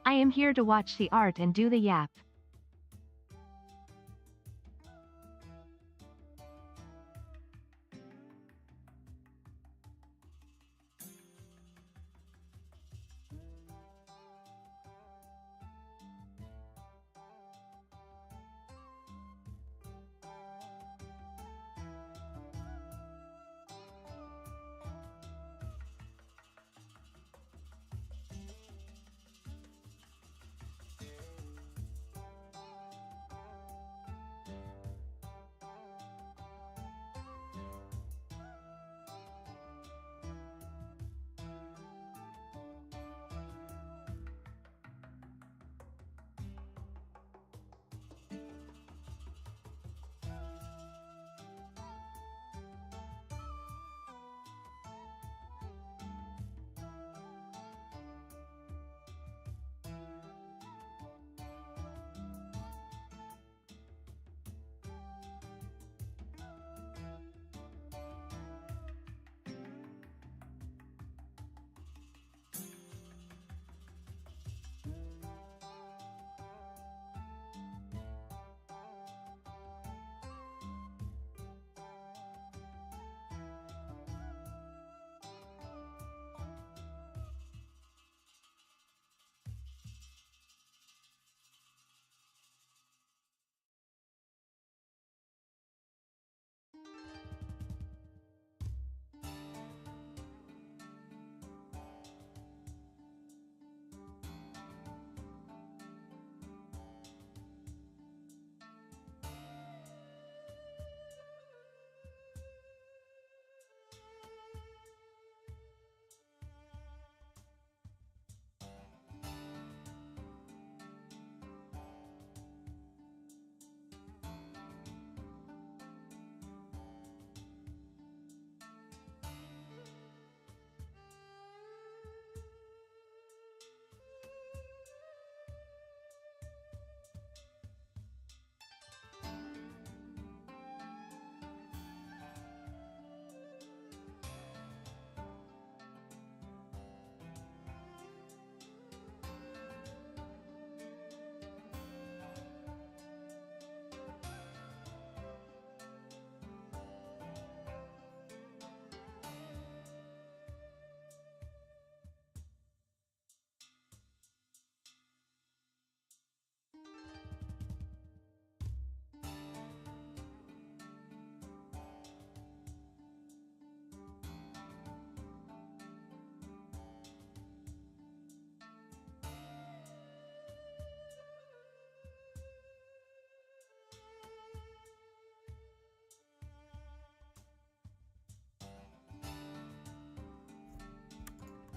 I am here to watch the art and do the yap.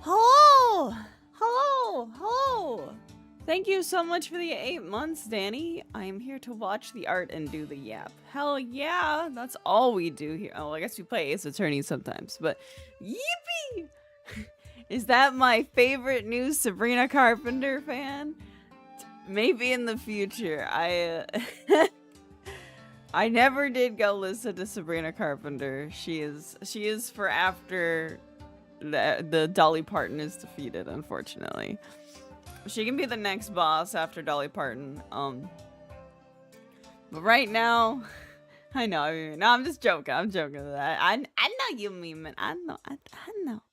Hello! Hello! Hello! Thank you so much for the 8 months, Danny. I am here to watch the art and do the yap. Hell yeah! That's all we do here. Oh, I guess we play Ace Attorney sometimes, but yippee! Is that my favorite new Sabrina Carpenter fan? Maybe in the future. I never did go listen to Sabrina Carpenter. She is for after the Dolly Parton is defeated, unfortunately. She can be the next boss after Dolly Parton. But right now, I know. No, I'm just joking. I'm joking. I know you mean it. I know. I know.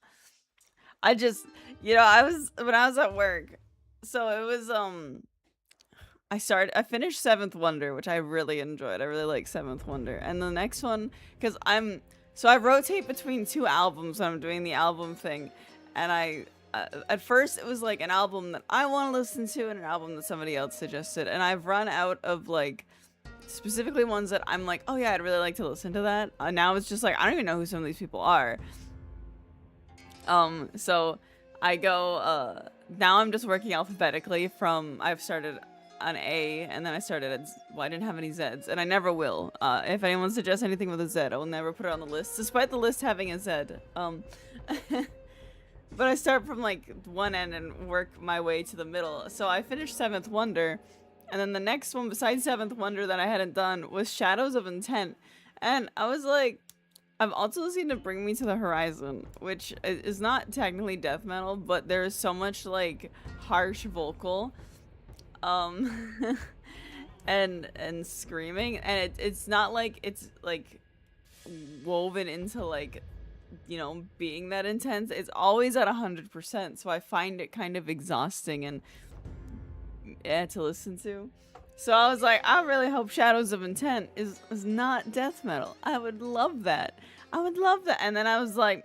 I just, when I was at work. So it was I finished Seventh Wonder, which I really enjoyed. I really like Seventh Wonder, and the next one because I rotate between 2 albums when I'm doing the album thing, and at first it was like an album that I want to listen to and an album that somebody else suggested, and I've run out of like specifically ones that I'm like, oh yeah, I'd really like to listen to that. Now it's just like I don't even know who some of these people are. So I go now I'm just working alphabetically from I've started an A and then I started at I didn't have any Z's and I never will. If anyone suggests anything with a Z, I will never put it on the list, despite the list having a Z. but I start from like one end and work my way to the middle. So I finished Seventh Wonder, and then the next one besides Seventh Wonder that I hadn't done was Shadows of Intent, and I was like, I've also listened to Bring Me to the Horizon, which is not technically death metal, but there is so much like harsh vocal, um, and screaming, and it's not like it's like woven into like, you know, being that intense. It's always at 100%, so I find it kind of exhausting and to listen to. So I was like, I really hope Shadows of Intent is not death metal. I would love that. I would love that. And then I was like,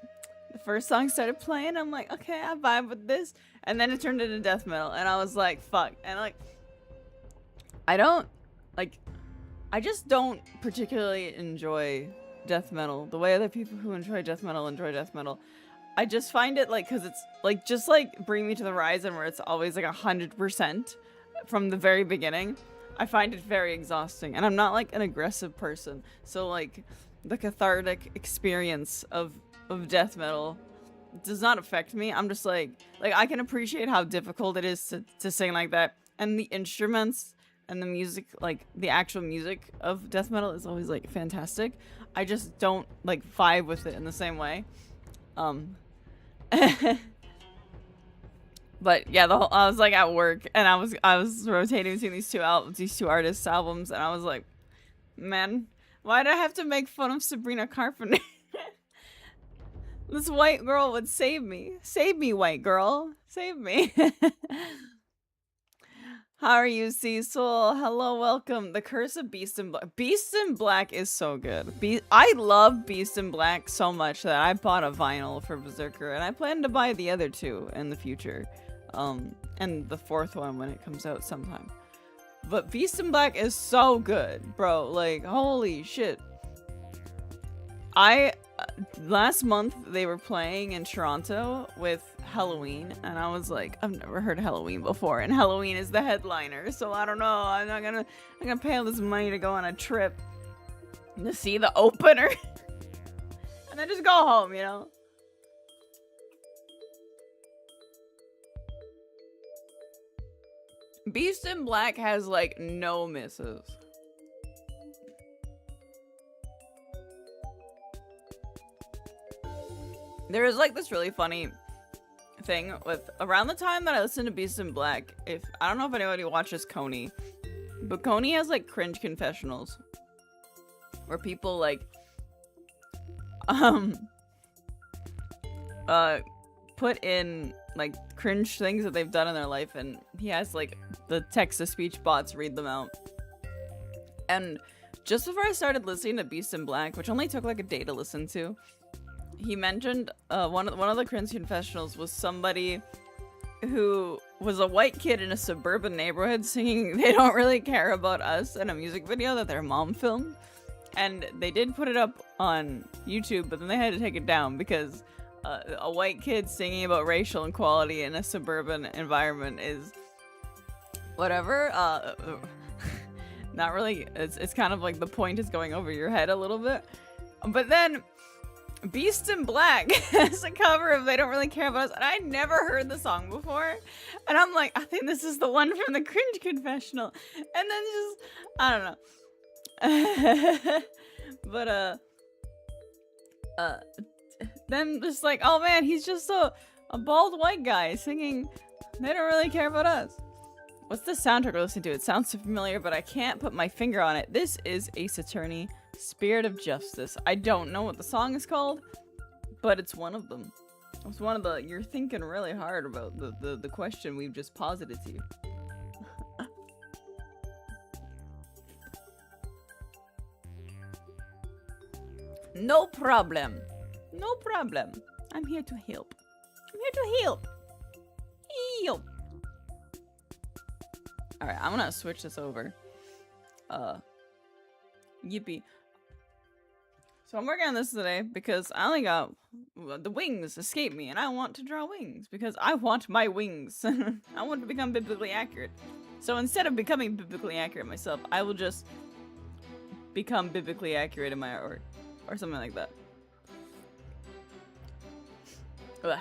the first song started playing. I'm like, okay, I vibe with this. And then it turned into death metal, and I was like, fuck. And like, I just don't particularly enjoy death metal the way other people who enjoy death metal enjoy death metal. I just find it like, because it's like just like Bring Me to the Horizon, where it's always like 100% from the very beginning. I find it very exhausting, and I'm not like an aggressive person, so like the cathartic experience of death metal does not affect me. I'm just like I can appreciate how difficult it is to sing like that, and the instruments and the music, like the actual music of death metal is always like fantastic. I just don't like vibe with it in the same way. But yeah, I was like at work, and I was rotating between these two artists' albums, and I was like, man, why did I have to make fun of Sabrina Carpenter? This white girl would save me. Save me, white girl. Save me. How are you, Cecil? Hello, welcome. The Curse of Beast in Black. Beast in Black is so good. I love Beast in Black so much that I bought a vinyl for Berserker, and I plan to buy the other two in the future. And the fourth one when it comes out sometime. But Beast in Black is so good, bro. Like, holy shit. Last month they were playing in Toronto with Halloween, and I was like, I've never heard Halloween before, and Halloween is the headliner, so I don't know, I'm not gonna pay all this money to go on a trip to see the opener and then just go home, you know. Beast in Black has like no misses. There is like this really funny thing with around the time that I listened to Beast in Black. I don't know if anybody watches Coney, but Coney has like cringe confessionals where people like put in like cringe things that they've done in their life, and he has like the text-to-speech bots read them out. And just before I started listening to Beast in Black, which only took like a day to listen to, he mentioned one of the cringe confessionals was somebody who was a white kid in a suburban neighborhood singing "They Don't Really Care About Us" in a music video that their mom filmed. And they did put it up on YouTube, but then they had to take it down because a white kid singing about racial equality in a suburban environment is whatever. Not really. It's kind of like the point is going over your head a little bit. But then Beast in Black has a cover of "They Don't Really Care About Us," and I'd never heard the song before, and I'm like, I think this is the one from the cringe confessional. And then just I don't know. But then just like, oh man, he's just a bald white guy singing "They Don't Really Care About Us." What's the soundtrack we're listening to? It sounds so familiar, but I can't put my finger on it. This is Ace Attorney, Spirit of Justice. I don't know what the song is called, but it's one of them. It's one of the, you're thinking really hard about the question we've just posited to you. No problem. No problem. I'm here to help. I'm here to help. Help. Alright, I'm gonna switch this over. Yippee. So I'm working on this today because I only got the wings escape me, and I want to draw wings because I want my wings. I want to become biblically accurate. So instead of becoming biblically accurate myself, I will just become biblically accurate in my artwork or something like that. Ugh.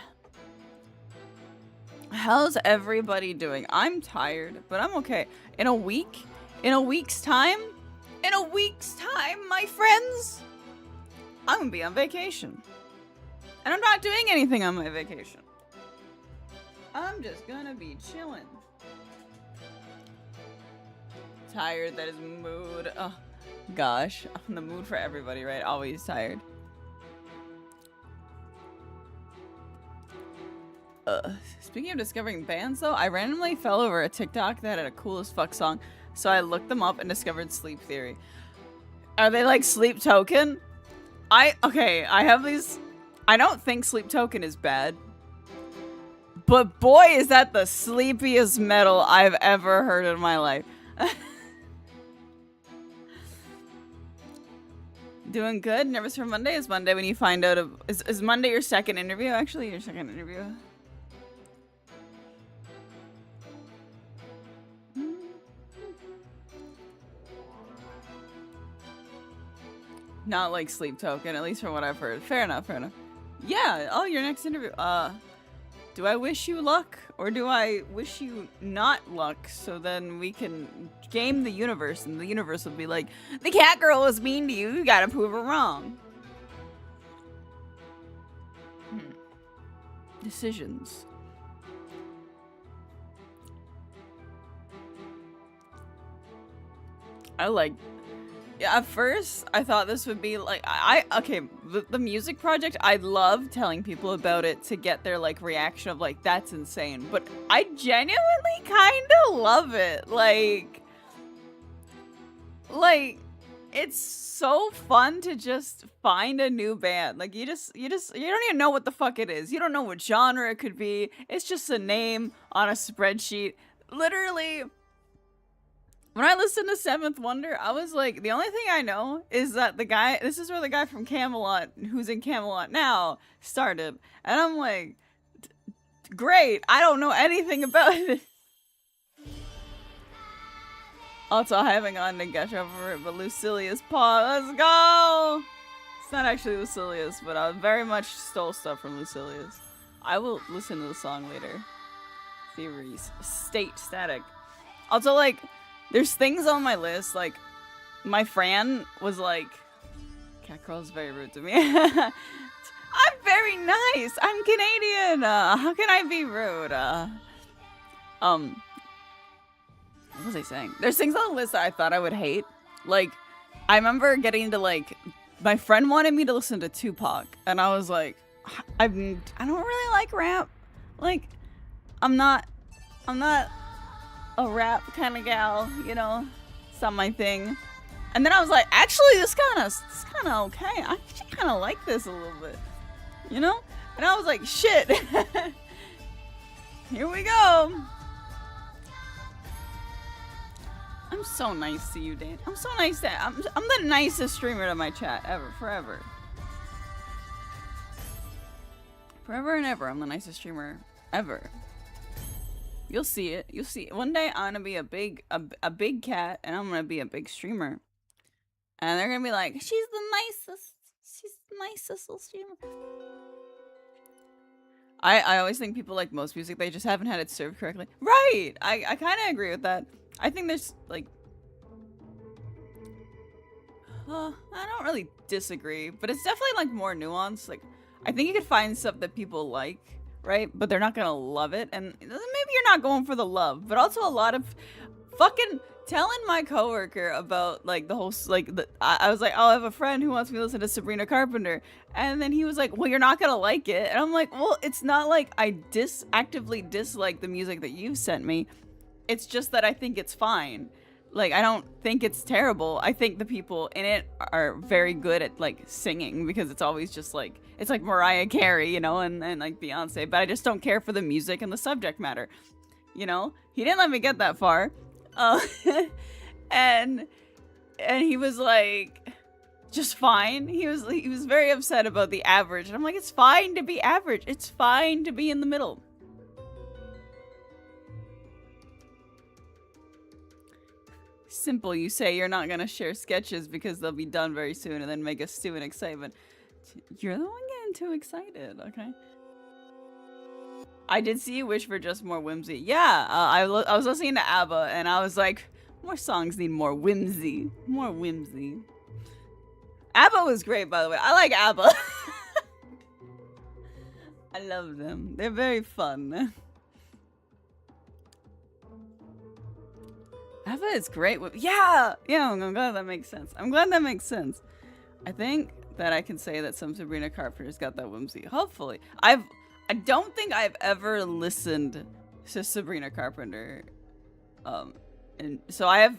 How's everybody doing? I'm tired, but I'm okay. In a week's time, my friends, I'm gonna be on vacation. And I'm not doing anything on my vacation. I'm just gonna be chilling. Tired, that is mood. Oh, gosh. I'm in the mood for everybody, right? Always tired. Speaking of discovering bands, though, I randomly fell over a TikTok that had a cool as fuck song, so I looked them up and discovered Sleep Theory. Are they like Sleep Token? I have these. I don't think Sleep Token is bad, but boy, is that the sleepiest metal I've ever heard in my life. Doing good. Nervous for Monday? Is Monday when you find out is Monday your second interview? Actually, your second interview. Not like Sleep Token, at least from what I've heard. Fair enough, fair enough. Yeah, oh, your next interview. Do I wish you luck, or do I wish you not luck, so then we can game the universe, and the universe will be like, the cat girl was mean to you, you gotta prove her wrong. Decisions. Yeah, at first, I thought this would be like, the music project, I love telling people about it to get their, like, reaction of, like, that's insane. But I genuinely kind of love it. Like, it's so fun to just find a new band. Like, you don't even know what the fuck it is. You don't know what genre it could be. It's just a name on a spreadsheet. Literally, when I listened to Seventh Wonder, I was like, the only thing I know is that this is where the guy from Camelot, who's in Camelot now, started. And I'm like, great, I don't know anything about it. Also, I haven't gotten to gush over it, but Lucilia's Paw, let's go! It's not actually Lucilia's, but I very much stole stuff from Lucilia's. I will listen to the song later. Theories. Static. Also, like, there's things on my list, like, my Fran was like, cat girl's very rude to me. I'm very nice. I'm Canadian. How can I be rude? What was I saying? There's things on the list that I thought I would hate. Like, I remember getting into, like, my friend wanted me to listen to Tupac, and I was like, I don't really like rap. Like, I'm not a rap kind of gal, you know? It's not my thing. And then I was like, actually, this kind of okay. I actually kind of like this a little bit, you know? And I was like, shit. Here we go. I'm so nice to you, Dan. I'm so nice to I'm the nicest streamer to my chat ever, forever. Forever and ever, I'm the nicest streamer ever. You'll see it. You'll see it. One day I'm gonna be a big cat, and I'm gonna be a big streamer. And they're gonna be like, she's the nicest little streamer. I always think people like most music, they just haven't had it served correctly. Right! I kind of agree with that. I think there's, like... I don't really disagree, but it's definitely, like, more nuanced. Like, I think you could find stuff that people like, right? But they're not gonna love it, and maybe you're not going for the love, but also a lot of fucking... Telling my coworker about, like, the whole, like, I was like, oh, I have a friend who wants me to listen to Sabrina Carpenter. And then he was like, well, you're not gonna like it. And I'm like, well, it's not like I actively dislike the music that you've sent me. It's just that I think it's fine. Like, I don't think it's terrible. I think the people in it are very good at, like, singing, because it's always just, like, it's like Mariah Carey, you know, and like, Beyonce. But I just don't care for the music and the subject matter, you know? He didn't let me get that far. And he was like, just fine. He was very upset about the average. And I'm like, it's fine to be average. It's fine to be in the middle. Simple, you say you're not gonna share sketches because they'll be done very soon, and then make us stew in excitement. You're the one getting too excited, okay? I did see you wish for just more whimsy. Yeah, I was listening to ABBA and I was like, more songs need more whimsy. More whimsy. ABBA was great, by the way. I like ABBA. I love them. They're very fun. ABBA is great. Yeah, I'm glad that makes sense. I'm glad that makes sense. I think that I can say that some Sabrina Carpenter's got that whimsy. Hopefully. I don't think I've ever listened to Sabrina Carpenter. And so I have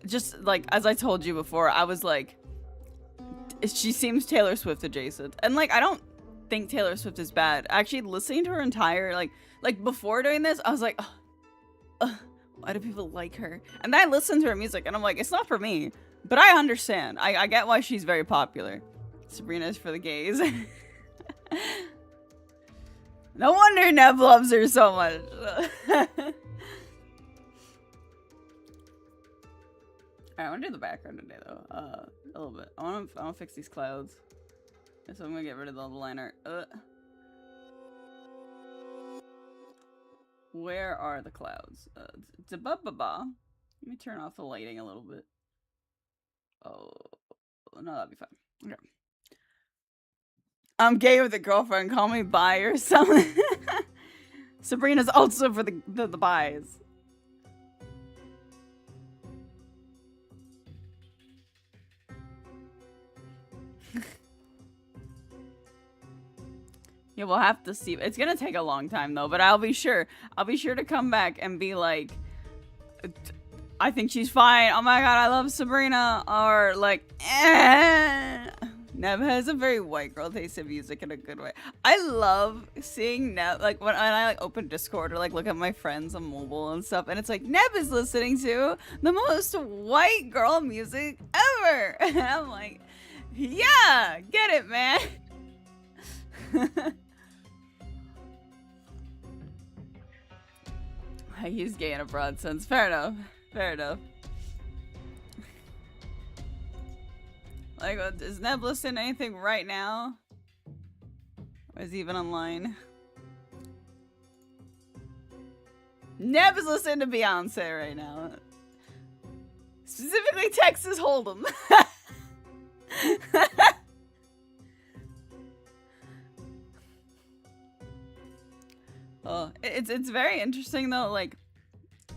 just, like, as I told you before, I was like, she seems Taylor Swift adjacent. And, like, I don't think Taylor Swift is bad. Actually, listening to her entire, like before doing this, I was like, why do people like her? And then I listened to her music and I'm like, it's not for me. But I understand. I get why she's very popular. Sabrina is for the gays. No wonder Neb loves her so much. Alright, I want to do the background today though. A little bit. I want to fix these clouds. So I'm gonna get rid of all the line art. Where are the clouds? Let me turn off the lighting a little bit. Oh, no, that'd be fine. Okay. I'm gay with a girlfriend. Call me bi or something. Sabrina's also for the bis. Yeah, we'll have to see. It's gonna take a long time though, but I'll be sure to come back and be like, I think she's fine. Oh my god, I love Sabrina. Or like, Neb has a very white girl taste in music in a good way. I love seeing Neb, like when I like open Discord or like look at my friends on mobile and stuff, and it's like Neb is listening to the most white girl music ever. And I'm like, yeah, get it, man. I use gay in a broad sense. Fair enough. Fair enough. Like, is Neb listening to anything right now? Or is he even online? Neb is listening to Beyonce right now. Specifically Texas Hold'em. Oh, it's very interesting though. Like,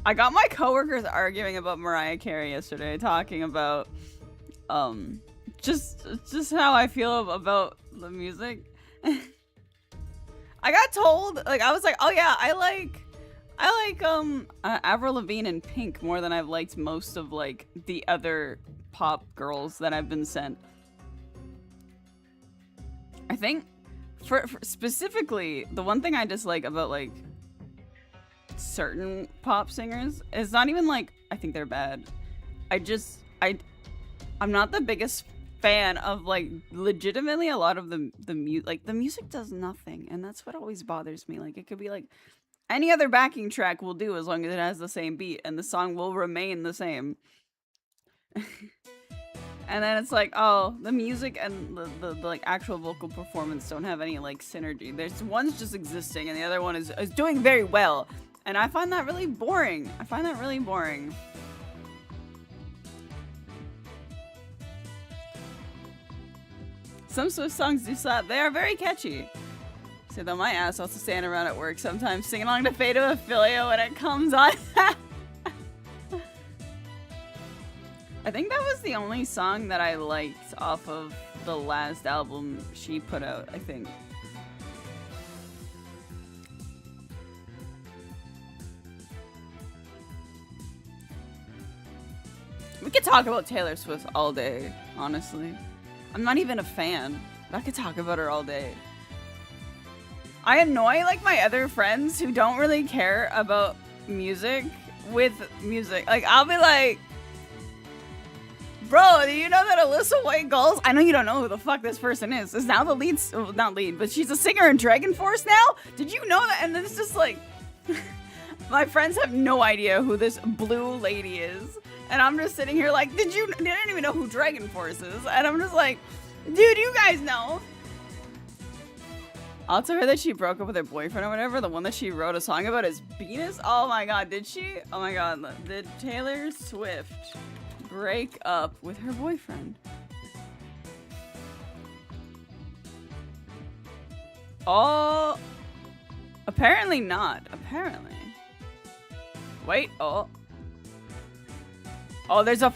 I got my coworkers arguing about Mariah Carey yesterday, talking about just how I feel about the music. I got told, like, I was like, oh yeah, I like Avril Lavigne and Pink more than I've liked most of like the other pop girls that I've been sent. I think for specifically, the one thing I dislike about like certain pop singers is not even like I think they're bad. I'm not the biggest fan of like legitimately a lot of the music. Like the music does nothing, and that's what always bothers me. Like it could be like any other backing track will do as long as it has the same beat and the song will remain the same. And then it's like, oh, the music and the like actual vocal performance don't have any like synergy. There's one's just existing and the other one is doing very well. And I find that really boring. Some Swift songs do slap. They are very catchy. So though my ass also stand around at work sometimes singing along to Fate of Ophelia when it comes on. I think that was the only song that I liked off of the last album she put out, I think. We could talk about Taylor Swift all day, honestly. I'm not even a fan, but I could talk about her all day. I annoy like my other friends who don't really care about music with music. Like I'll be like, bro, do you know that Alyssa White Gulls? I know you don't know who the fuck this person is now the lead, well, not lead, but she's a singer in Dragon Force now? Did you know that? And then it's just like, my friends have no idea who this blue lady is. And I'm just sitting here like, they didn't even know who Dragon Force is. And I'm just like, dude, you guys know. Also heard that she broke up with her boyfriend or whatever. The one that she wrote a song about is Venus. Oh my god, did she? Oh my god, did Taylor Swift break up with her boyfriend? Oh, apparently not. Apparently. Wait, oh. Oh, there's a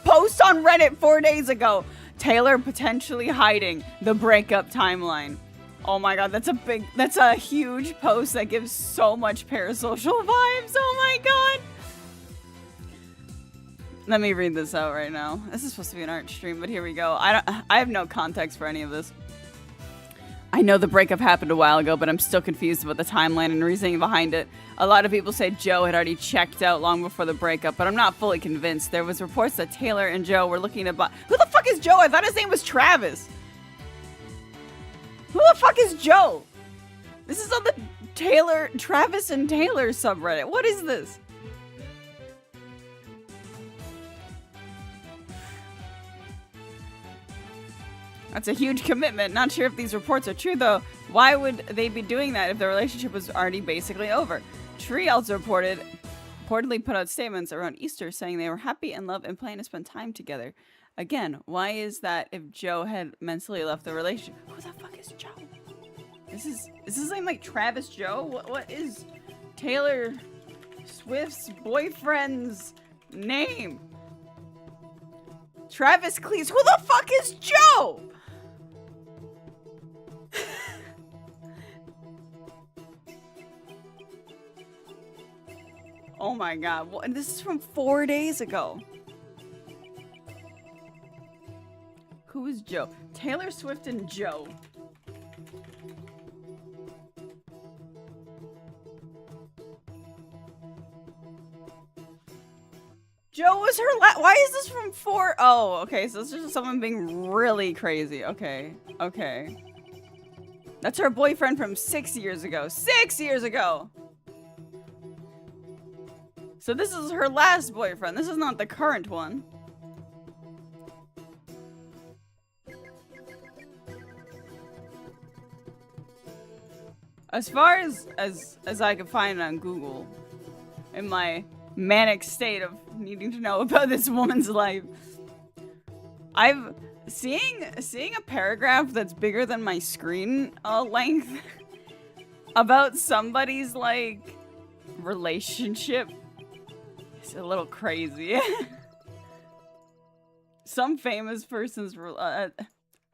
post on Reddit 4 days ago. Taylor potentially hiding the breakup timeline. Oh my god, that's a huge post that gives so much parasocial vibes. Oh my god. Let me read this out right now. This is supposed to be an art stream, but here we go. I have no context for any of this. I know the breakup happened a while ago, but I'm still confused about the timeline and reasoning behind it. A lot of people say Joe had already checked out long before the breakup, but I'm not fully convinced. There was reports that Taylor and Joe were looking to buy... Who the fuck is Joe? I thought his name was Travis. Who the fuck is Joe? This is on the Travis and Taylor subreddit. What is this? That's a huge commitment. Not sure if these reports are true, though. Why would they be doing that if the relationship was already basically over? Tree also reportedly put out statements around Easter saying they were happy in love and planning to spend time together. Again, why is that if Joe had mentally left the relationship? Who the fuck is Joe? Is this name like Travis Joe? What is Taylor Swift's boyfriend's name? Travis Cleese. Who the fuck is Joe? Oh my god. Well, and this is from 4 days ago. Who is Joe? Taylor Swift and Joe. Joe was her why is this from 4? Oh, okay, so this is just someone being really crazy. Okay, okay. That's her boyfriend from 6 years ago. 6 years ago! So this is her last boyfriend. This is not the current one. As far as I can find on Google, in my manic state of needing to know about this woman's life, I've seeing a paragraph that's bigger than my screen length about somebody's like relationship. It's a little crazy. Some famous person's I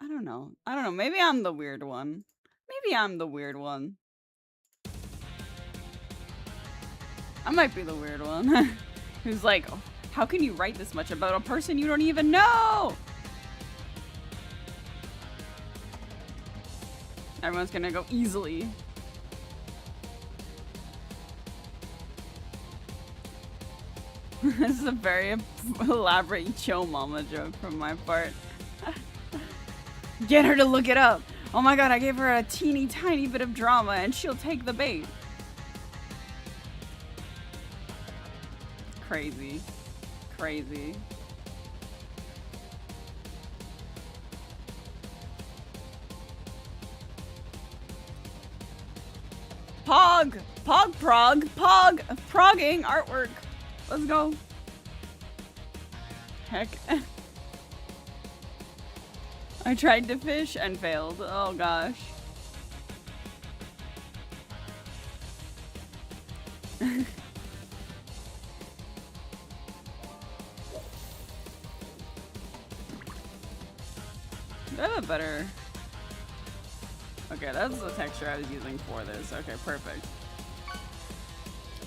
don't know. Maybe I'm the weird one. Maybe I'm the weird one. I might be the weird one. Who's like, oh, how can you write this much about a person you don't even know? Everyone's gonna go easily. This is a very elaborate Cho Mama joke from my part. Get her to look it up. Oh my god, I gave her a teeny tiny bit of drama and she'll take the bait. Crazy. Crazy. Pog! Pog prog! Pog! Progging artwork! Let's go. Heck. I tried to fish and failed. Oh gosh. Do I have a better... Okay, that's the texture I was using for this. Okay, perfect.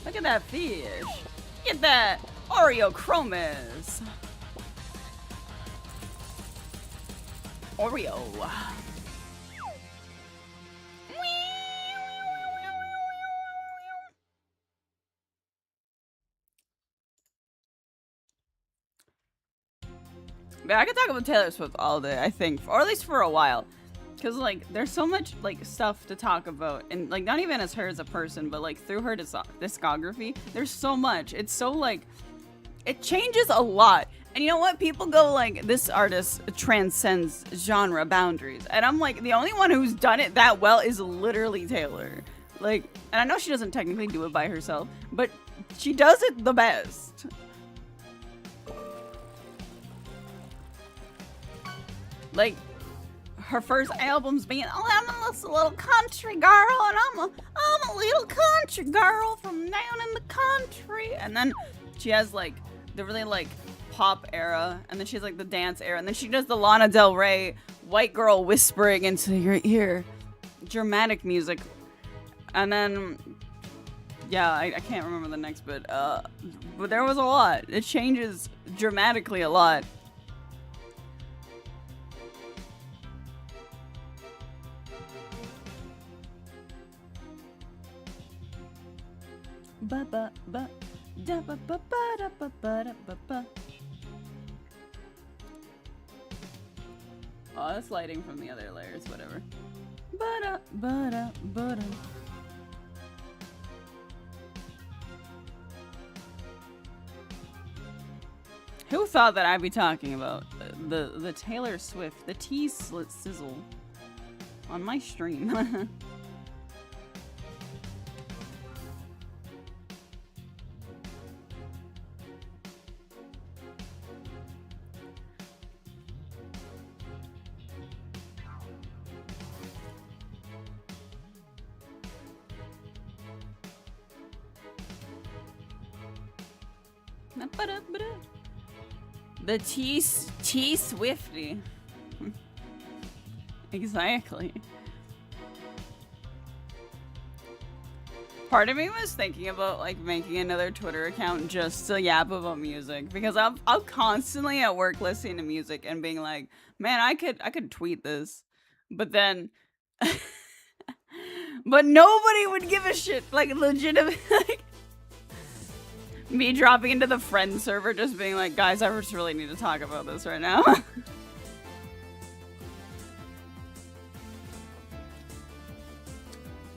Look at that fish. Get that Oreochromis. Oreo. But I could talk about Taylor Swift all day, I think, or at least for a while. Because, like, there's so much, like, stuff to talk about. And, like, not even as her as a person, but, like, through her discography, there's so much. It's so, like, it changes a lot. And you know what? People go like, this artist transcends genre boundaries. And I'm like, the only one who's done it that well is literally Taylor. Like, and I know she doesn't technically do it by herself, but she does it the best. Like, her first album's being, oh, I'm a little country girl, and I'm a little country girl from down in the country. And then she has like the really like pop era, and then she has like the dance era, and then she does the Lana Del Rey white girl whispering into your ear dramatic music. And then yeah, I can't remember the next bit, but there was a lot. It changes dramatically a lot. Ba ba ba da ba ba ba da ba ba da ba ba. Oh, that's lighting from the other layers, whatever. Ba-da, ba-da, ba-da. Who thought that I'd be talking about the Taylor Swift, the T-slit sizzle on my stream? The T-Swifty. Exactly. Part of me was thinking about like making another Twitter account just to yap about music, because I'm constantly at work listening to music and being like, man, I could tweet this, but then but nobody would give a shit, like legitimate. Like, me dropping into the friend server just being like, guys, I just really need to talk about this right now.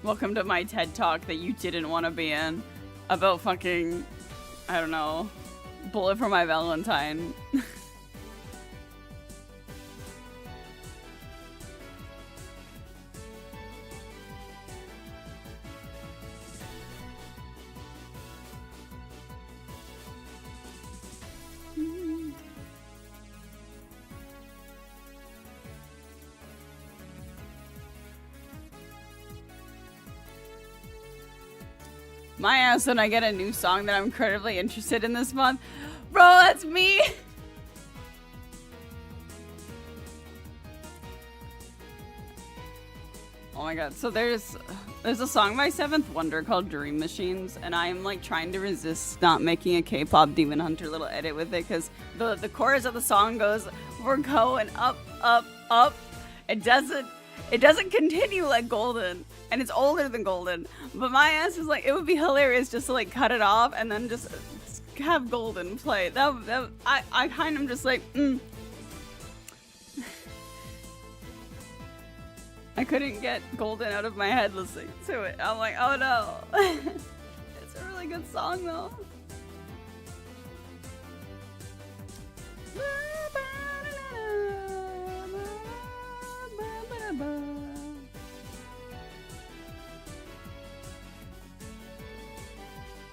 Welcome to my TED Talk that you didn't want to be in about fucking, I don't know, Bullet for My Valentine. My ass when I get a new song that I'm incredibly interested in this month. Bro, that's me! Oh my god, so there's a song by Seventh Wonder called Dream Machines, and I'm like trying to resist not making a K-pop Demon Hunter little edit with it, because the chorus of the song goes, we're going up, up, up. It doesn't continue like Golden, and it's older than Golden, but my ass is like, it would be hilarious just to like cut it off and then just have Golden play. I kind of just like, I couldn't get Golden out of my head listening to it. I'm like, oh no. It's a really good song though.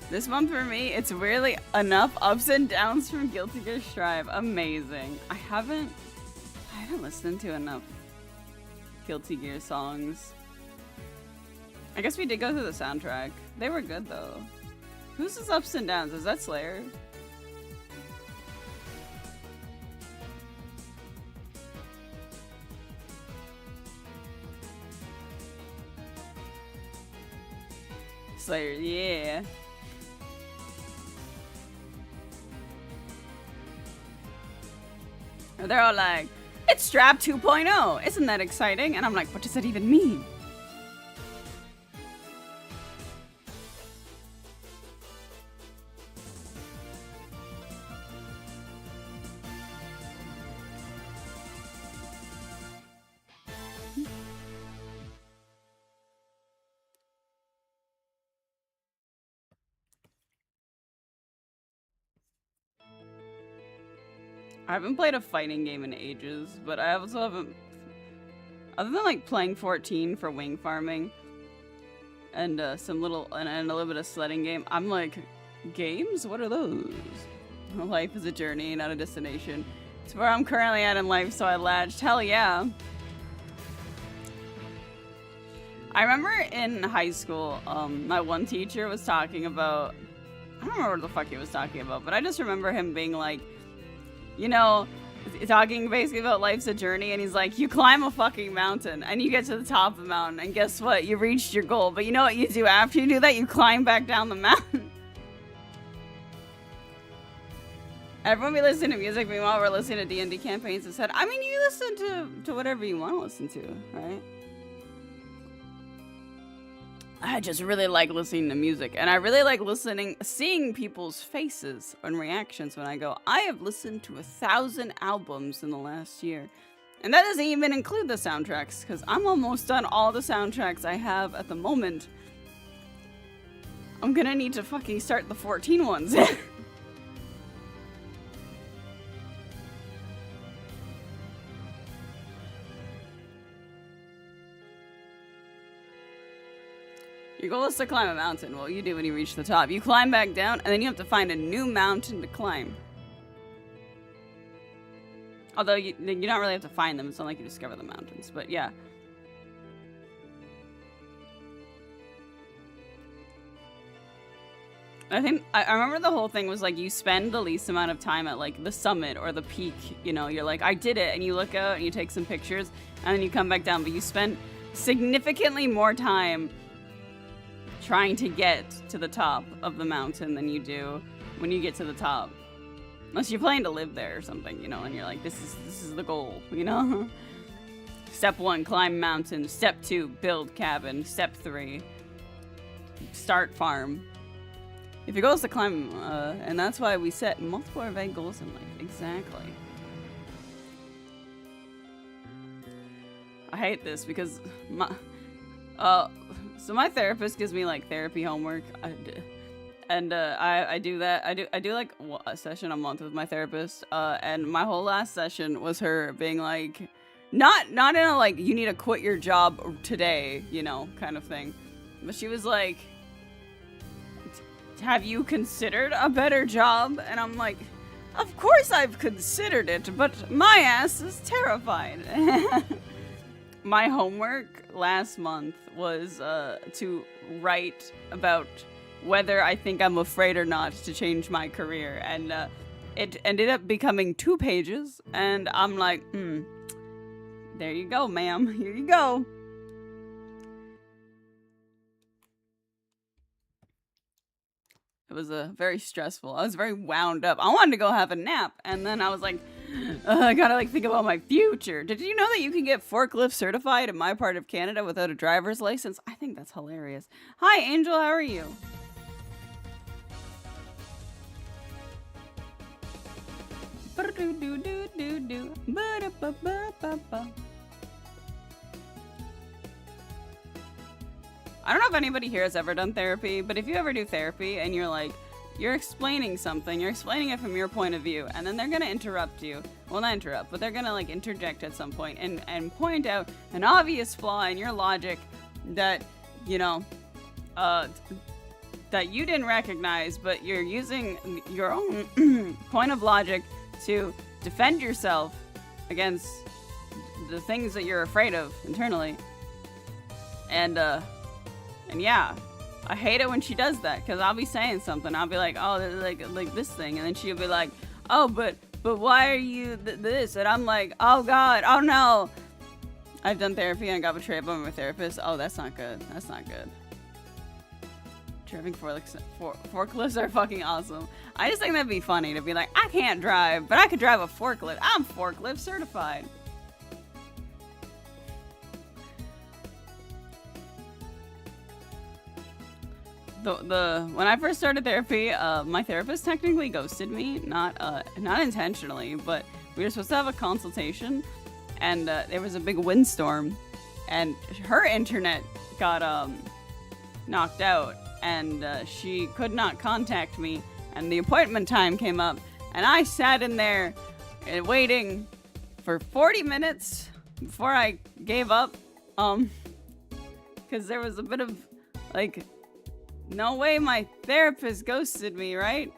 This month for me, it's really enough ups and downs from Guilty Gear Strive. Amazing. I haven't listened to enough Guilty Gear songs. I guess we did go through the soundtrack. They were good though. Who's this ups and downs? Is that Slayer? Slayer, yeah. They're all like, it's Strap 2.0. Isn't that exciting? And I'm like, what does that even mean? I haven't played a fighting game in ages, but I also haven't, other than like playing 14 for wing farming and some little, and a little bit of sledding game, I'm like, games? What are those? Life is a journey, not a destination. It's where I'm currently at in life, so I latched. Hell yeah. I remember in high school, my one teacher was talking about, I don't remember what the fuck he was talking about, but I just remember him being like, you know, talking basically about life's a journey, and he's like, you climb a fucking mountain, and you get to the top of the mountain, and guess what? You reached your goal, but you know what you do after you do that? You climb back down the mountain. Everyone be listening to music, meanwhile we're listening to D&D campaigns instead. I mean, you listen to whatever you want to listen to, right? I just really like listening to music, and I really like seeing people's faces and reactions when I go, I have listened to 1,000 albums in the last year. And that doesn't even include the soundtracks, because I'm almost done all the soundtracks I have at the moment. I'm gonna need to fucking start the 14 ones. Your goal is to climb a mountain. Well, you do when you reach the top. You climb back down, and then you have to find a new mountain to climb. Although, you don't really have to find them. It's not like you discover the mountains. But, yeah. I remember the whole thing was, like, you spend the least amount of time at, like, the summit or the peak. You know, you're like, I did it. And you look out, and you take some pictures, and then you come back down. But you spend significantly more time trying to get to the top of the mountain than you do when you get to the top. Unless you're planning to live there or something, you know, and you're like, this is the goal, you know? Step 1, climb mountain. Step 2, build cabin. Step 3, start farm. If your goal is to climb, and that's why we set multiple vague goals in life. Exactly. I hate this because so my therapist gives me like therapy homework, and I do that. I do like a session a month with my therapist, and my whole last session was her being like, not in a like you need to quit your job today, you know, kind of thing, but she was like, have you considered a better job? And I'm like, of course I've considered it, but my ass is terrified. My homework last month was to write about whether I think I'm afraid or not to change my career. And it ended up becoming 2 pages. And I'm like, there you go, ma'am. Here you go. It was very stressful. I was very wound up. I wanted to go have a nap. And then I was like, I gotta like think about my future. Did you know that you can get forklift certified in my part of Canada without a driver's license? I think that's hilarious. Hi, Angel. How are you? I don't know if anybody here has ever done therapy, but if you ever do therapy and you're like, you're explaining something, you're explaining it from your point of view, and then they're gonna interrupt you. Well, not interrupt, but they're gonna like interject at some point and point out an obvious flaw in your logic that, you know, that you didn't recognize, but you're using your own point of logic to defend yourself against the things that you're afraid of internally. And yeah. I hate it when she does that, because I'll be saying something. I'll be like, oh, like this thing. And then she'll be like, oh, but why are you this? And I'm like, oh, God. Oh, no. I've done therapy and I got betrayed by my therapist. Oh, that's not good. That's not good. Driving forklifts are fucking awesome. I just think that'd be funny to be like, I can't drive, but I could drive a forklift. I'm forklift certified. When I first started therapy, my therapist technically ghosted me, not intentionally, but we were supposed to have a consultation, and there was a big windstorm, and her internet got knocked out, and she could not contact me, and the appointment time came up, and I sat in there and waiting for 40 minutes before I gave up. Because there was a bit of, like, no way my therapist ghosted me, right?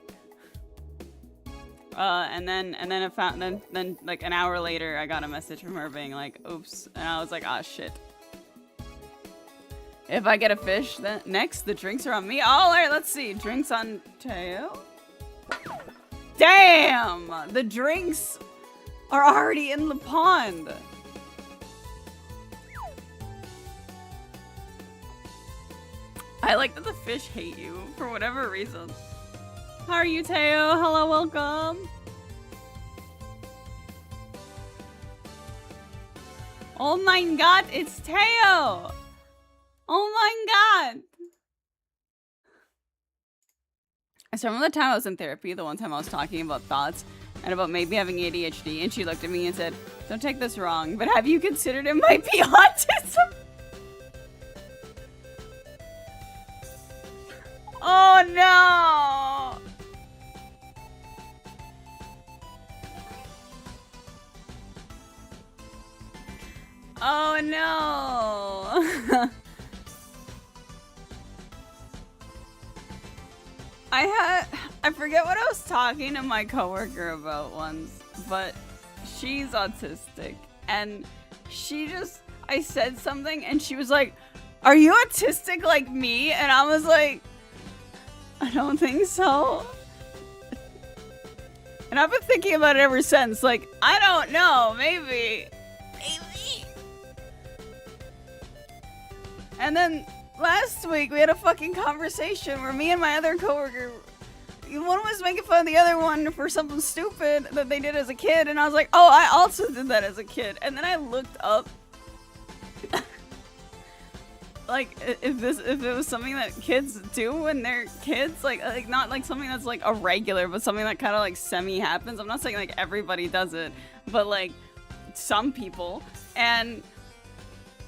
And then I found, then like an hour later, I got a message from her being like, oops. And I was like, ah, shit. If I get a fish, then next, the drinks are on me. Oh, all right, let's see. Drinks on Teo. Damn! The drinks are already in the pond. I like that the fish hate you for whatever reason. How are you, Teo? Hello, welcome. Oh my god, it's Teo! Oh my god! So remember the time I was in therapy, the one time I was talking about thoughts and about maybe having ADHD, and she looked at me and said, don't take this wrong, but have you considered it might be autism? Oh no! Oh no! I forget what I was talking to my coworker about once, but she's autistic, and I said something and she was like, are you autistic like me? And I was like, I don't think so. And I've been thinking about it ever since, like, I don't know, maybe. And then last week we had a fucking conversation where me and my other coworker, one was making fun of the other one for something stupid that they did as a kid, and I was like, oh, I also did that as a kid. And then I looked up like if it was something that kids do when they're kids, like not like something that's like a regular, but something that kind of like semi happens. I'm not saying like everybody does it, but like some people. And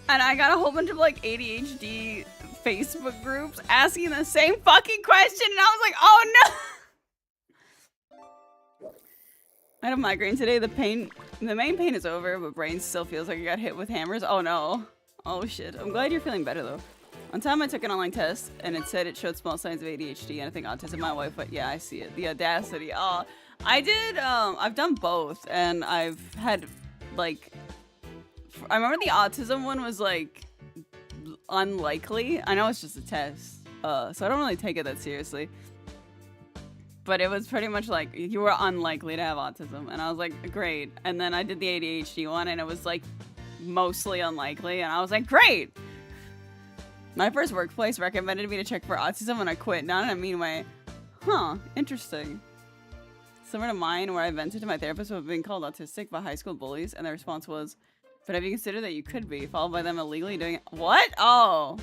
I got a whole bunch of like ADHD Facebook groups asking the same fucking question, and I was like, oh no! I had a migraine today. The main pain is over, but brain still feels like I got hit with hammers. Oh no. Oh shit. I'm glad you're feeling better though. One time I took an online test and it said it showed small signs of ADHD and I think autism. My wife, but yeah, I see it. The audacity. Oh, I did, I've done both, and I've had like, I remember the autism one was like unlikely. I know it's just a test, so I don't really take it that seriously. But it was pretty much like, you were unlikely to have autism. And I was like, great. And then I did the ADHD one and it was like mostly unlikely. And I was like, great. My first workplace recommended me to check for autism when I quit. Not in a mean way. Huh, interesting. Similar to mine, where I vented to my therapist about being called autistic by high school bullies. And the response was, but have you considered that you could be, followed by them illegally doing it? What? Oh.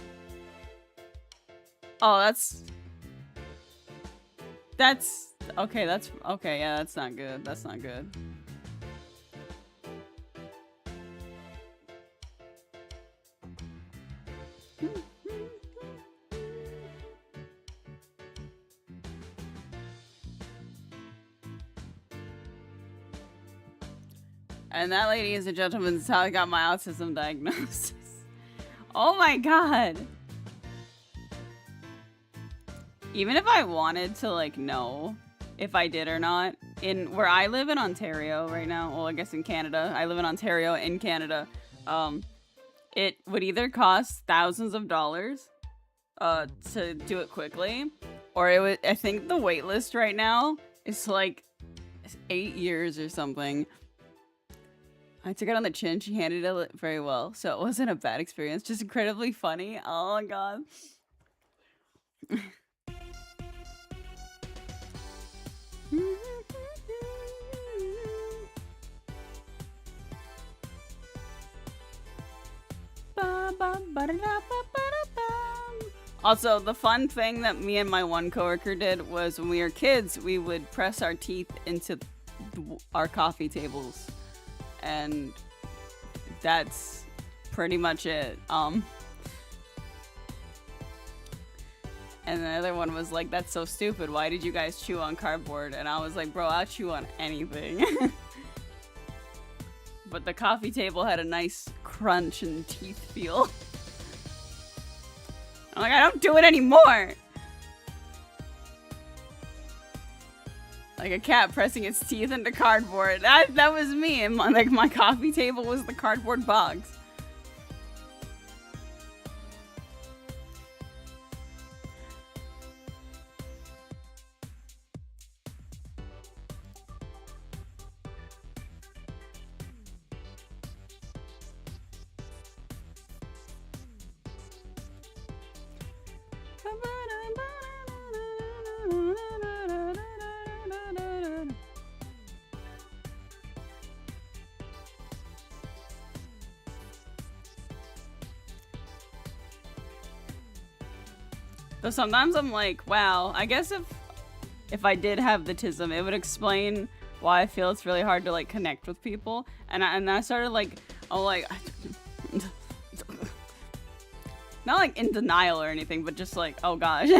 Oh, that's okay, yeah, that's not good. That's not good. And that, ladies and gentlemen, is how I got my autism diagnosis. Oh my god. Even if I wanted to, like, know if I did or not, where I live in Ontario right now, well, I guess in Canada, I live in Ontario in Canada, it would either cost thousands of dollars to do it quickly, or it would, I think the wait list right now is like 8 years or something. I took it on the chin, she handled it very well, so it wasn't a bad experience, just incredibly funny. Oh my god. Also, the fun thing that me and my one coworker did was when we were kids, we would press our teeth into our coffee tables, and that's pretty much it. And the other one was like, that's so stupid. Why did you guys chew on cardboard? And I was like, bro, I'll chew on anything. but the coffee table had a nice crunch and teeth feel. I'm like, I don't do it anymore. Like a cat pressing its teeth into cardboard. That was me, and my coffee table was the cardboard box. So sometimes I'm like, wow, I guess if I did have the tism, it would explain why I feel it's really hard to like connect with people. And I started like, not like in denial or anything, but just like, oh gosh.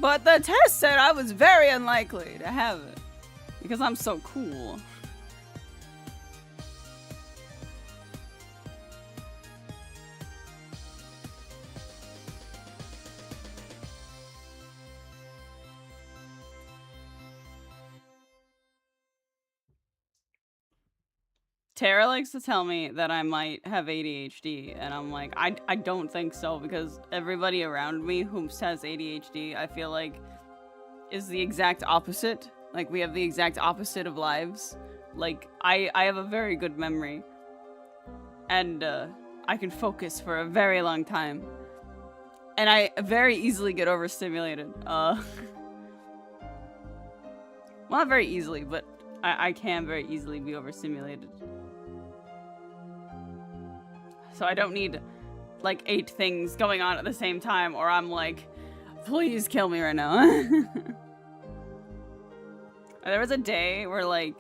But the test said I was very unlikely to have it because I'm so cool. Tara likes to tell me that I might have ADHD, and I'm like, I don't think so, because everybody around me who has ADHD, I feel like, is the exact opposite. Like, we have the exact opposite of lives. Like, I have a very good memory, and I can focus for a very long time, and I very easily get overstimulated. Well, not very easily, but I can very easily be overstimulated. So I don't need, like, 8 things going on at the same time, or I'm like, please kill me right now. There was a day where, like,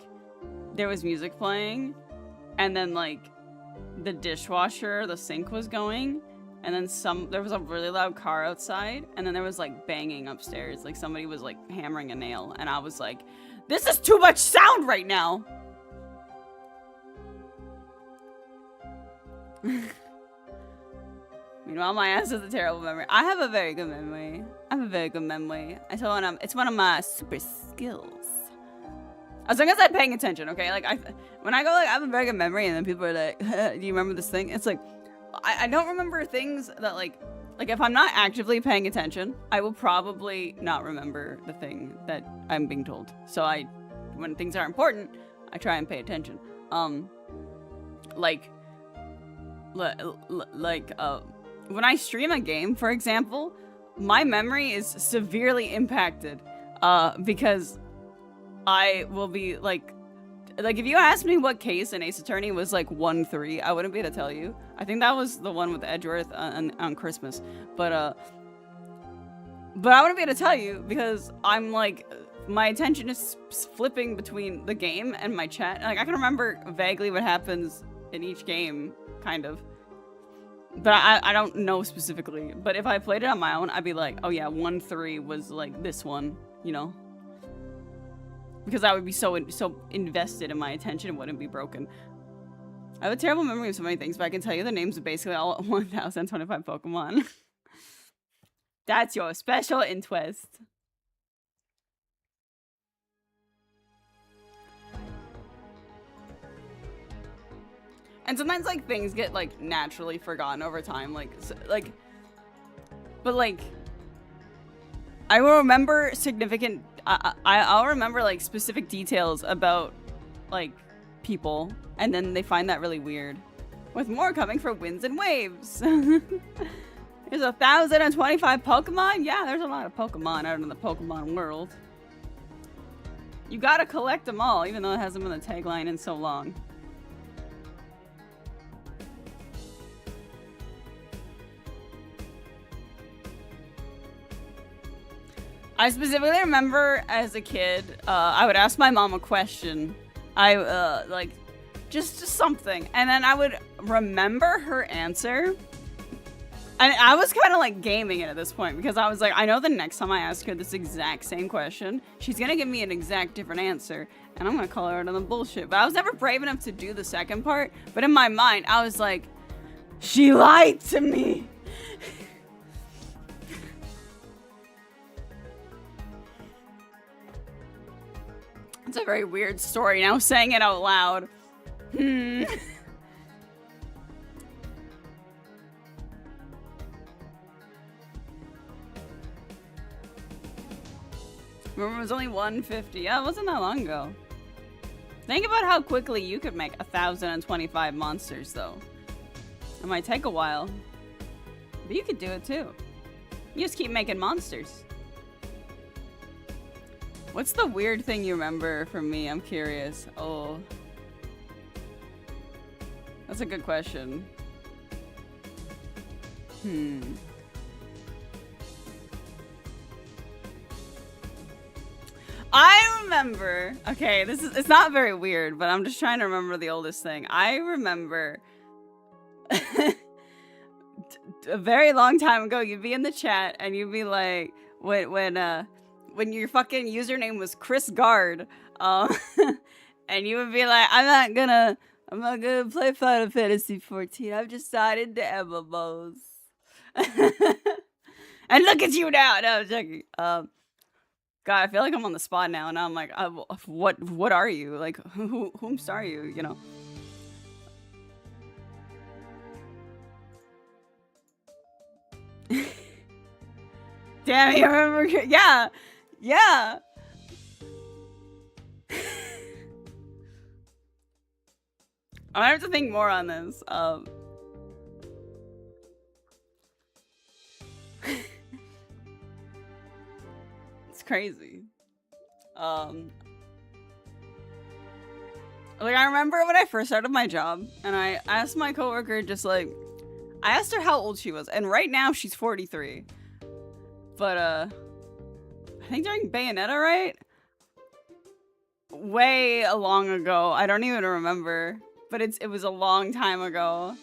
there was music playing, and then, like, the dishwasher, the sink was going, and then there was a really loud car outside, and then there was, like, banging upstairs. Like, somebody was, like, hammering a nail, and I was like, this is too much sound right now! Meanwhile, my ass has a terrible memory. I have a very good memory. It's one of my super skills. As long as I'm paying attention, okay? Like, when I go, like, I have a very good memory, and then people are like, do you remember this thing? It's like, I don't remember things that, like, if I'm not actively paying attention, I will probably not remember the thing that I'm being told. So when things are important, I try and pay attention. When I stream a game, for example, my memory is severely impacted, because I will be, like, if you asked me what case in Ace Attorney was, like, 1-3, I wouldn't be able to tell you. I think that was the one with Edgeworth on Christmas, but I wouldn't be able to tell you, because I'm, like, my attention is flipping between the game and my chat. Like, I can remember vaguely what happens in each game, kind of. But I don't know specifically. But if I played it on my own, I'd be like, oh yeah, 1-3 was like this one, you know? Because I would be so invested in my attention, it wouldn't be broken. I have a terrible memory of so many things, but I can tell you the names of basically all 1,025 Pokemon. That's your special interest. And sometimes, like, things get, like, naturally forgotten over time. But, like, I will remember significant, I'll remember, like, specific details about, like, people. And then they find that really weird. With more coming for Winds and Waves. There's 1,025 Pokemon? Yeah, there's a lot of Pokemon out in the Pokemon world. You gotta collect them all, even though it hasn't been the tagline in so long. I specifically remember as a kid, I would ask my mom a question. Just something. And then I would remember her answer. And I was kind of like gaming it at this point because I was like, I know the next time I ask her this exact same question, she's going to give me an exact different answer. And I'm going to call her out on the bullshit. But I was never brave enough to do the second part. But in my mind, I was like, she lied to me. It's a very weird story now, saying it out loud. Remember, it was only 150. Yeah, it wasn't that long ago. Think about how quickly you could make 1,025 monsters, though. It might take a while. But you could do it, too. You just keep making monsters. What's the weird thing you remember from me? I'm curious. Oh. That's a good question. I remember, okay, it's not very weird, but I'm just trying to remember the oldest thing. I remember a very long time ago, you'd be in the chat and you'd be like, when your fucking username was Chris Guard, and you would be like, I'm not gonna play Final Fantasy 14. I've just started the MMOs. And look at you now. No, I'm joking. God, I feel like I'm on the spot now, and I'm like, what are you? Like, whomst are you? You know? Damn, you remember? Yeah, yeah. I have to think more on this. It's crazy. Like, I remember when I first started my job, and I asked my coworker, just like, I asked her how old she was, and right now she's 43. But I think during Bayonetta, right? Way long ago. I don't even remember, but it was a long time ago.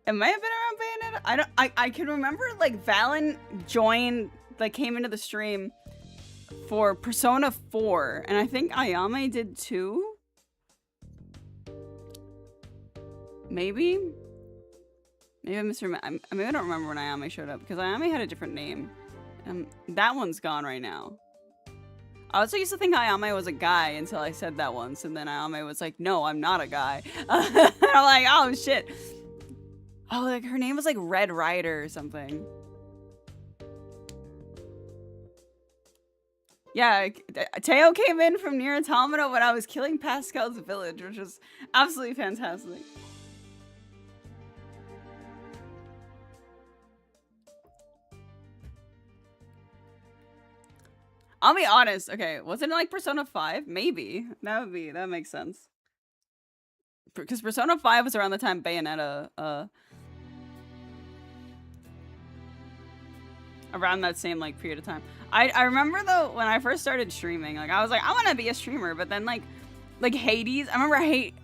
It might have been around Bayonetta. I can remember, like, Valen joined, like, came into the stream for Persona 4, and I think Ayame did too. Maybe Mr. I mean, I don't remember when Ayame showed up, because Ayame had a different name. That one's gone right now. I also used to think Ayame was a guy until I said that once, and then Ayame was like, no, I'm not a guy. And I'm like, oh, shit. Oh, like, her name was, like, Red Rider or something. Yeah, Teo came in from Nier Automata when I was killing Pascal's village, which was absolutely fantastic. I'll be honest. Okay, wasn't it like Persona 5? Maybe. That makes sense. Because Persona 5 was around the time Bayonetta, around that same, like, period of time. I remember, though, when I first started streaming, like, I was like, I want to be a streamer, but then, like Hades, I remember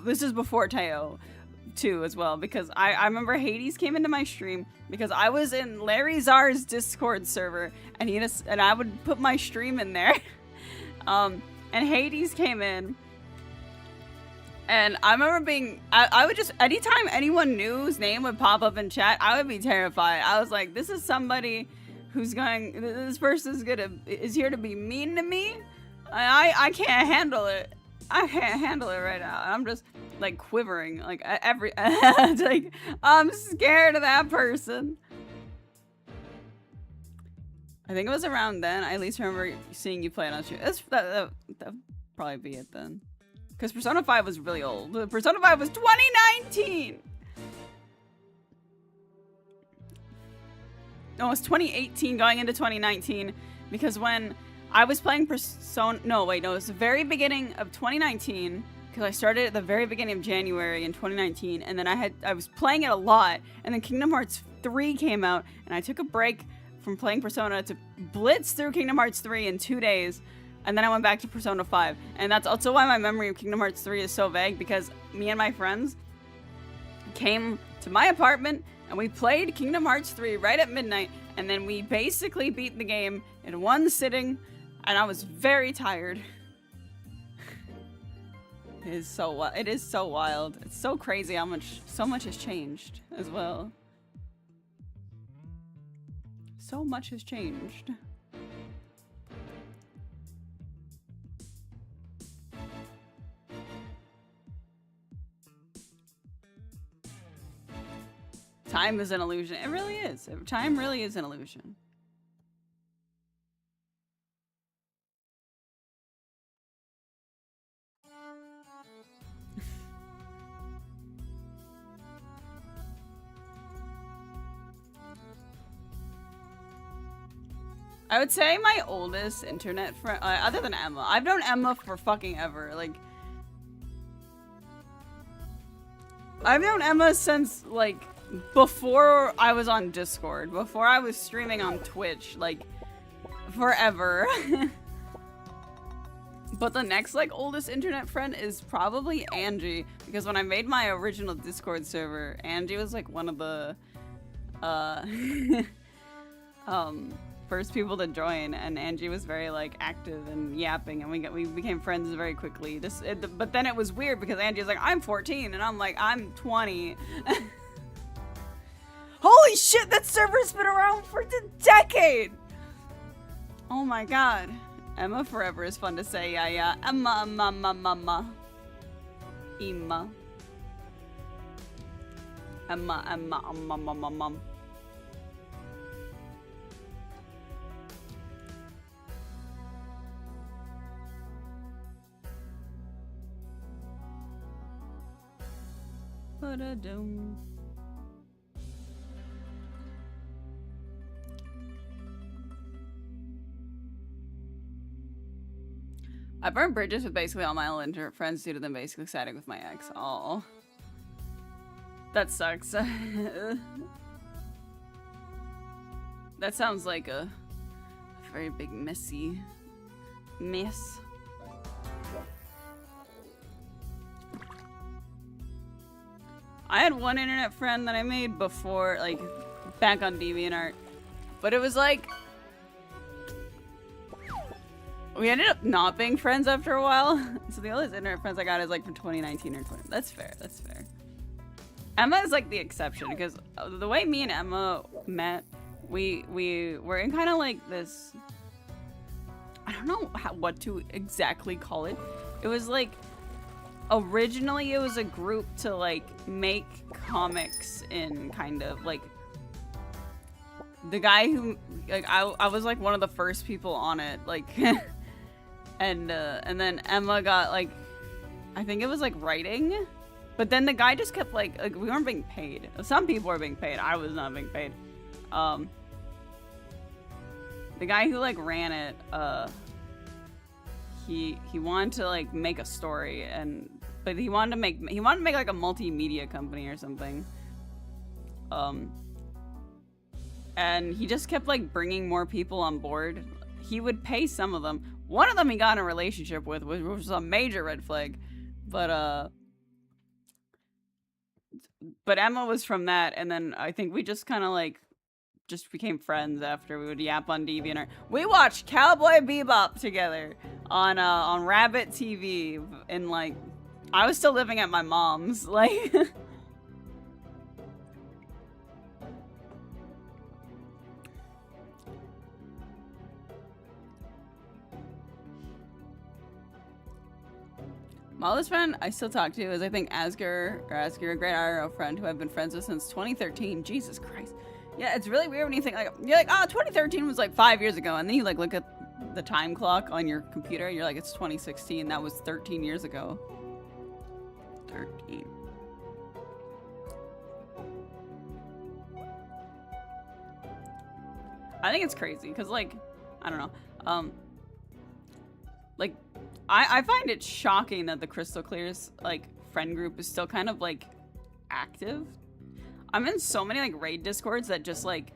this is before Teo, too, as well, because I remember Hades came into my stream because I was in Larry Czar's Discord server, and I would put my stream in there, and Hades came in, and I remember I would just, anytime anyone new's name would pop up in chat, I would be terrified. I was like, this is somebody this person's is here to be mean to me? I can't handle it. I can't handle it right now. I'm just, like, quivering, like, it's like, I'm scared of that person. I think it was around then. I at least remember seeing you play it on stream. That'd probably be it then. Because Persona 5 was really old. Persona 5 was 2019! No, it was 2018 going into 2019. Because when I was playing Persona... No, wait, no. It was the very beginning of 2019. Because I started at the very beginning of January in 2019. And then I was playing it a lot. And then Kingdom Hearts 3 came out. And I took a break from playing Persona to blitz through Kingdom Hearts 3 in 2 days. and then I went back to Persona 5. And that's also why my memory of Kingdom Hearts 3 is so vague, because me and my friends came to my apartment and we played Kingdom Hearts 3 right at midnight, and then we basically beat the game in one sitting, and I was very tired. It is so wild. It's so crazy how so much has changed as well. So much has changed. Time is an illusion. It really is. Time really is an illusion. I would say my oldest internet friend, other than Emma. I've known Emma for fucking ever. Like, I've known Emma since, like, before I was on Discord. Before I was streaming on Twitch. Like, forever. But the next, like, oldest internet friend is probably Angie. Because when I made my original Discord server, Angie was, like, one of the, first people to join, and Angie was very like active and yapping, and we became friends very quickly. But then it was weird because Angie's like, I'm 14, and I'm like, I'm 20. Holy shit, that server's been around for a decade! Oh my god. Emma forever is fun to say, yeah. Emma. Emma. Ba-da-dum. I burned bridges with basically all my old friends due to them basically siding with my ex. Oh, that sucks. That sounds like a very big messy mess. I had one internet friend that I made before, like, back on DeviantArt, but it was like, we ended up not being friends after a while. So the oldest internet friends I got is like from 2019 or 20. That's fair. That's fair. Emma is like the exception because the way me and Emma met, we were in kind of like this, I don't know what to exactly call it. It was like, originally it was a group to like make comics in, kind of like, the guy who, like, I was like one of the first people on it, like, and then Emma got like, I think it was like writing, but then the guy just kept like we weren't being paid. Some people were being paid. I was not being paid. The guy who like ran it, he wanted to like make a story, but he wanted to make like a multimedia company or something. And he just kept like bringing more people on board. He would pay some of them. One of them he got in a relationship with, which was a major red flag. But Emma was from that, and then I think we just kind of like just became friends after we would yap on DeviantArt. We watched Cowboy Bebop together on Rabbit TV, and like I was still living at my mom's, like. My oldest friend I still talk to is, I think, Asger, a great IRL friend who I've been friends with since 2013. Jesus Christ. Yeah, it's really weird when you think, like, you're like, oh, 2013 was like 5 years ago, and then you like look at the time clock on your computer, and you're like, it's 2016. That was 13 years ago. 13. I think it's crazy, because, like, I don't know. Like, I find it shocking that the Crystal Clears, like, friend group is still kind of, like, active. I'm in so many, like, raid discords that just, like,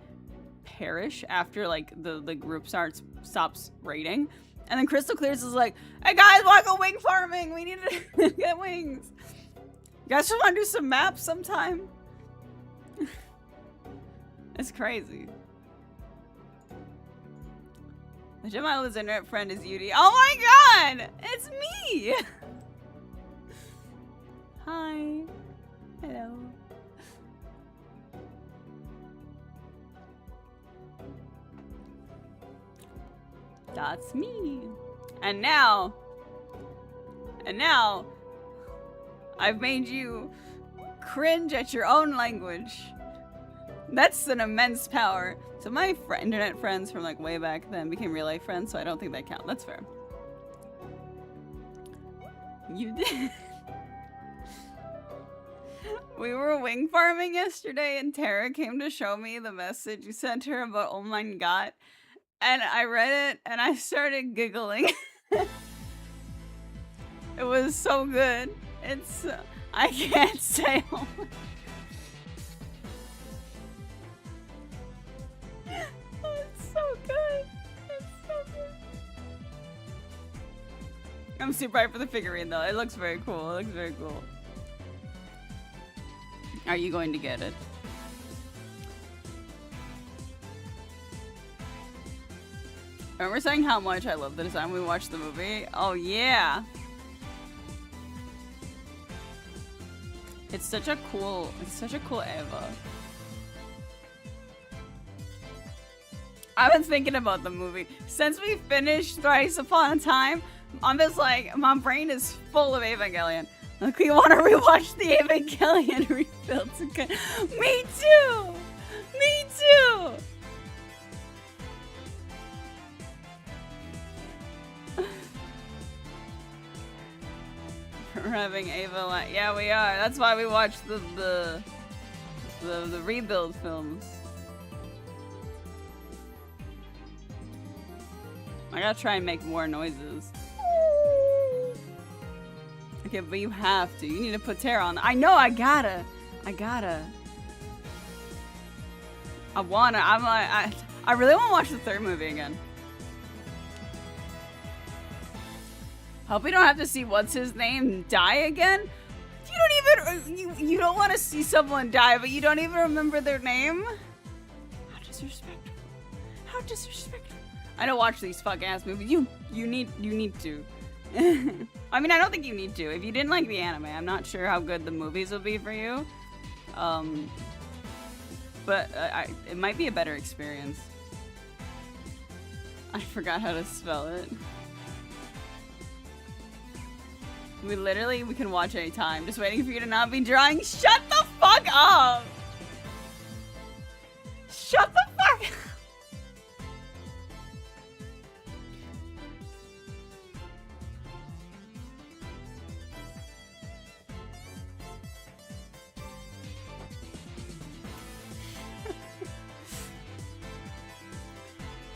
perish after, like, the group stops raiding. And then Crystal Clears is like, hey guys, wanna go wing farming? We need to get wings. You guys just wanna do some maps sometime? It's crazy. The Jim Island's internet friend is Yudi. Oh my god! It's me! Hi. Hello. That's me. And now, I've made you cringe at your own language. That's an immense power. So my internet friends from like way back then became real life friends, so I don't think that count. That's fair. You did. We were wing farming yesterday and Tara came to show me the message you sent her about oh my god. And I read it and I started giggling. It was so good. It's I can't say oh my. Oh, it's so good. It's so good. I'm super hyped for the figurine though. It looks very cool. It looks very cool. Are you going to get it? I remember saying how much I love the design when we watched the movie. Oh yeah. It's such a cool Eva. I've been thinking about the movie. Since we finished Thrice Upon a Time, I'm just like, my brain is full of Evangelion. Like, we want to rewatch the Evangelion rebuilds again. Me too! Me too! We're having Ava yeah, we are. That's why we watched the rebuild films. I gotta try and make more noises. Okay, but you have to. You need to put Tara on. I know, I gotta. I really want to watch the third movie again. Hope we don't have to see what's his name die again. You don't want to see someone die, but you don't even remember their name. How disrespectful! How disrespectful! I don't watch these fuck ass movies. You need to. I mean, I don't think you need to. If you didn't like the anime, I'm not sure how good the movies will be for you. But it might be a better experience. I forgot how to spell it. We can watch anytime. Just waiting for you to not be drawing. Shut the fuck up! Shut the fuck up!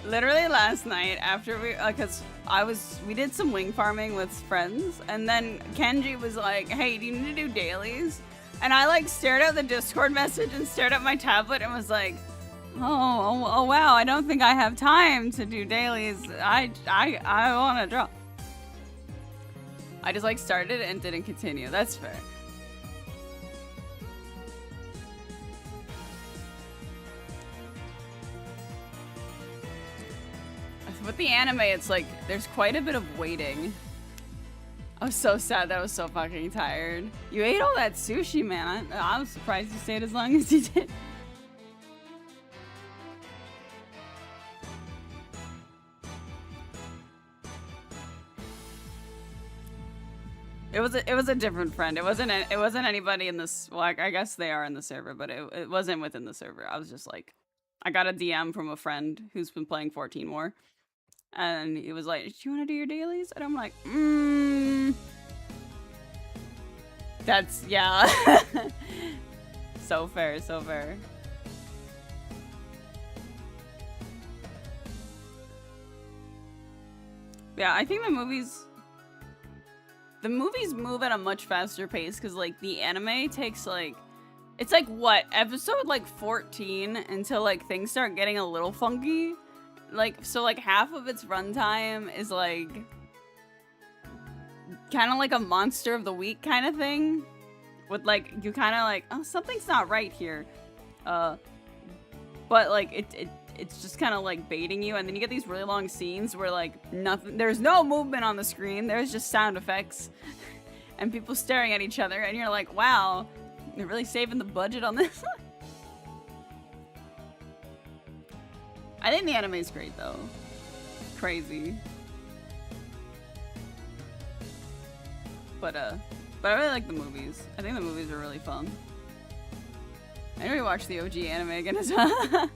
Literally last night after we did some wing farming with friends, and then Kenji was like, hey, do you need to do dailies? And I like stared at the Discord message and stared at my tablet and was like, oh wow, I don't think I have time to do dailies. I want to draw. I just like started and didn't continue. That's fair. With the anime, it's like, there's quite a bit of waiting. I was so sad that I was so fucking tired. You ate all that sushi, man. I was surprised you stayed as long as you did. It was a different friend. It wasn't anybody in this. Well, I guess they are in the server, but it wasn't within the server. I was just like, I got a DM from a friend who's been playing 14 more. And he was like, do you want to do your dailies? And I'm like, that's, yeah. So fair, so fair. Yeah, I think the movies move at a much faster pace because, like, the anime takes, like, it's like, what, episode, like, 14 until, like, things start getting a little funky? like, so like half of its runtime is like kind of like a monster of the week kind of thing, with like you kind of like, oh, something's not right here, but like it's just kind of like baiting you, and then you get these really long scenes where like nothing, there's no movement on the screen, there's just sound effects and people staring at each other, and you're like, wow, they're really saving the budget on this. I think the anime is great though. Crazy. But I really like the movies. I think the movies are really fun. I need to watch the OG anime again as well.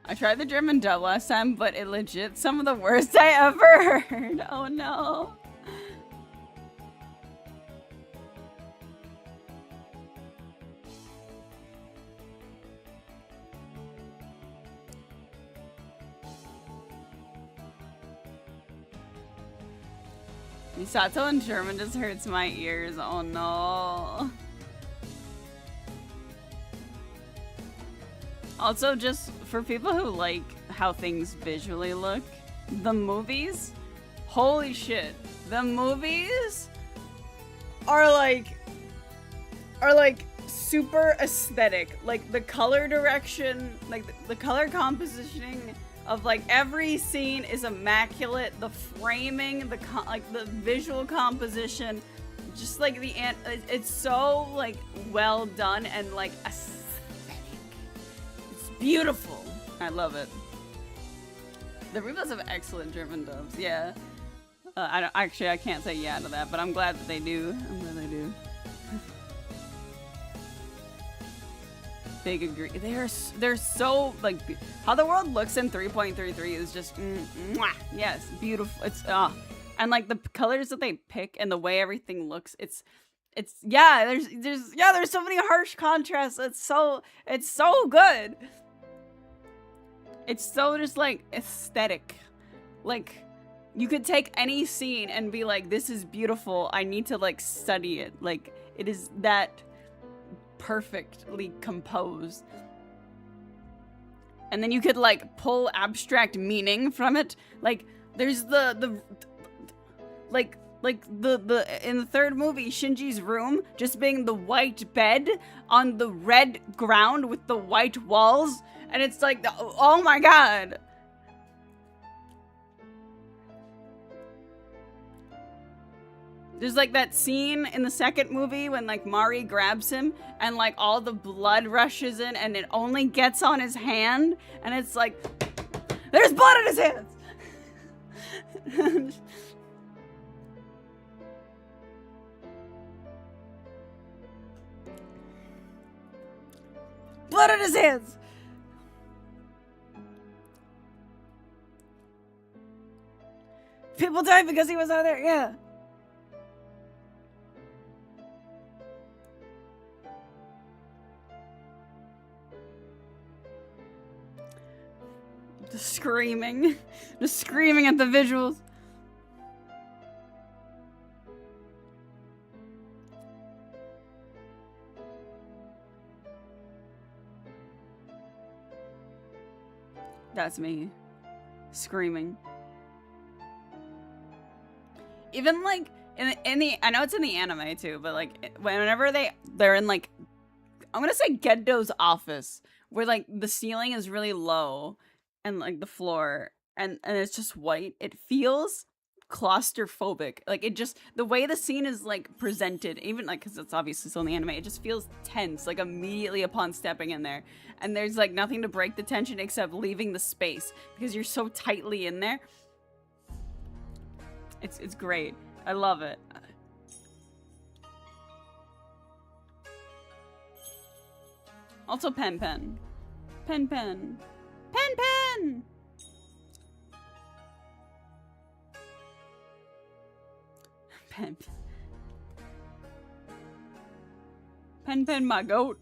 I tried the German dub last time, but it legit some of the worst I ever heard. Oh no. Misato in German just hurts my ears. Oh no. Also, just for people who like how things visually look, the movies, holy shit, the movies are like super aesthetic. Like the color direction, like the color compositioning of like every scene is immaculate. The framing, like the visual composition, just like it's so like well done and like aesthetic. Beautiful. I love it. The reboots have excellent German dubs. Yeah. I can't say yeah to that, but I'm glad that they do. I'm glad they do. Big agree. They're so like how the world looks in 3.33 is just mwah, yes, beautiful. It's and like the colors that they pick and the way everything looks. It's yeah. There's so many harsh contrasts. It's so good. It's so just like aesthetic. Like you could take any scene and be like, this is beautiful. I need to like study it. Like it is that perfectly composed. And then you could like pull abstract meaning from it. Like there's the in the third movie, Shinji's room just being the white bed on the red ground with the white walls. And it's like, oh my god. There's like that scene in the second movie when like Mari grabs him and like all the blood rushes in and it only gets on his hand. And it's like, there's blood on his hands. Blood on his hands. People died because he was out there, yeah. Just screaming at the visuals. That's me. Screaming. Even like in the I know it's in the anime too, but like whenever they're in like I'm gonna say Gendo's office, where like the ceiling is really low and like the floor and it's just white, it feels claustrophobic. Like it just the way the scene is like presented, even like because it's obviously still in the anime, it just feels tense like immediately upon stepping in there. And there's like nothing to break the tension except leaving the space because you're so tightly in there. It's great. I love it. Also Pen Pen. Pen Pen. Pen Pen! Pen Pen. Pen Pen, my goat.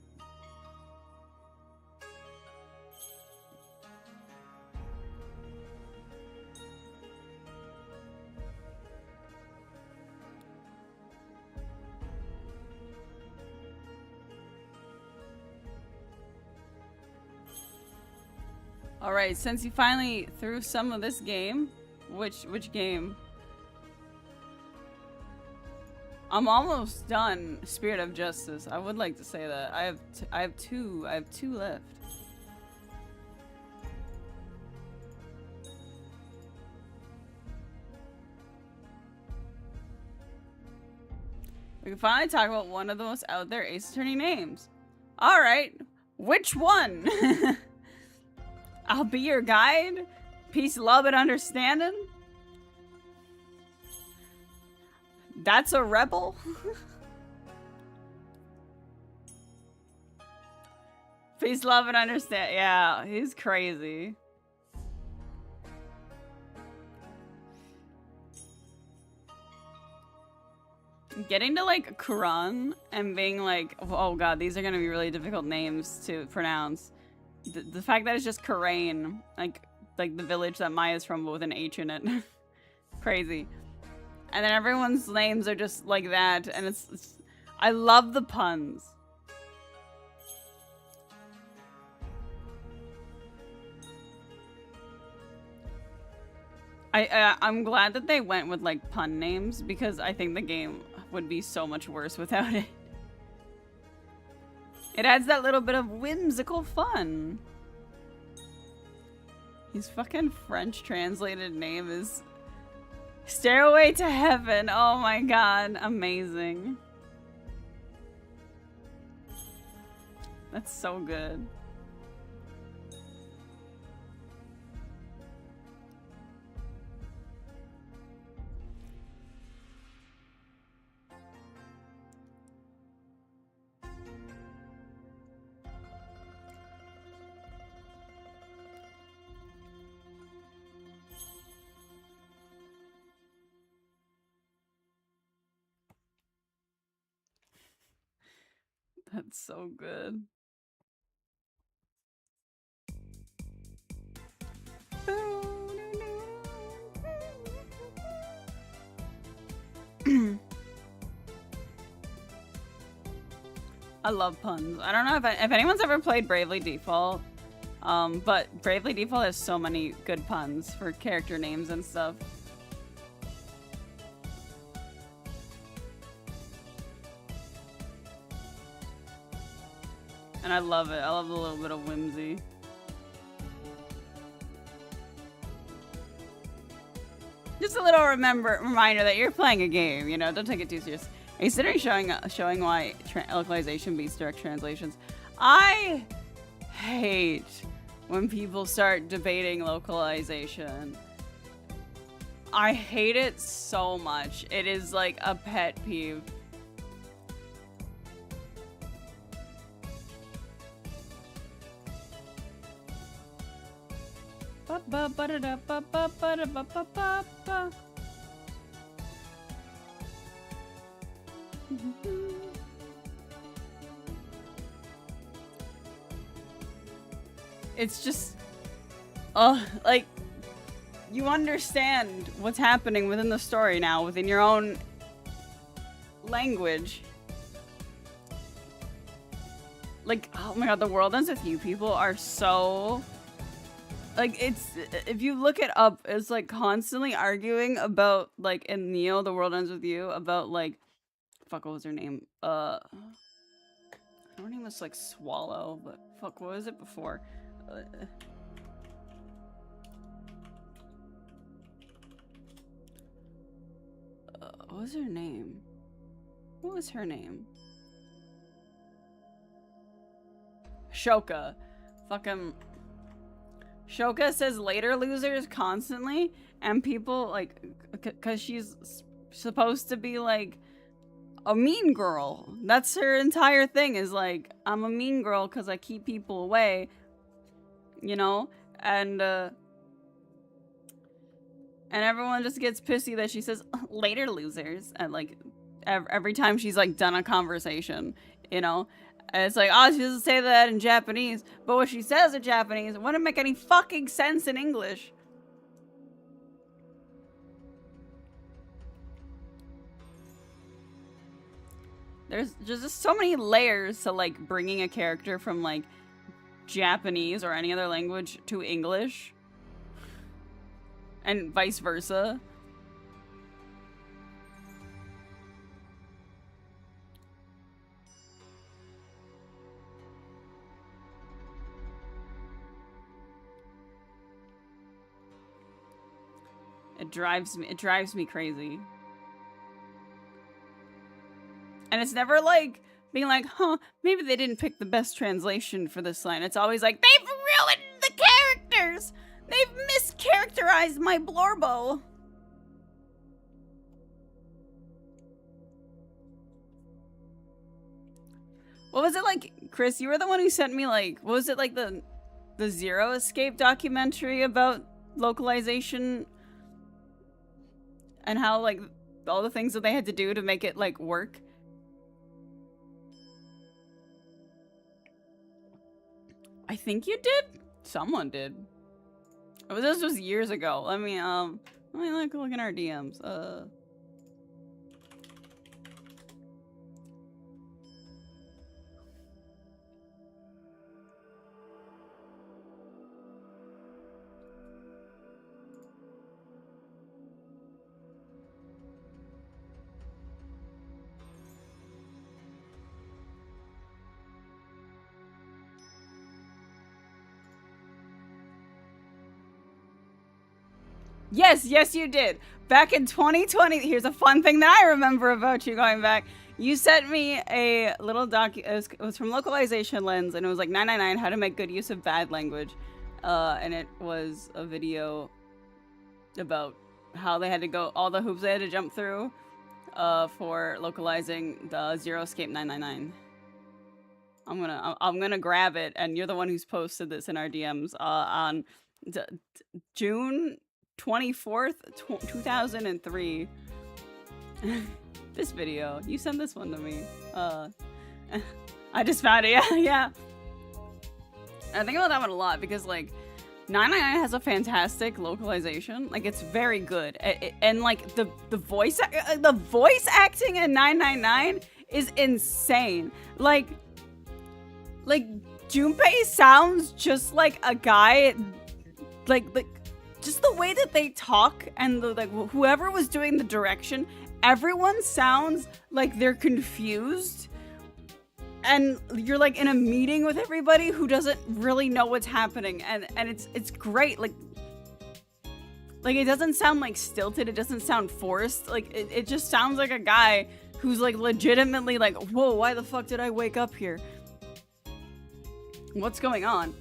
All right, since you finally threw some of this game, which game? I'm almost done. Spirit of Justice. I would like to say that I have two left. We can finally talk about one of the most out there Ace Attorney names. All right, which one? I'll be your guide. Peace, love, and understanding. That's a rebel? Peace, love, and understand. Yeah, he's crazy. Getting to like Quran and being like, oh god, these are gonna be really difficult names to pronounce. The fact that it's just Karain, like the village that Maya's from, but with an H in it. Crazy. And then everyone's names are just like that, and it's I love the puns. I'm glad that they went with like pun names, because I think the game would be so much worse without it. It adds that little bit of whimsical fun. His fucking French translated name is Stairway to Heaven. Oh my god, amazing. That's so good. That's so good. I love puns. I don't know if anyone's ever played Bravely Default, but Bravely Default has so many good puns for character names and stuff. And I love it. I love the little bit of whimsy. Just a little reminder that you're playing a game, you know, don't take it too serious. Are you considering showing why localization beats direct translations? I hate when people start debating localization. I hate it so much. It is like a pet peeve. It's just, like, you understand what's happening within the story now, within your own language. Like, oh my god, The World Ends With You people are so... Like, it's, if you look it up, it's like constantly arguing about, like, in Neo, The World Ends With You, about, like, fuck, what was her name? Her name was, like, Swallow, but fuck, what was it before? What was her name? What was her name? Shoka. Fucking... Shoka says later losers constantly, and people, like, because she's supposed to be, like, a mean girl. That's her entire thing, is, like, I'm a mean girl because I keep people away, you know? And everyone just gets pissy that she says later losers, and, like, every time she's, like, done a conversation, you know? And it's like, oh, she doesn't say that in Japanese. But what she says in Japanese wouldn't make any fucking sense in English. There's just so many layers to, like, bringing a character from, like, Japanese or any other language to English. And vice versa. It drives me crazy. And it's never like being like, huh, maybe they didn't pick the best translation for this line. It's always like, they've ruined the characters! They've mischaracterized my Blorbo! What was it like, Chris? You were the one who sent me, like, what was it, like the Zero Escape documentary about localization and how, like, all the things that they had to do to make it, like, work? I think you did? Someone did. Oh, this was years ago. Let me look in our DMs. Yes, you did. Back in 2020, here's a fun thing that I remember about you going back. You sent me a little it was from Localization Lens, and it was like 999 how to make good use of bad language. And it was a video about how they had to go, all the hoops they had to jump through for localizing the Zero Escape 999. I'm gonna grab it, and you're the one who's posted this in our DMs on June 24th, 2003. This video. You sent this one to me. I just found it. Yeah. I think about that one a lot because, like, 999 has a fantastic localization. Like, it's very good. And like, the voice acting in 999 is insane. Like Junpei sounds just like a guy, like just the way that they talk, and like whoever was doing the direction, everyone sounds like they're confused, and you're like in a meeting with everybody who doesn't really know what's happening, and it's great. Like it doesn't sound like stilted, it doesn't sound forced, like it just sounds like a guy who's like legitimately like, whoa, why the fuck did I wake up here? What's going on?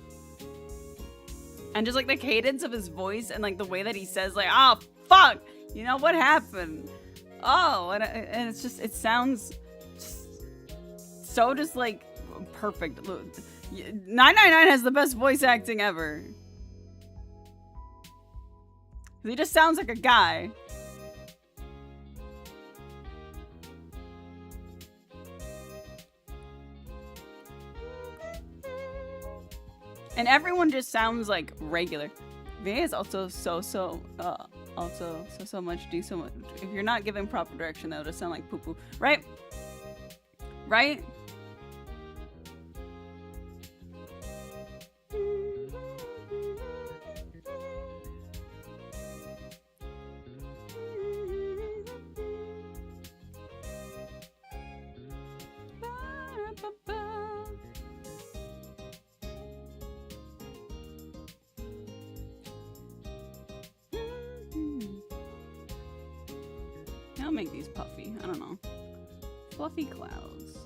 And just like the cadence of his voice and like the way that he says like, oh fuck, you know what happened? Oh, and it's just, it sounds so just like perfect. 999 has the best voice acting ever. He just sounds like a guy. And everyone just sounds like regular. VA is also so much, do so much. If you're not giving proper direction, that would just sound like poo poo, right? Right? I'll make these puffy. I don't know. Fluffy clouds.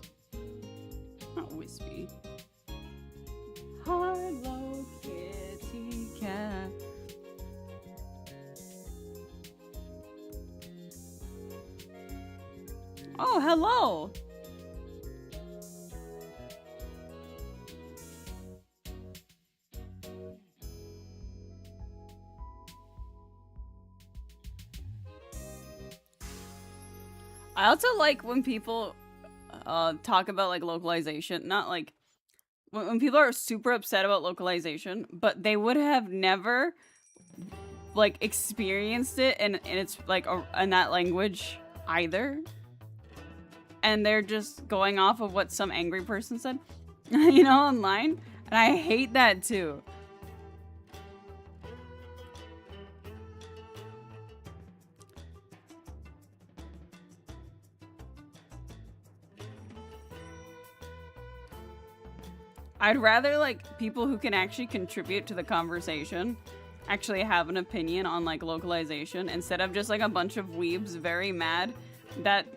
Not wispy. Hello, kitty cat. Oh, hello. I also like when people, talk about like localization, not like when people are super upset about localization, but they would have never like experienced it and it's like in that language either, and they're just going off of what some angry person said, you know, online, and I hate that too. I'd rather like people who can actually contribute to the conversation actually have an opinion on like localization instead of just like a bunch of weebs very mad that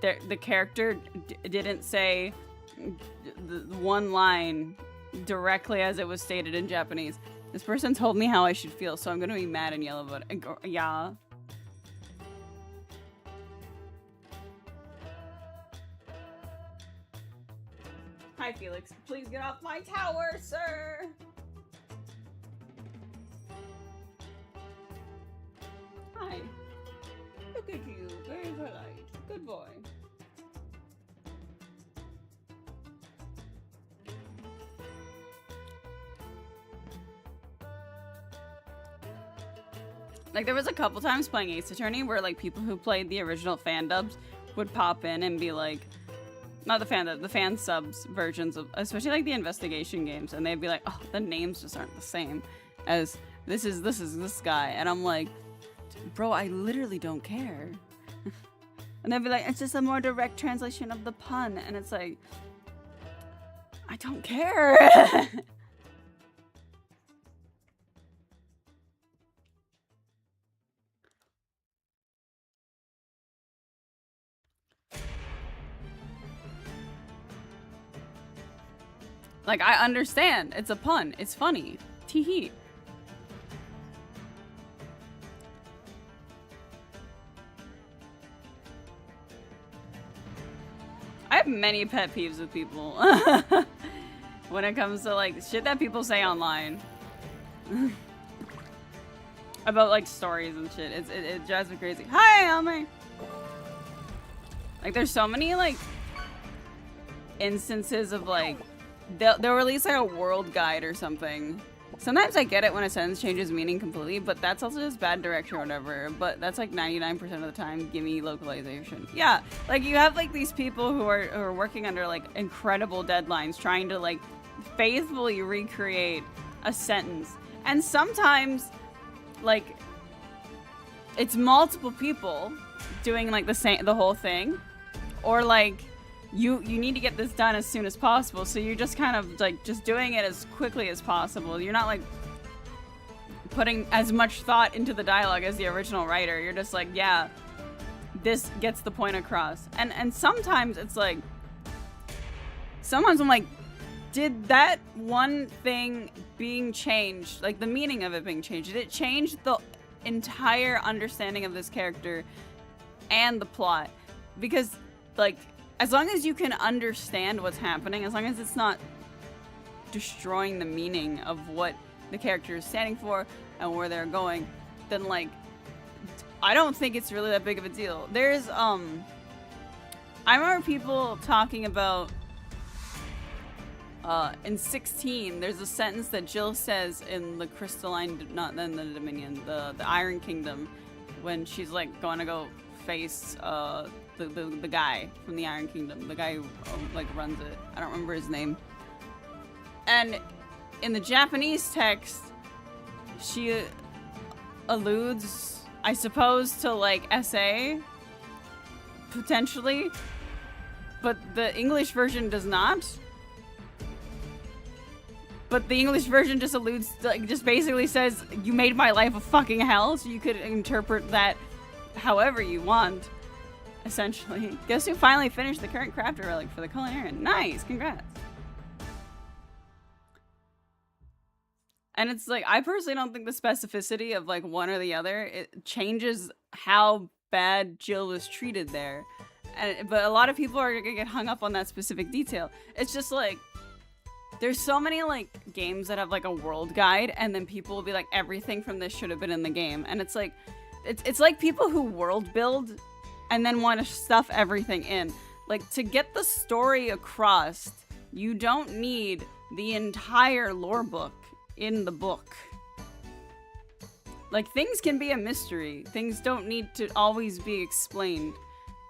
the character didn't say the one line directly as it was stated in Japanese. This person told me how I should feel, so I'm gonna be mad and yell about it. Yeah. Hi, Felix. Please get off my tower, sir! Hi. Look at you. Very polite. Good boy. Like, there was a couple times playing Ace Attorney where, like, people who played the original fan dubs would pop in and be like, not the fan dub, the fan subs versions of, especially like the investigation games, and they'd be like, oh, the names just aren't the same as this is this guy, and I'm like, bro, I literally don't care. And they'd be like, it's just a more direct translation of the pun, and it's like, I don't care. Like, I understand. It's a pun. It's funny. Teehee. I have many pet peeves with people. When it comes to, like, shit that people say online. About, like, stories and shit. It drives me crazy. Hi, Elmer! Like, there's so many, like, instances of, like, they'll release like a world guide or something. Sometimes I get it when a sentence changes meaning completely, but that's also just bad direction or whatever. But that's like 99% of the time, give me localization. Yeah, like you have like these people who are working under like incredible deadlines, trying to like faithfully recreate a sentence, and sometimes like it's multiple people doing like the whole thing, or like you need to get this done as soon as possible, so you're just kind of like just doing it as quickly as possible. You're not like putting as much thought into the dialogue as the original writer. You're just like, yeah, this gets the point across. And sometimes it's like, sometimes I'm like, did that one thing being changed, like the meaning of it being changed, did it change the entire understanding of this character and the plot? Because like, as long as you can understand what's happening, as long as it's not destroying the meaning of what the character is standing for and where they're going, then like, I don't think it's really that big of a deal. There's, I remember people talking about, in 16, there's a sentence that Jill says in the Crystalline, not then the Dominion, the Iron Kingdom, when she's like going to go face, the guy from the Iron Kingdom, the guy who like runs it. I don't remember his name. And in the Japanese text, she alludes, I suppose, to like SA, potentially, but the English version does not. But the English version just alludes, like, just basically says, you made my life a fucking hell, so you could interpret that however you want. Essentially. Guess who finally finished the current crafter relic for the Culinarian? Nice! Congrats! And it's like, I personally don't think the specificity of like one or the other, it changes how bad Jill was treated there. But a lot of people are gonna get hung up on that specific detail. It's just like, there's so many like games that have like a world guide, and then people will be like, everything from this should have been in the game. And it's like, it's like people who world build and then want to stuff everything in. Like, to get the story across, you don't need the entire lore book in the book. Like, things can be a mystery. Things don't need to always be explained.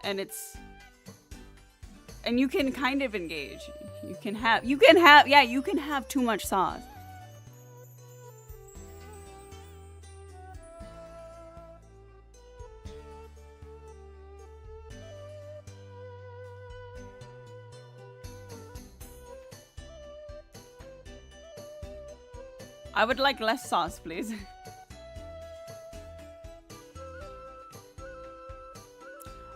And and you can kind of engage. You can have too much sauce. I would like less sauce, please.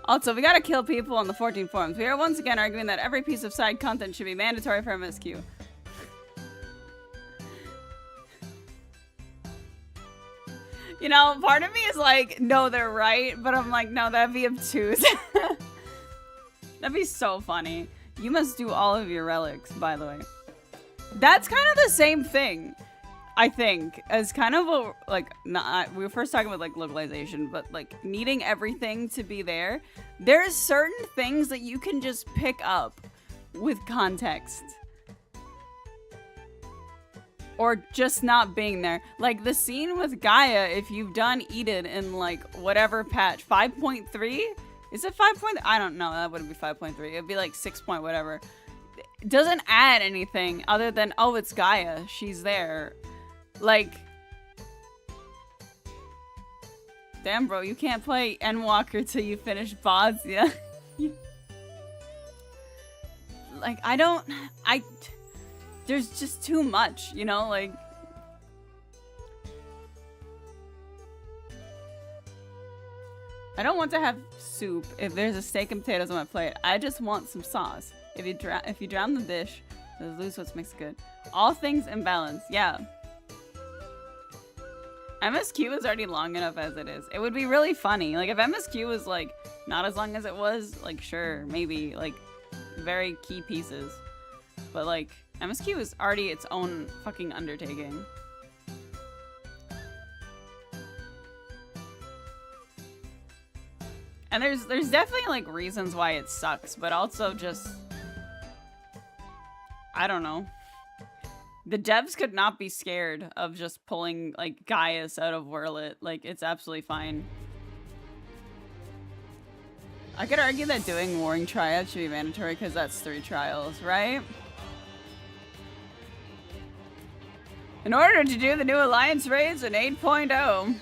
Also, we gotta kill people on the 14 forums. We are once again arguing that every piece of side content should be mandatory for MSQ. You know, part of me is like, no, they're right, but I'm like, no, that'd be obtuse. That'd be so funny. You must do all of your relics, by the way. That's kind of the same thing, I think, as kind of a, like, not, we were first talking about, like, localization, but, like, needing everything to be there. There's certain things that you can just pick up with context. Or just not being there. Like, the scene with Gaia, if you've done Eden in, like, whatever patch, 5.3? Is it 5.3? I don't know, that wouldn't be 5.3. It'd be, like, 6 point whatever. It doesn't add anything other than, oh, it's Gaia. She's there. Like, damn, bro, you can't play Endwalker till you finish Bosnia. Like, there's just too much, you know, like. I don't want to have soup. If there's a steak and potatoes on my plate, I just want some sauce. If you drown the dish, lose what makes it good. All things in balance, yeah. MSQ is already long enough as it is. It would be really funny. Like, if MSQ was, like, not as long as it was, like, sure, maybe, like, very key pieces. But, like, MSQ is already its own fucking undertaking. And there's definitely, like, reasons why it sucks, but also just, I don't know. The devs could not be scared of just pulling, like, Gaius out of Whirlit. Like, it's absolutely fine. I could argue that doing Warring Triad should be mandatory because that's 3 trials, right? In order to do the new Alliance raids in 8.0,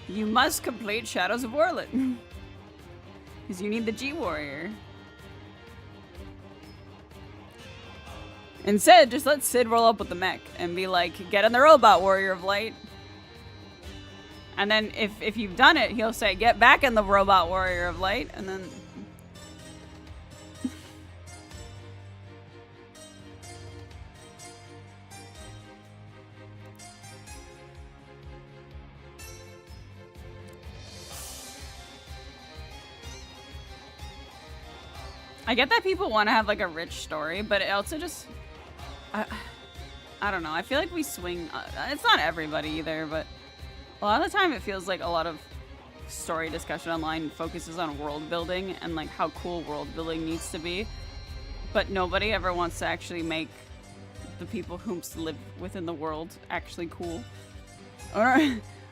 you must complete Shadows of Whirlit. Because you need the G-Warrior. Instead, just let Sid roll up with the mech and be like, get in the robot, Warrior of Light. And then if you've done it, he'll say, get back in the robot, Warrior of Light. And then... I get that people want to have, like, a rich story, but it also just... I don't know. I feel like we swing... it's not everybody either, but a lot of the time it feels like a lot of story discussion online focuses on world building and, like, how cool world building needs to be. But nobody ever wants to actually make the people who live within the world actually cool. Or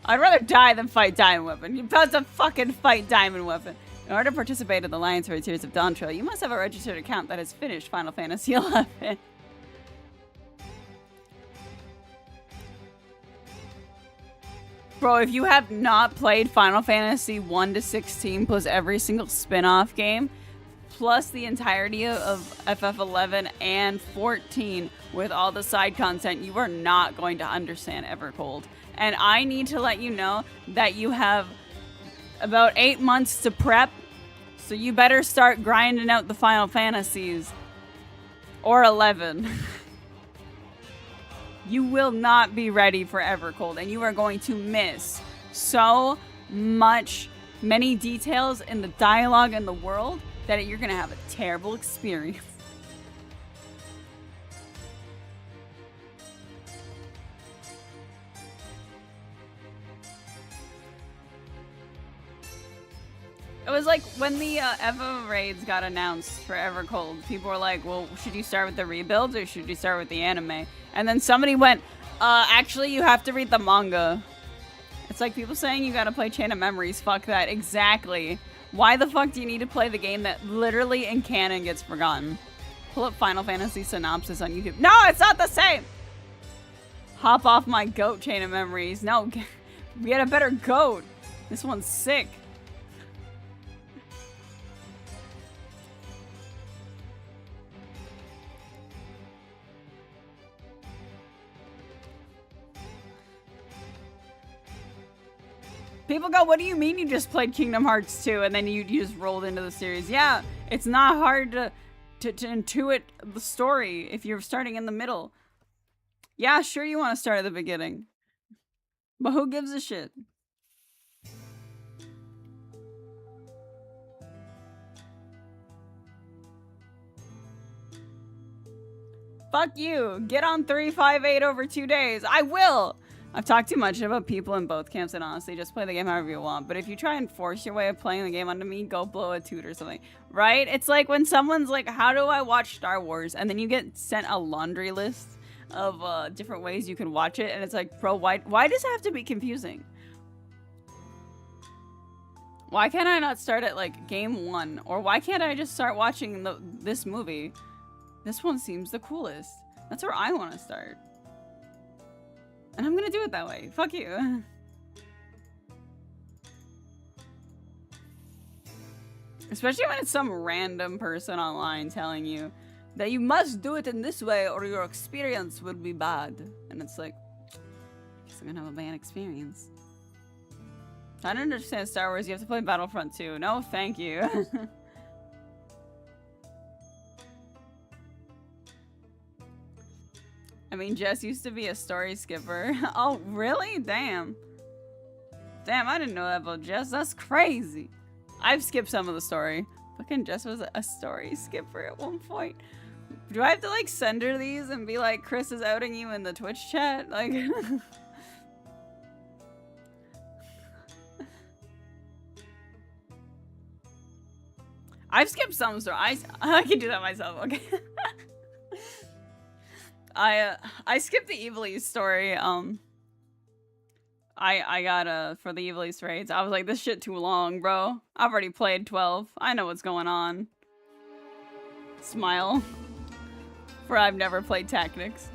I'd rather die than fight Diamond Weapon. You're about to fucking fight Diamond Weapon. In order to participate in the Alliance Raid Tears of Dawn Trail, you must have a registered account that has finished Final Fantasy XI. Bro, if you have not played Final Fantasy 1 to 16 plus every single spin-off game, plus the entirety of FF11 and 14 with all the side content, you are not going to understand Evercold. And I need to let you know that you have about 8 months to prep, so you better start grinding out the Final Fantasies. Or 11. You will not be ready for Evercold, and you are going to miss so many details in the dialogue and the world that you're going to have a terrible experience. It was like when the Eva raids got announced for Evercold, people were like, well, should you start with the rebuilds or should you start with the anime? And then somebody went, actually, you have to read the manga. It's like people saying you gotta play Chain of Memories. Fuck that. Exactly. Why the fuck do you need to play the game that literally in canon gets forgotten? Pull up Final Fantasy synopsis on YouTube. No, it's not the same! Hop off my goat, Chain of Memories. No, we had a better goat. This one's sick. People go, what do you mean you just played Kingdom Hearts 2 and then you just rolled into the series? Yeah, it's not hard to intuit the story if you're starting in the middle. Yeah, sure you want to start at the beginning. But who gives a shit? Fuck you. Get on 358 over 2 days. I will! I've talked too much about people in both camps, and honestly, just play the game however you want. But if you try and force your way of playing the game onto me, go blow a toot or something. Right? It's like when someone's like, how do I watch Star Wars? And then you get sent a laundry list of different ways you can watch it. And it's like, bro, why does it have to be confusing? Why can't I not start at like game 1? Or why can't I just start watching this movie? This one seems the coolest. That's where I want to start. And I'm gonna do it that way. Fuck you. Especially when it's some random person online telling you that you must do it in this way or your experience will be bad. And it's like, I guess I'm gonna have a bad experience. I don't understand Star Wars. You have to play Battlefront 2. No, thank you. I mean, Jess used to be a story skipper. Oh, really? Damn. Damn, I didn't know that about Jess. That's crazy. I've skipped some of the story. Fucking Jess was a story skipper at one point. Do I have to, like, send her these and be like, Chris is outing you in the Twitch chat? Like... I've skipped some story. I can do that myself, okay? I skipped the Evil East story. I got for the Evil East raids. I was like, this shit too long, bro. I've already played 12. I know what's going on. Smile. For I've never played Tactics.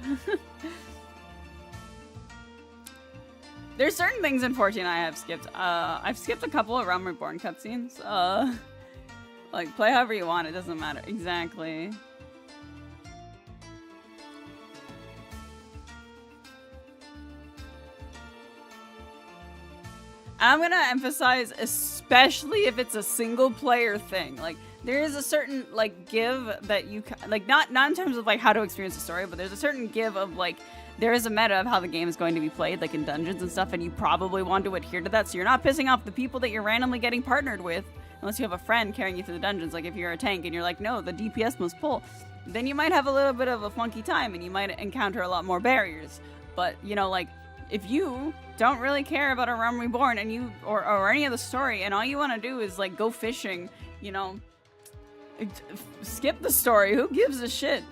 There's certain things in 14 I have skipped. I've skipped a couple of Realm Reborn cutscenes. Like, play however you want, it doesn't matter. Exactly. I'm gonna emphasize, especially if it's a single player thing. Like, there is a certain, like, give that you, like, not in terms of, like, how to experience the story, but there's a certain give of, like, there is a meta of how the game is going to be played, like in dungeons and stuff, and you probably want to adhere to that, so you're not pissing off the people that you're randomly getting partnered with, unless you have a friend carrying you through the dungeons. Like, if you're a tank and you're like, no, the DPS must pull, then you might have a little bit of a funky time, and you might encounter a lot more barriers. But, you know, like, if you don't really care about a Realm Reborn and you or any of the story, and all you want to do is like go fishing, you know, skip the story. Who gives a shit?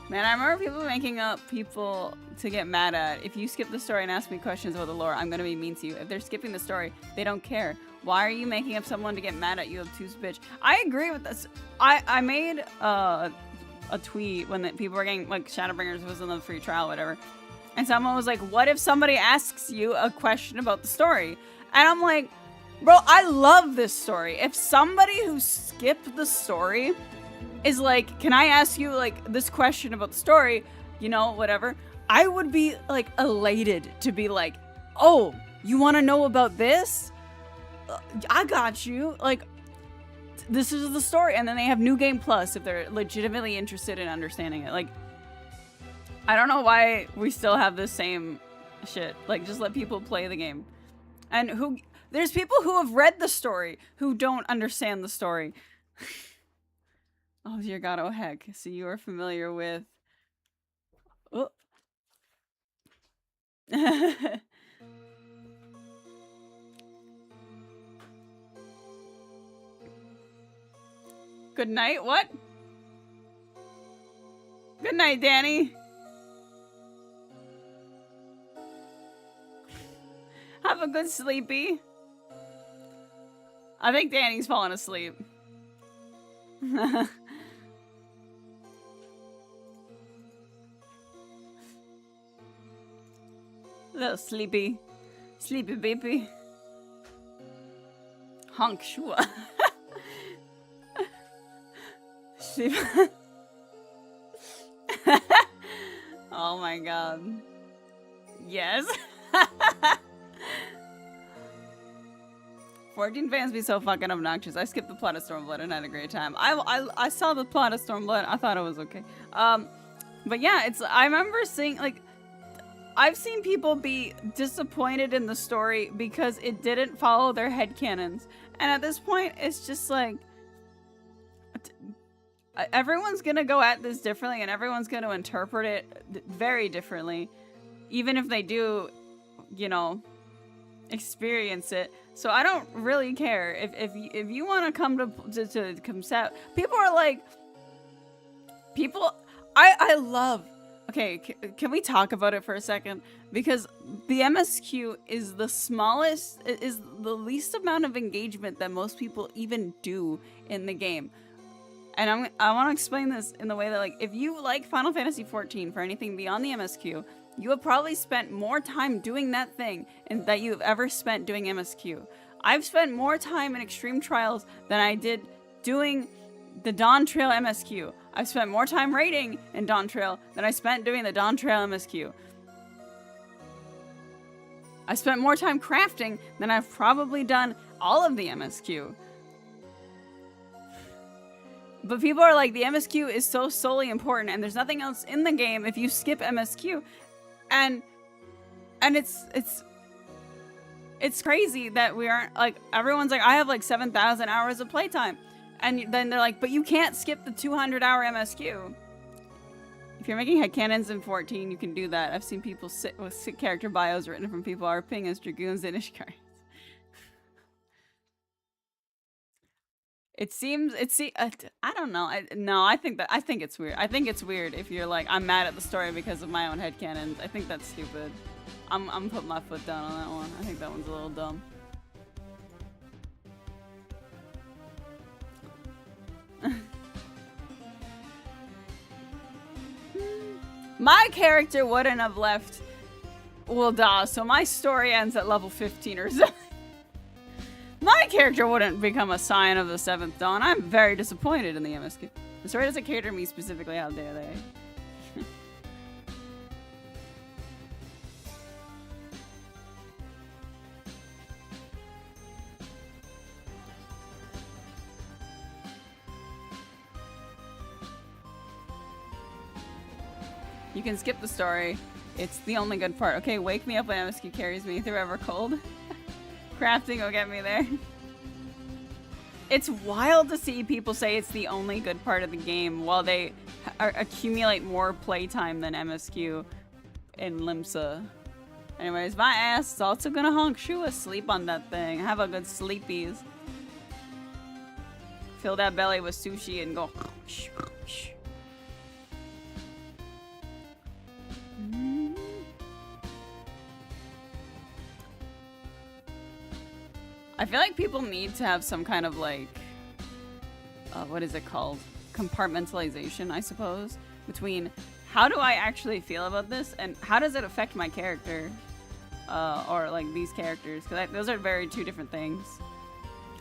Man, I remember people making up people to get mad at. If you skip the story and ask me questions about the lore, I'm gonna be mean to you. If they're skipping the story, they don't care. Why are you making up someone to get mad at you, obtuse bitch? I agree with this. I made a tweet when people were getting, like, Shadowbringers was in the free trial, whatever. And someone was like, what if somebody asks you a question about the story? And I'm like, bro, I love this story. If somebody who skipped the story is like, can I ask you, like, this question about the story, you know, whatever, I would be, like, elated to be like, oh, you want to know about this? I got you. Like, this is the story. And then they have New Game Plus if they're legitimately interested in understanding it. Like, I don't know why we still have the same shit. Like, just let people play the game. And there's people who have read the story who don't understand the story. Oh, dear God, oh heck. So you are familiar with... Oh. Good night, what? Good night, Danny. Have a good sleepy. I think Danny's falling asleep. Little sleepy. Sleepy baby. Honk shua. Sleep. Oh my god. Yes. 14 fans be so fucking obnoxious. I skipped the plot of Stormblood and had a great time. I saw the plot of Stormblood. I thought it was okay. But yeah, I remember seeing, like, I've seen people be disappointed in the story because it didn't follow their headcanons. And at this point, it's just like, everyone's gonna go at this differently and everyone's gonna interpret it very differently. Even if they do, you know, experience it. So I don't really care if you want to come to concept. People are like, I love. Okay, can we talk about it for a second? Because the MSQ is the smallest, is the least amount of engagement that most people even do in the game. And I want to explain this in the way that, like, if you like Final Fantasy XIV for anything beyond the MSQ, you have probably spent more time doing that thing that you've ever spent doing MSQ. I've spent more time in Extreme Trials than I did doing the Dawn Trail MSQ. I've spent more time raiding in Dawn Trail than I spent doing the Dawn Trail MSQ. I spent more time crafting than I've probably done all of the MSQ. But people are like, the MSQ is so solely important and there's nothing else in the game if you skip MSQ. And it's crazy that we aren't, like, everyone's like, I have like 7,000 hours of playtime. And then they're like, but you can't skip the 200-hour MSQ. If you're making headcanons in 14, you can do that. I've seen people sit with sick character bios written from people RPing as Dragoons and Ishikari. I don't know. I think it's weird. I think it's weird if you're like, I'm mad at the story because of my own headcanons. I think that's stupid. I'm putting my foot down on that one. I think that one's a little dumb. My character wouldn't have left Ul'dah, so my story ends at level 15 or something. My character wouldn't become a Scion of the 7th Dawn. I'm very disappointed in the MSQ. The story doesn't cater to me specifically, how dare they? You can skip the story. It's the only good part. Okay, wake me up when MSQ carries me through Evercold. Crafting will get me there. It's wild to see people say it's the only good part of the game while they accumulate more playtime than MSQ in Limsa. Anyways, my ass is also gonna honk shoo asleep on that thing. Have a good sleepies. Fill that belly with sushi and go. I feel like people need to have some kind of, like, what is it called? Compartmentalization, I suppose, between how do I actually feel about this and how does it affect my character, or, like, these characters, because those are very two different things.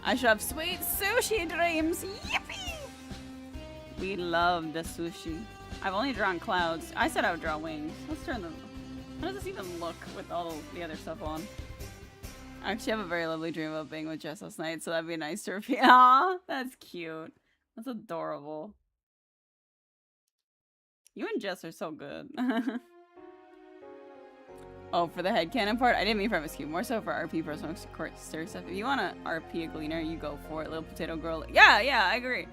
I should have sweet sushi dreams. Yippee! We love the sushi. I've only drawn clouds. I said I would draw wings. Let's turn them. How does this even look with all the other stuff on? I actually have a very lovely dream about being with Jess last night, so that'd be nice to repeat. Aw, that's cute. That's adorable. You and Jess are so good. Oh, for the headcanon part? I didn't mean for MSQ. More so for RP personal story stuff. If you want to RP a Gleaner, you go for it. Little Potato Girl. Yeah, I agree.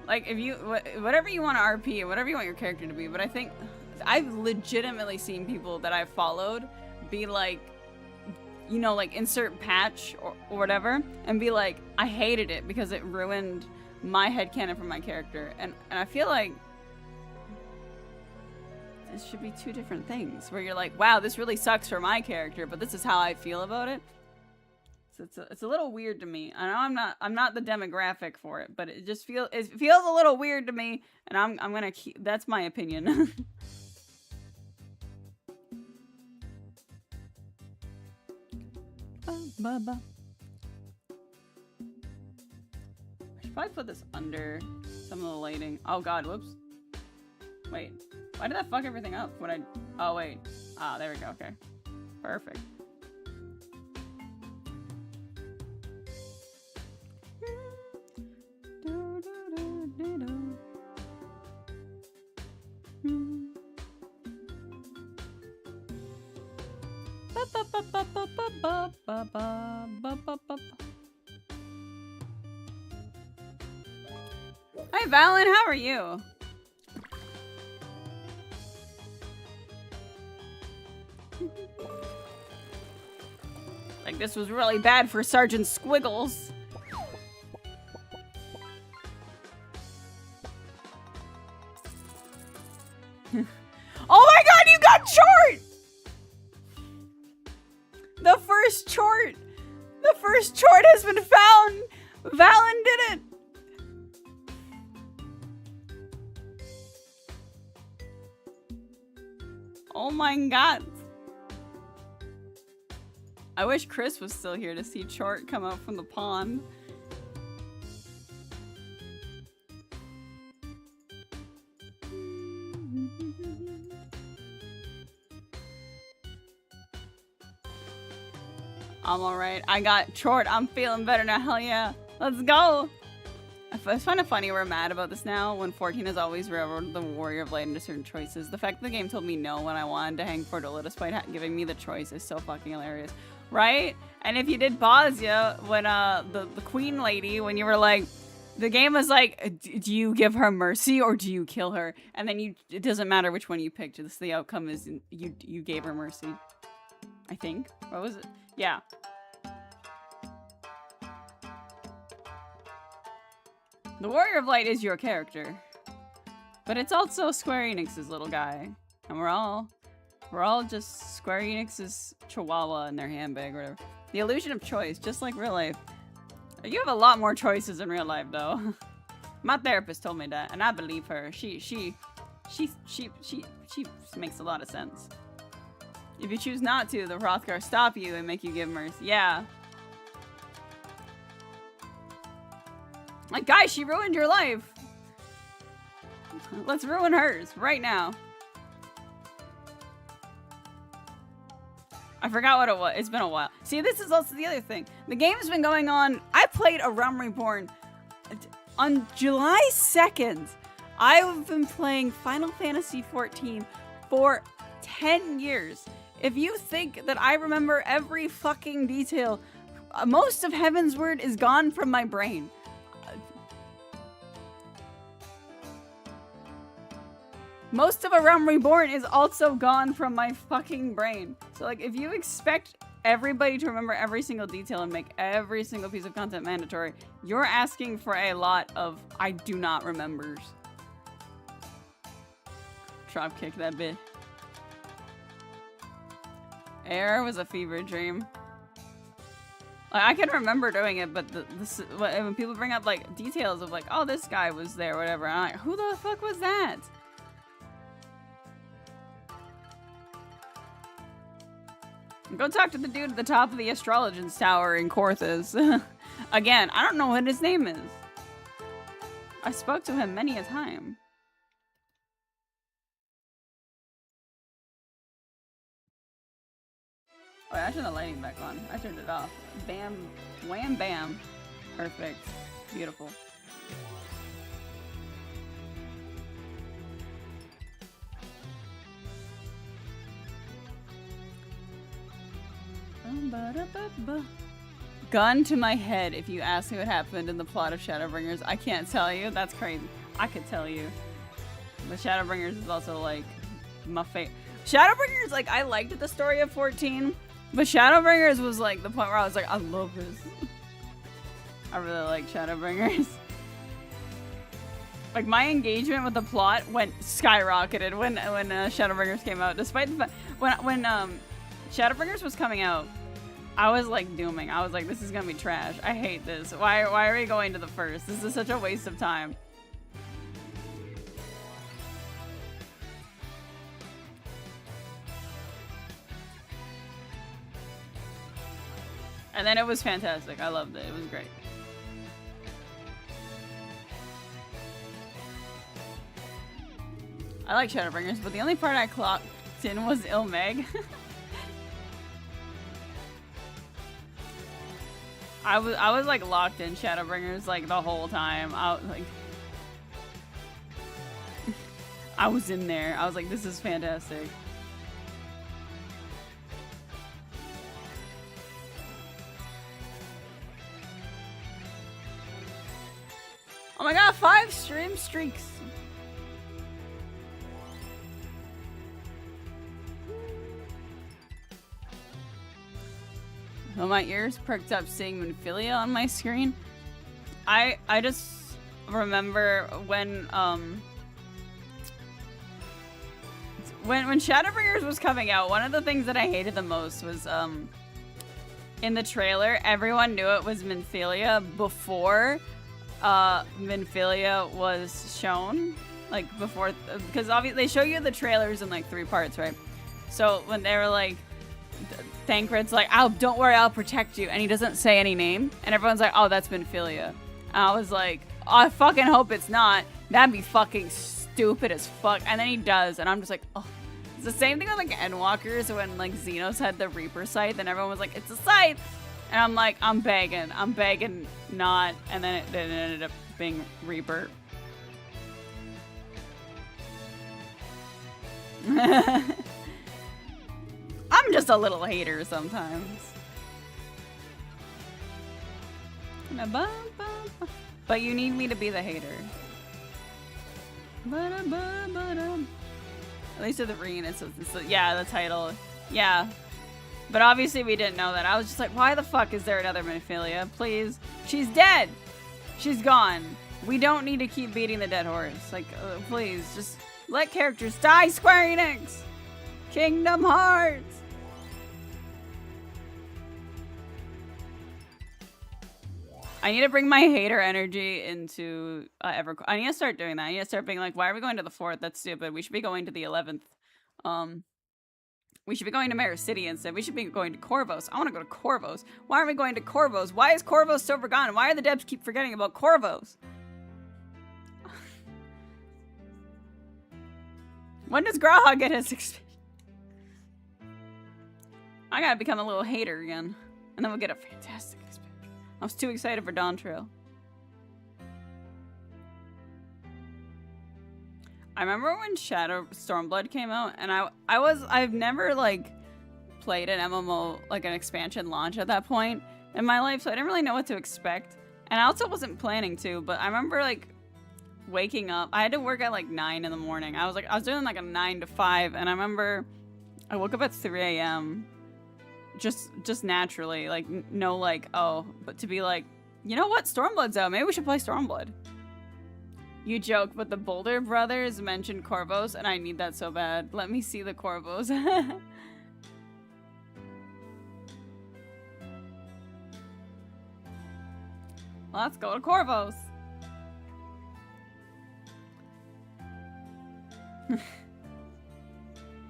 Like, if you... Whatever you want to RP, whatever you want your character to be. But I think I've legitimately seen people that I've followed be like, you know, like insert patch or whatever, and be like, I hated it because it ruined my headcanon for my character. And I feel like it should be two different things, where you're like, wow, this really sucks for my character, but this is how I feel about it. So it's a little weird to me. I know I'm not the demographic for it, but it feels a little weird to me, and I'm gonna keep, that's my opinion. I should probably put this under some of the lighting. Oh god, whoops. Wait, why did that fuck everything up when I... Oh, wait. Ah, there we go, okay. Perfect. Hi, Valen, how are you? Like, this was really bad for Sergeant Squiggles. Oh my god, you got Chort! The first Chort! The first Chort has been found! Valen did it! Oh my god. I wish Chris was still here to see Chort come out from the pond. I'm alright. I got Chort. I'm feeling better now. Hell yeah. Let's go. I find it funny we're mad about this now when 14 has always railroaded the Warrior of Light into certain choices. The fact that the game told me no when I wanted to hang Fordola despite giving me the choice is so fucking hilarious. Right? And if you did pause, yeah, when the queen lady, when you were like, the game was like, do you give her mercy or do you kill her? And then it doesn't matter which one you picked. Just the outcome is you gave her mercy. I think. What was it? Yeah. The Warrior of Light is your character, but it's also Square Enix's little guy, and we're all just Square Enix's chihuahua in their handbag or whatever. The illusion of choice, just like real life. You have a lot more choices in real life, though. My therapist told me that, and I believe her. She makes a lot of sense. If you choose not to, the Hrothgar stop you and make you give mercy. Yeah. Like, guys, she ruined your life. Let's ruin hers right now. I forgot what it was. It's been a while. See, this is also the other thing. The game's been going on. I played A Realm Reborn on July 2nd. I've been playing Final Fantasy XIV for 10 years. If you think that I remember every fucking detail, most of Heavensward is gone from my brain. Most of A Realm Reborn is also gone from my fucking brain. So, like, if you expect everybody to remember every single detail and make every single piece of content mandatory, you're asking for a lot of I do not remembers. Drop kick that bit. Air was a fever dream. Like, I can remember doing it, but when people bring up, like, details of, like, oh, this guy was there, whatever, I'm like, who the fuck was that? Go talk to the dude at the top of the Astrologians Tower in Korthus. Again, I don't know what his name is. I spoke to him many a time. Oh, I turned the lighting back on. I turned it off. Bam. Wham bam. Perfect. Beautiful. Gun to my head if you ask me what happened in the plot of Shadowbringers. I can't tell you. That's crazy. I could tell you. But Shadowbringers is also like my favorite. Shadowbringers, like, I liked the story of 14, but Shadowbringers was like the point where I was like, I love this. I really like Shadowbringers. Like, my engagement with the plot went skyrocketed when Shadowbringers came out. Despite the fact when Shadowbringers was coming out, I was like dooming. I was like, this is gonna be trash. I hate this. Why are we going to the first? This is such a waste of time. And then it was fantastic. I loved it. It was great. I like Shadowbringers, but the only part I clocked in was Ilmeg. I was like locked in Shadowbringers like the whole time. I was in there. I was like, this is fantastic. Oh my god, 5 stream streaks. Oh, my ears perked up seeing Minfilia on my screen. I just remember when Shadowbringers was coming out, one of the things that I hated the most was in the trailer, everyone knew it was Minfilia before Minfilia was shown. Like before, because obviously they show you the trailers in like 3 parts, right? So when they were like, Thancred's like, "Oh, don't worry, I'll protect you," and he doesn't say any name, and everyone's like, "Oh, that's Minfilia." And I was like, oh, I fucking hope it's not. That'd be fucking stupid as fuck. And then he does, and I'm just like, oh. It's the same thing with like Endwalkers when like Xenos had the Reaper scythe, and everyone was like, "It's a scythe," and I'm like, I'm begging not, and then it ended up being Reaper. I'm just a little hater sometimes. But you need me to be the hater. At least at the ring, it's yeah, the title. Yeah. But obviously we didn't know that. I was just like, why the fuck is there another Minfilia? Please. She's dead. She's gone. We don't need to keep beating the dead horse. Like, please, just let characters die, Square Enix! Kingdom Hearts! I need to bring my hater energy into EverQuest. I need to start doing that. I need to start being like, why are we going to the 4th? That's stupid. We should be going to the 11th. We should be going to Mirror City instead. We should be going to Corvos. I want to go to Corvos. Why aren't we going to Corvos? Why is Corvos so forgotten? Why are the devs keep forgetting about Corvos? When does Graha get his expansion? I gotta become a little hater again. And then we'll get a fantastic expansion. I was too excited for Dawn Trail. I remember when Shadow Stormblood came out, and I've never like played an MMO, like an expansion launch at that point in my life, so I didn't really know what to expect. And I also wasn't planning to, but I remember like waking up. I had to work at like 9 in the morning. I was doing like a 9 to 5, and I remember I woke up at 3 a.m. just naturally, like no like, oh, but to be like, you know what, Stormblood's out, maybe we should play Stormblood. You joke, but the Boulder brothers mentioned Corvos, and I need that so bad. Let me see the Corvos. Let's go to Corvos.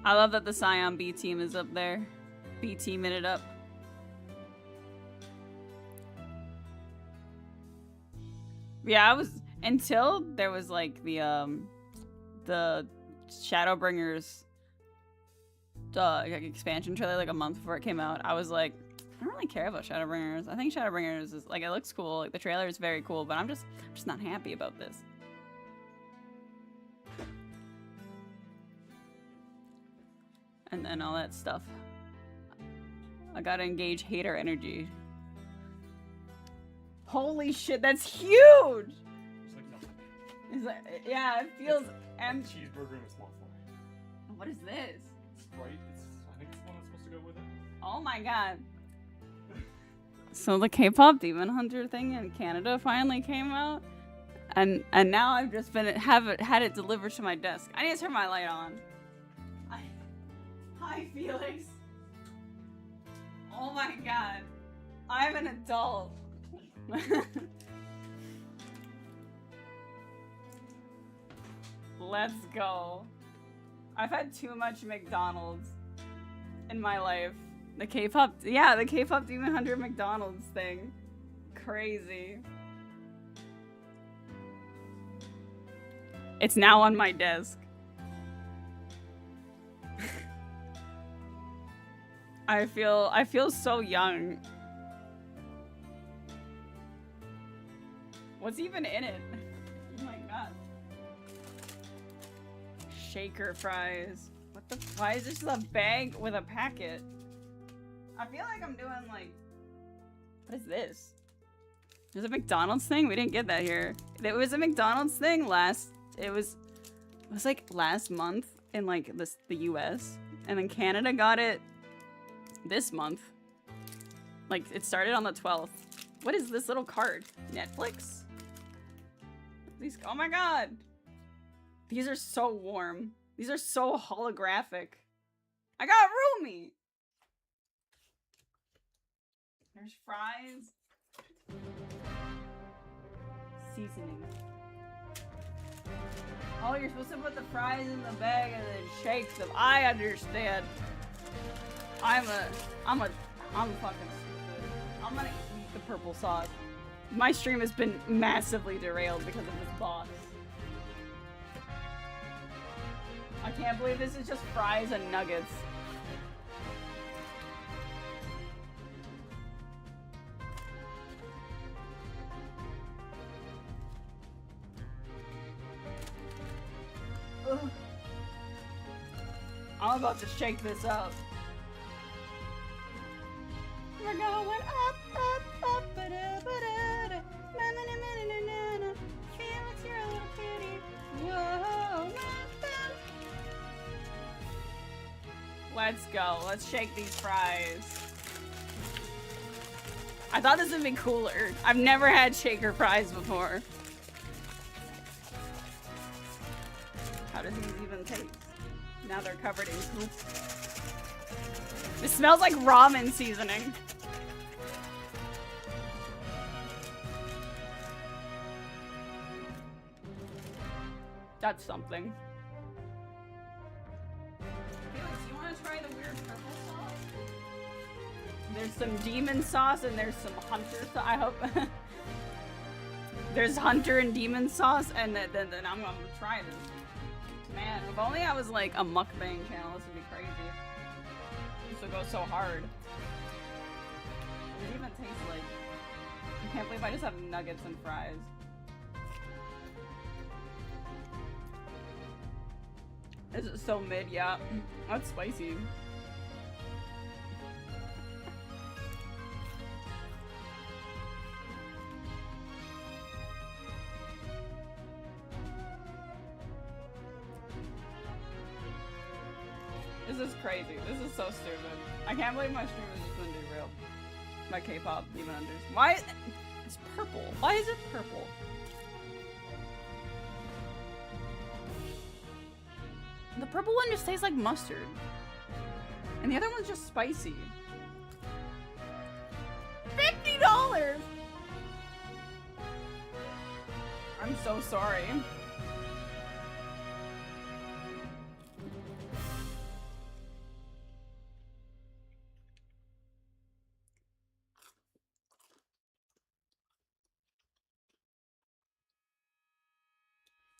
I love that the Scion B team is up there. B teaming it up. Yeah, I was until there was like the Shadowbringers expansion trailer like a month before it came out. I was like, I don't really care about Shadowbringers. I think Shadowbringers is like, it looks cool. Like the trailer is very cool, but I'm just not happy about this. And then all that stuff. I gotta engage hater energy. Holy shit, that's huge! It's like nothing. It's like, yeah, it feels empty. Cheeseburger in a small fry. Oh what is this? Sprite. I think it's the one that's supposed to go with it. Oh my god. So the K-pop Demon Hunter thing in Canada finally came out, and now I've just had it delivered to my desk. I need to turn my light on. Hi, Felix. Oh my god, I'm an adult. Let's go. I've had too much McDonald's in my life. The K-pop, yeah, the K-pop Demon Hunter McDonald's thing. Crazy. It's now on my desk. I feel so young. What's even in it? Oh my god. Shaker fries. What the? Why is this a bag with a packet? I feel like I'm doing like, what is this? There's a McDonald's thing? We didn't get that here. It was a McDonald's thing it was like last month in like the US, and then Canada got it this month. Like it started on the 12th. What is this little card? Netflix? These, oh my god. These are so warm. These are so holographic. I got Roomy. There's fries. Seasoning. Oh, you're supposed to put the fries in the bag and then shake them. I understand. I'm fucking stupid. I'm gonna eat the purple sauce. My stream has been massively derailed because of this box. I can't believe this is just fries and nuggets. Ugh. I'm about to shake this up. We're going up, up, up, ba-da, ba-da, da. Na-na-na-na-na-na-na. Felix, you're a little kitty. Whoa, let's go. Let's shake these fries. I thought this would be cooler. I've never had shaker fries before. How does these even taste? Now they're covered in goop. This smells like ramen seasoning. That's something. Felix, you want to try the weird purple sauce? There's some demon sauce and there's some hunter sauce. I hope. There's hunter and demon sauce, and then I'm gonna try this. Man, if only I was like a mukbang channel, this would be crazy. This would go so hard. It even tastes like... I can't believe I just have nuggets and fries. This is so mid, yeah. That's spicy. This is crazy. This is so stupid. I can't believe my stream is just gonna derail. My K-pop Demon Hunters. Why? It's purple. Why is it purple? The purple one just tastes like mustard. And the other one's just spicy. $50! I'm so sorry.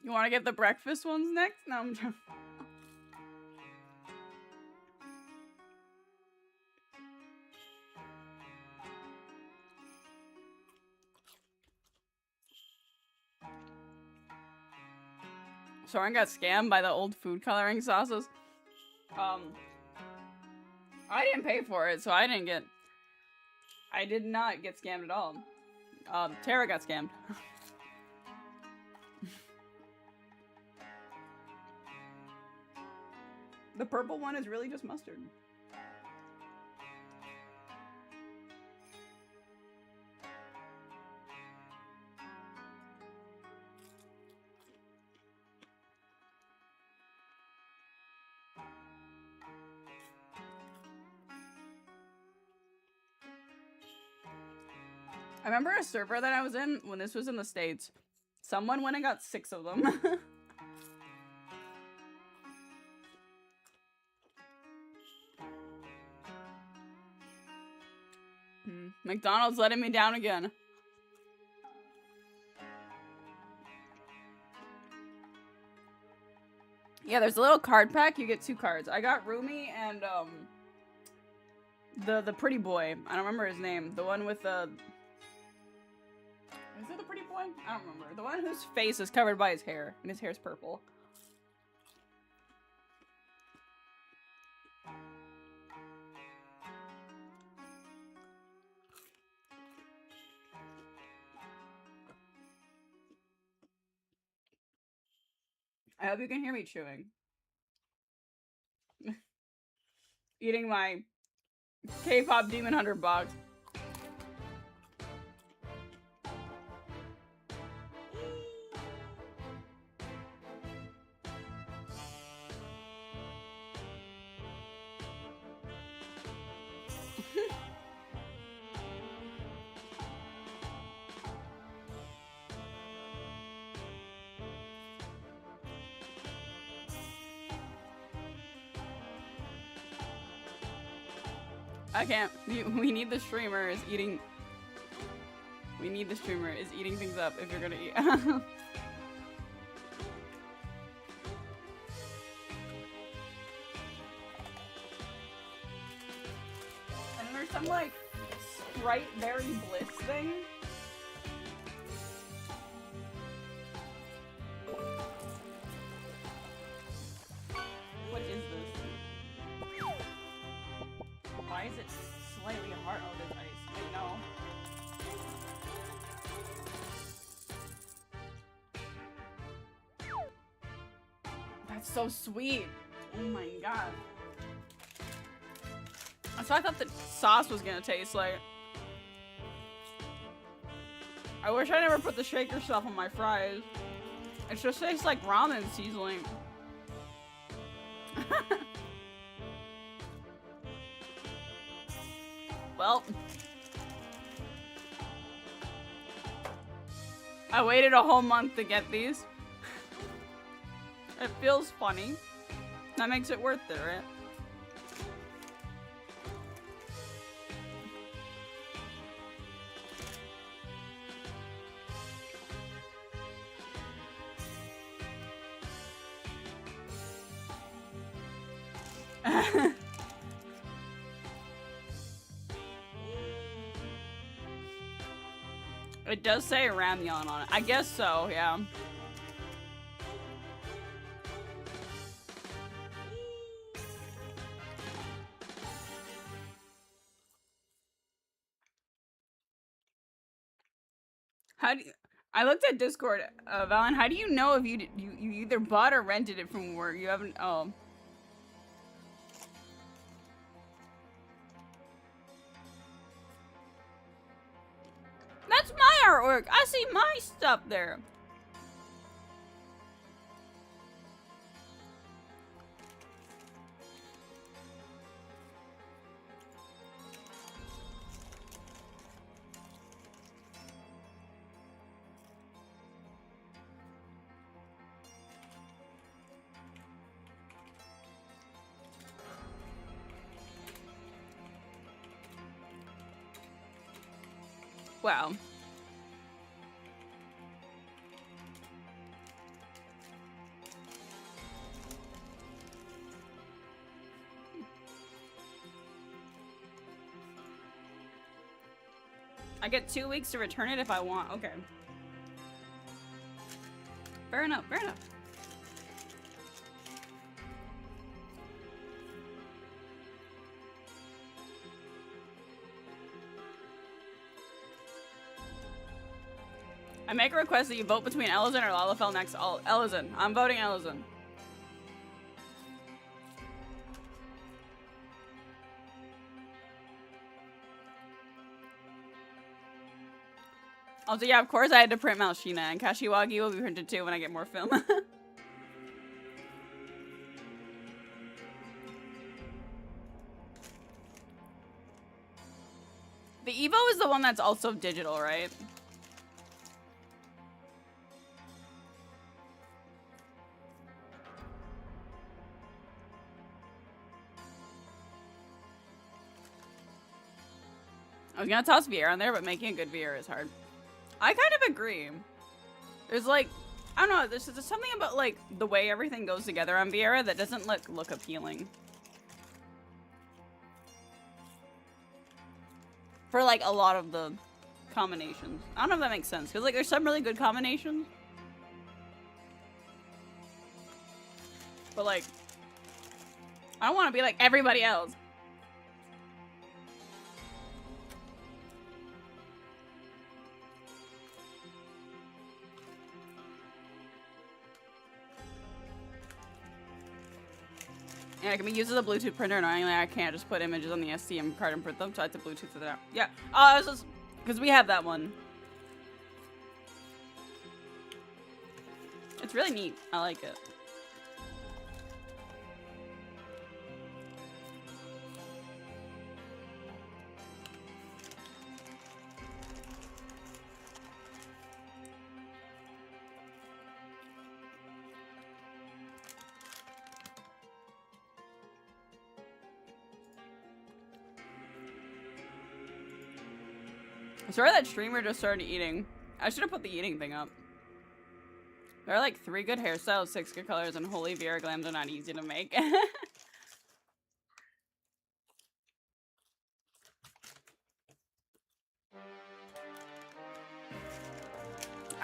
You want to get the breakfast ones next? No, I'm joking. Soren got scammed by the old food coloring sauces. I didn't pay for it, so I did not get scammed at all. Tara got scammed. The purple one is really just mustard. I remember a server that I was in when this was in the States. Someone went and got 6 of them. McDonald's letting me down again. Yeah, there's a little card pack. You get 2 cards. I got Rumi and the pretty boy. I don't remember his name. The one with the... Is it the pretty boy? I don't remember. The one whose face is covered by his hair, and his hair's purple. I hope you can hear me chewing. Eating my K-pop Demon Hunter box. I can't. We need the streamer is eating. We need the streamer is eating things up if you're gonna eat. And there's some like Sprite Berry Bliss thing. What is this? Why is it slightly hard? Oh, there's ice. Wait, no. That's so sweet. Oh my god. So I thought the sauce was gonna taste like. I wish I never put the shaker stuff on my fries. It just tastes like ramen seasoning. Well, I waited a whole month to get these. It feels funny. That makes it worth it, right? It does say ramyeon on it. I guess so, yeah. How do you, I looked at Discord, Valen. How do you know if you either bought or rented it from where you haven't? Oh. That's my artwork. I see my stuff there. Wow. I get 2 weeks to return it if I want. Okay. Fair enough, fair enough. I make a request that you vote between Elezen or Lalafell next. Elezen. I'm voting Elezen. Also, yeah, of course I had to print Malshina, and Kashiwagi will be printed too when I get more film. The Evo is the one that's also digital, right? I was gonna toss Viera on there, but making a good Viera is hard. I kind of agree. There's like, I don't know, there's something about like the way everything goes together on Viera that doesn't look appealing. For like a lot of the combinations. I don't know if that makes sense, because like there's some really good combinations. But like, I don't want to be like everybody else. Yeah, it can be used as a Bluetooth printer, and I can't just put images on the STM card and print them, so I have to Bluetooth it out. Yeah, oh, this is because we have that one. It's really neat. I like it. Sorry that streamer just started eating. I should have put the eating thing up. There are like 3 good hairstyles, 6 good colors, and holy Viera glams are not easy to make. I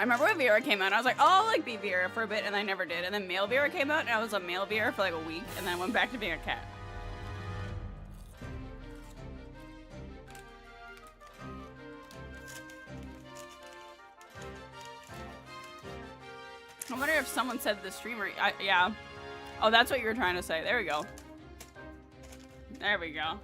remember when Viera came out, I was like, oh, I'll like be Viera for a bit, and I never did. And then male Viera came out, and I was a male Viera for like a week, and then I went back to being a cat. I wonder if someone said the streamer. Yeah. Oh, that's what you were trying to say. There we go. There we go.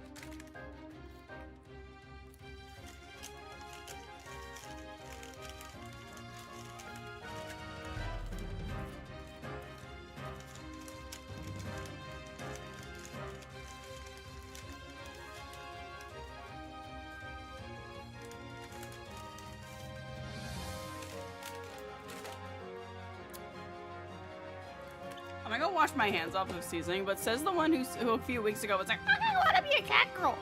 I'm gonna go wash my hands off of seasoning, but says the one who a few weeks ago was like, I want to be a cat girl.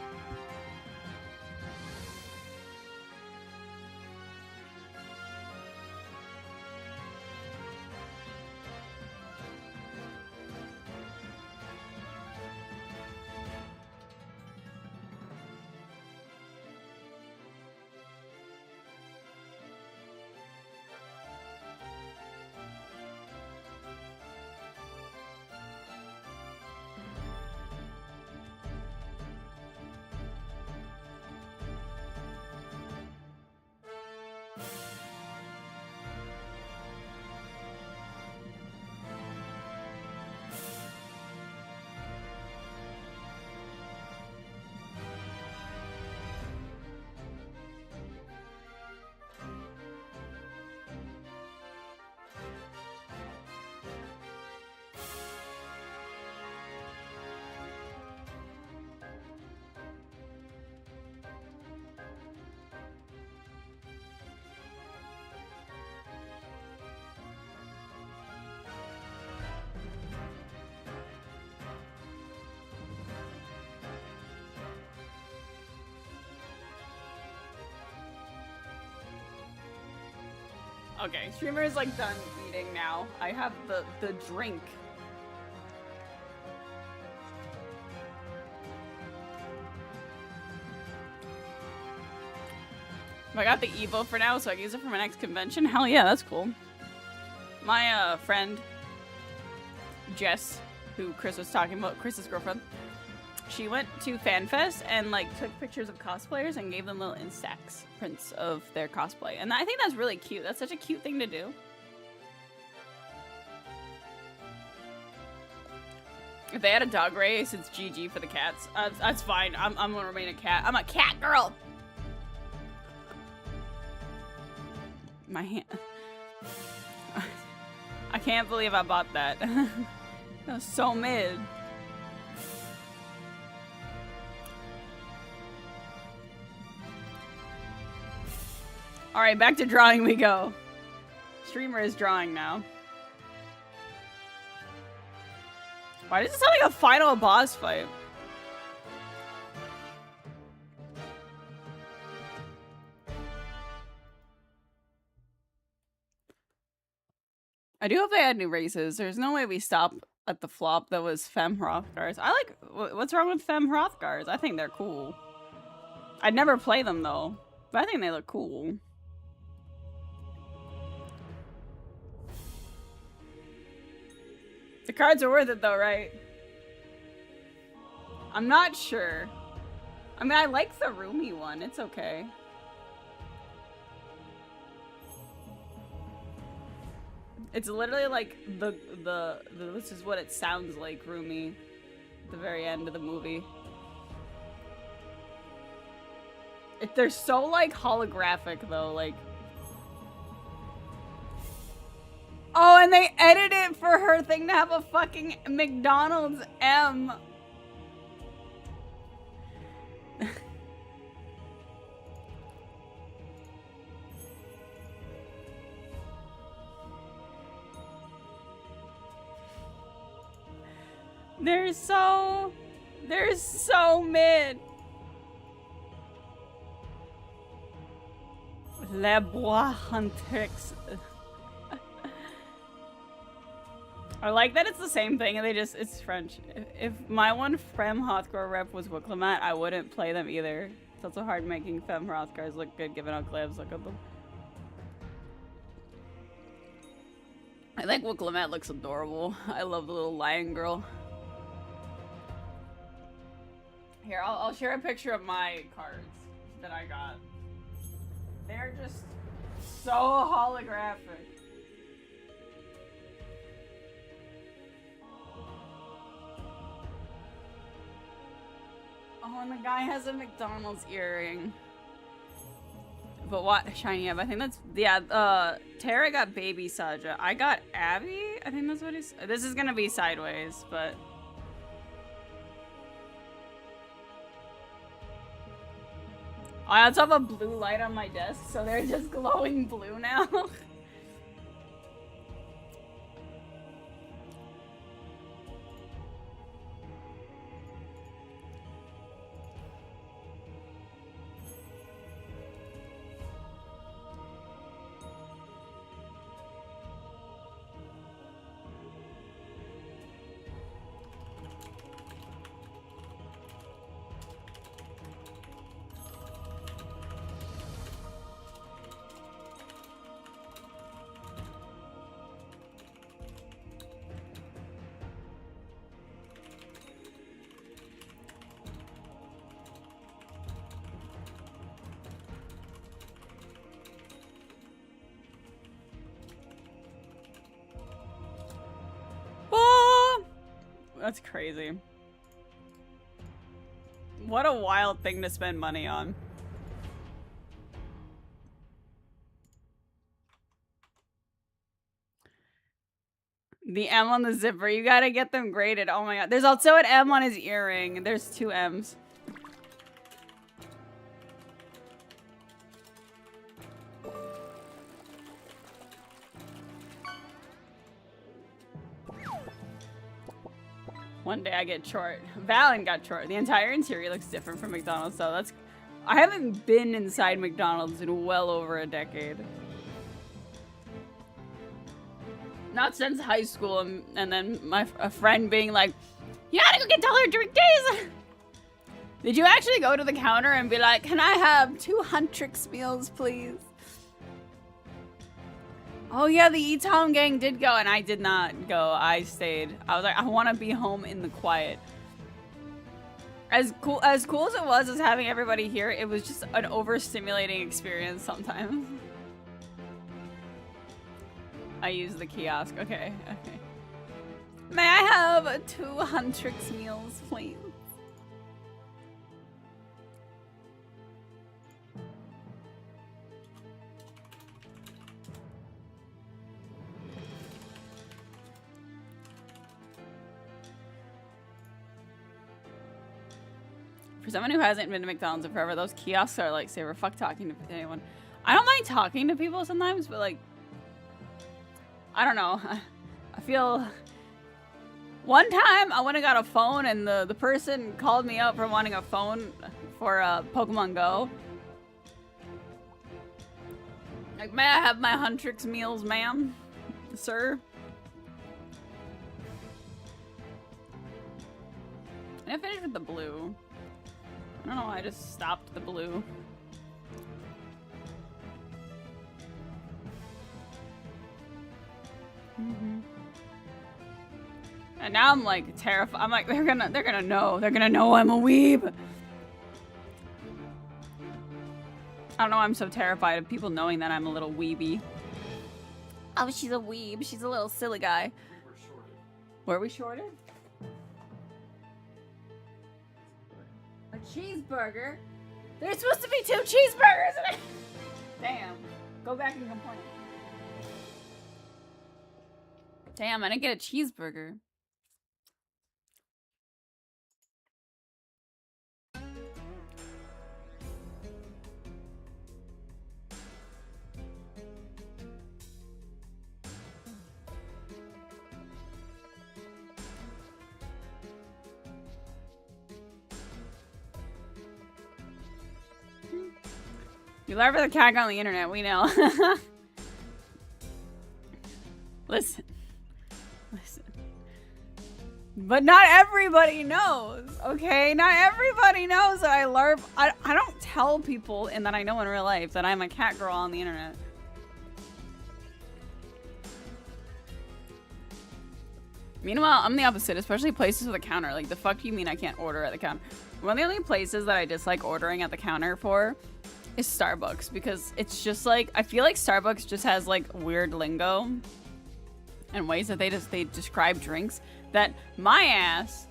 Okay, streamer is like done eating now. I have the drink. I got the Evo for now, so I can use it for my next convention. Hell yeah, that's cool. My friend Jess, who Chris was talking about, Chris's girlfriend, she went to FanFest and like took pictures of cosplayers and gave them little Instax prints of their cosplay. And I think that's really cute. That's such a cute thing to do. If they had a dog race, it's GG for the cats. That's fine. I'm gonna remain a cat. I'm a cat girl. My hand. I can't believe I bought that. That was so mid. Alright, back to drawing we go. Streamer is drawing now. Why does it sound like a final boss fight? I do hope they add new races. There's no way we stop at the flop that was Femme Hrothgars. I like... What's wrong with Femme Hrothgars? I think they're cool. I'd never play them, though. But I think they look cool. The cards are worth it, though, right? I'm not sure. I mean, I like the roomy one. It's okay. It's literally like this is what it sounds like, roomy. At the very end of the movie. They're so like holographic though, like. Oh, and they edited it for her thing to have a fucking McDonald's M. They're so mid. Les Bois Huntrix. I like that it's the same thing and it's French. If my one Femme Hrothgar rep was Wicklamat, I wouldn't play them either. It's also hard making Femme Hrothgars look good given how Glebs look at them. I think Wicklamat looks adorable. I love the little lion girl. Here, I'll share a picture of my cards that I got. They're just so holographic. Oh, and the guy has a McDonald's earring. But what shiny Ab? I think that's Tara got Baby Saja. I got Abby. I think that's what he's. This is gonna be sideways, but. I also have a blue light on my desk, so they're just glowing blue now. That's crazy. What a wild thing to spend money on. The M on the zipper. You gotta get them graded. Oh my god. There's also an M on his earring. There's 2 M's. One day I get short. Valen got short. The entire interior looks different from McDonald's, so that's... I haven't been inside McDonald's in well over a decade. Not since high school, and then a friend being like, you gotta go get $1 drink days! Did you actually go to the counter and be like, can I have 2 Huntrix meals, please? Oh yeah, the E-Town gang did go, and I did not go. I stayed. I was like, I want to be home in the quiet. As cool as it was as having everybody here, it was just an overstimulating experience sometimes. I use the kiosk. Okay, okay. May I have 2 Huntrix meals, please? For someone who hasn't been to McDonald's in forever, those kiosks are like saver. Fuck talking to anyone. I don't mind talking to people sometimes, but like, I don't know. I feel. One time I went and got a phone, and the person called me up for wanting a phone for Pokemon Go. Like, may I have my Huntrix meals, ma'am? Sir? And I finished with the blue. I don't know why I just stopped the blue. And now I'm like terrified. I'm like, they're gonna know. They're gonna know I'm a weeb. I don't know, I'm so terrified of people knowing that I'm a little weeby. Oh, she's a weeb. She's a little silly guy. Were we shorted? A cheeseburger? There's supposed to be 2 cheeseburgers! Damn. Go back and complain. Damn, I didn't get a cheeseburger. You love the cat on the internet, we know. Listen. But not everybody knows, okay? Not everybody knows that I LARP. I don't tell people and that I know in real life that I'm a cat girl on the internet. Meanwhile, I'm the opposite, especially places with a counter. Like, the fuck do you mean I can't order at the counter? One of the only places that I dislike ordering at the counter for is Starbucks, because it's just like, I feel like Starbucks just has like weird lingo and ways that they describe drinks that my ass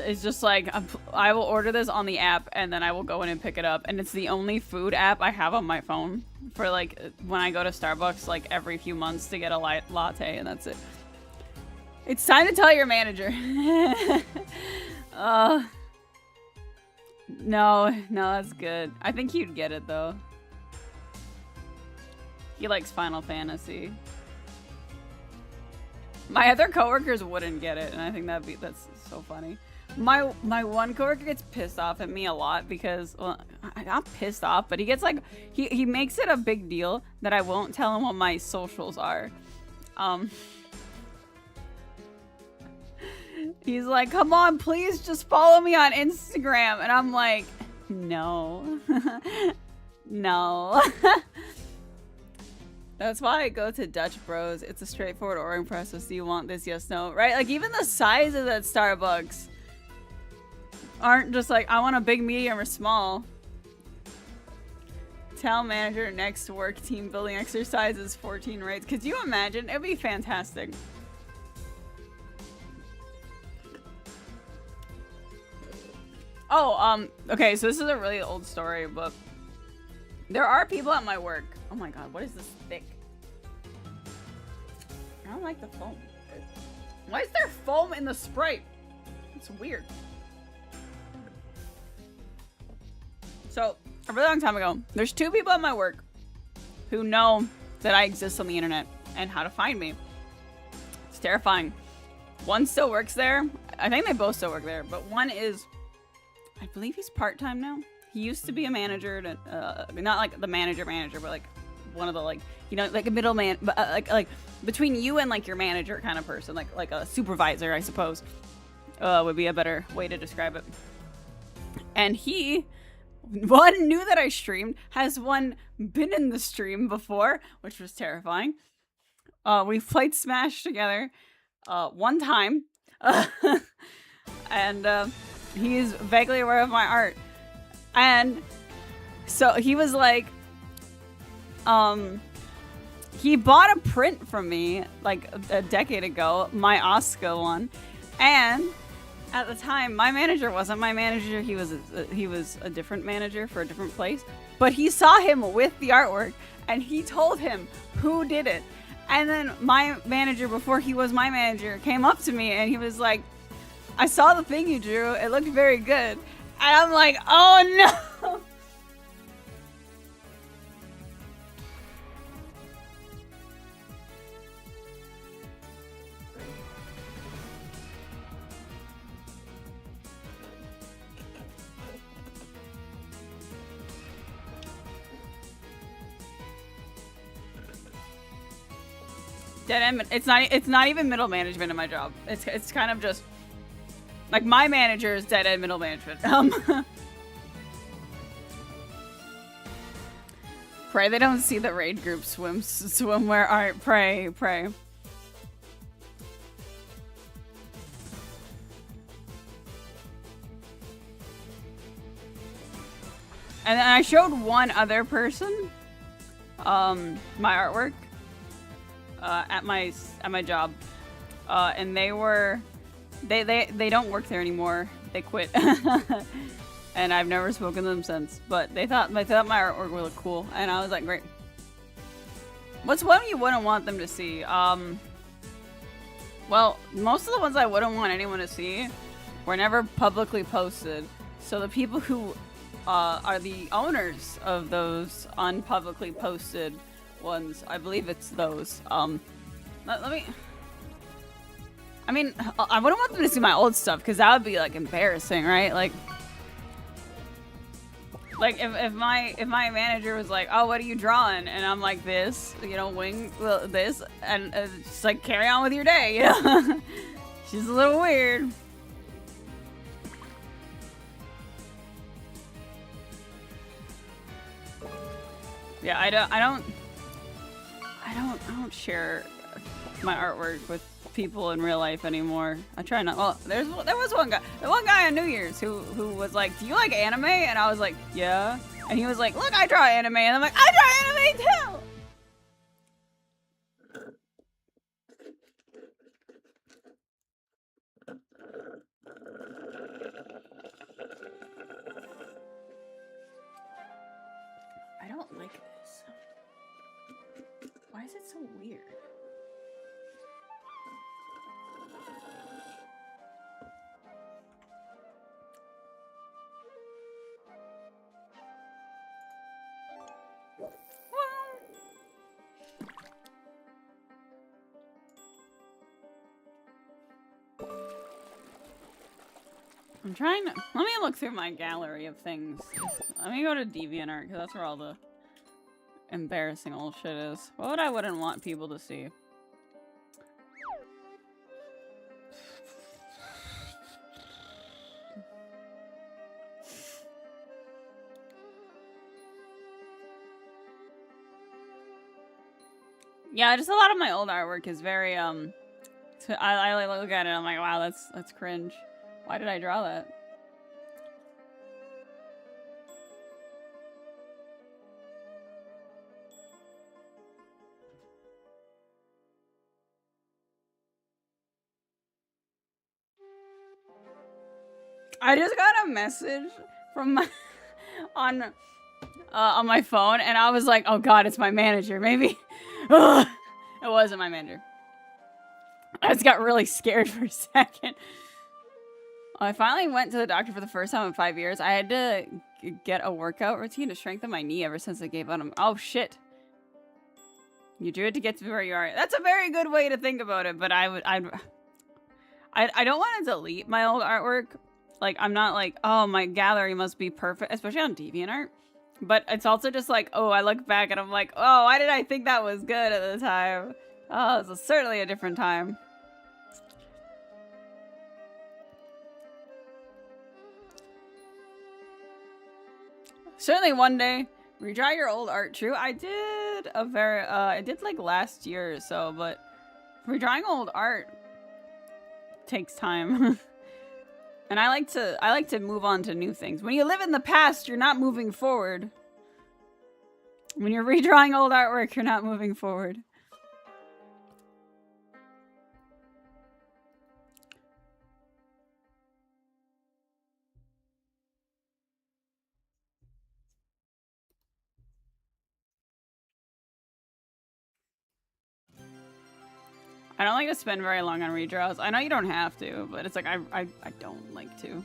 is just like, I will order this on the app and then I will go in and pick it up, and it's the only food app I have on my phone for like when I go to Starbucks like every few months to get a latte, and that's it. It's time to tell your manager. No, that's good. I think he'd get it though. He likes Final Fantasy. My other coworkers wouldn't get it, and I think that's so funny. My one coworker gets pissed off at me a lot because, well, I'm not pissed off, but he gets like, he makes it a big deal that I won't tell him what my socials are. He's like, come on, please just follow me on Instagram. And I'm like, no. No. That's why I go to Dutch Bros. It's a straightforward ordering process. Do you want this? Yes, no. Right? Like, even the sizes at Starbucks aren't just like, I want a big, medium, or small. Tell manager next work team building exercises 14 rates. Could you imagine? It'd be fantastic. Oh, okay, so this is a really old story, but there are people at my work. Oh my god, what is this thick? I don't like the foam. Why is there foam in the Sprite? It's weird. So, a really long time ago, there's 2 people at my work who know that I exist on the internet and how to find me. It's terrifying. One still works there. I think they both still work there, but one is, I believe he's part-time now. He used to be a manager, not like the manager, but like one of the, like, you know, like a middleman, like between you and like your manager kind of person, like a supervisor, I suppose, would be a better way to describe it. And he, one, knew that I streamed, has one been in the stream before, which was terrifying. We've played Smash together one time, and he's vaguely aware of my art. And so he was like, he bought a print from me like a decade ago, my Oscar one, and at the time my manager wasn't my manager. He was a different manager for a different place, but he saw him with the artwork and he told him who did it. And then my manager, before he was my manager, came up to me and he was like, I saw the thing you drew. It looked very good. And I'm like, oh no. Dead end. It's not even middle management in my job. It's kind of just like my manager is dead end middle management. Pray they don't see the raid group swimwear. All right, pray. And then I showed one other person my artwork at my job, and they don't work there anymore. They quit, and I've never spoken to them since. But they thought my artwork would look cool, and I was like, great. What's one you wouldn't want them to see? Well, most of the ones I wouldn't want anyone to see were never publicly posted. So the people who are the owners of those unpublicly posted ones, I believe it's those. Let me. I mean, I wouldn't want them to see my old stuff because that would be like embarrassing, right? Like if my manager was like, "Oh, what are you drawing?" and I'm like, "This, you know, this," and just like carry on with your day, you know. She's a little weird. Yeah, I don't share my artwork with people in real life anymore. I try not. Well, there was one guy on New Year's who was like, "Do you like anime?" And I was like, "Yeah." And he was like, "Look, I draw anime." And I'm like, "I draw anime too." I don't like this. Why is it so weird? I'm trying to. Let me look through my gallery of things. Let me go to DeviantArt because that's where all the embarrassing old shit is. What I wouldn't want people to see? Yeah, just a lot of my old artwork is very so I look at it and I'm like, wow, that's cringe. Why did I draw that? I just got a message from my on my phone, and I was like, "Oh God, it's my manager." Maybe it wasn't my manager. I just got really scared for a second. I finally went to the doctor for the first time in 5 years. I had to get a workout routine to strengthen my knee ever since I gave up on. Oh shit! You do it to get to where you are. That's a very good way to think about it. But I don't want to delete my old artwork. Like, I'm not like, oh, my gallery must be perfect, especially on DeviantArt. But it's also just like, oh, I look back and I'm like, oh, why did I think that was good at the time? Oh, it was certainly a different time. Certainly one day, redraw your old art. True, I did I did like last year or so, but redrawing old art takes time. And I like to move on to new things. When you live in the past, you're not moving forward. When you're redrawing old artwork, you're not moving forward. I don't like to spend very long on redraws. I know you don't have to, but it's like I don't like to.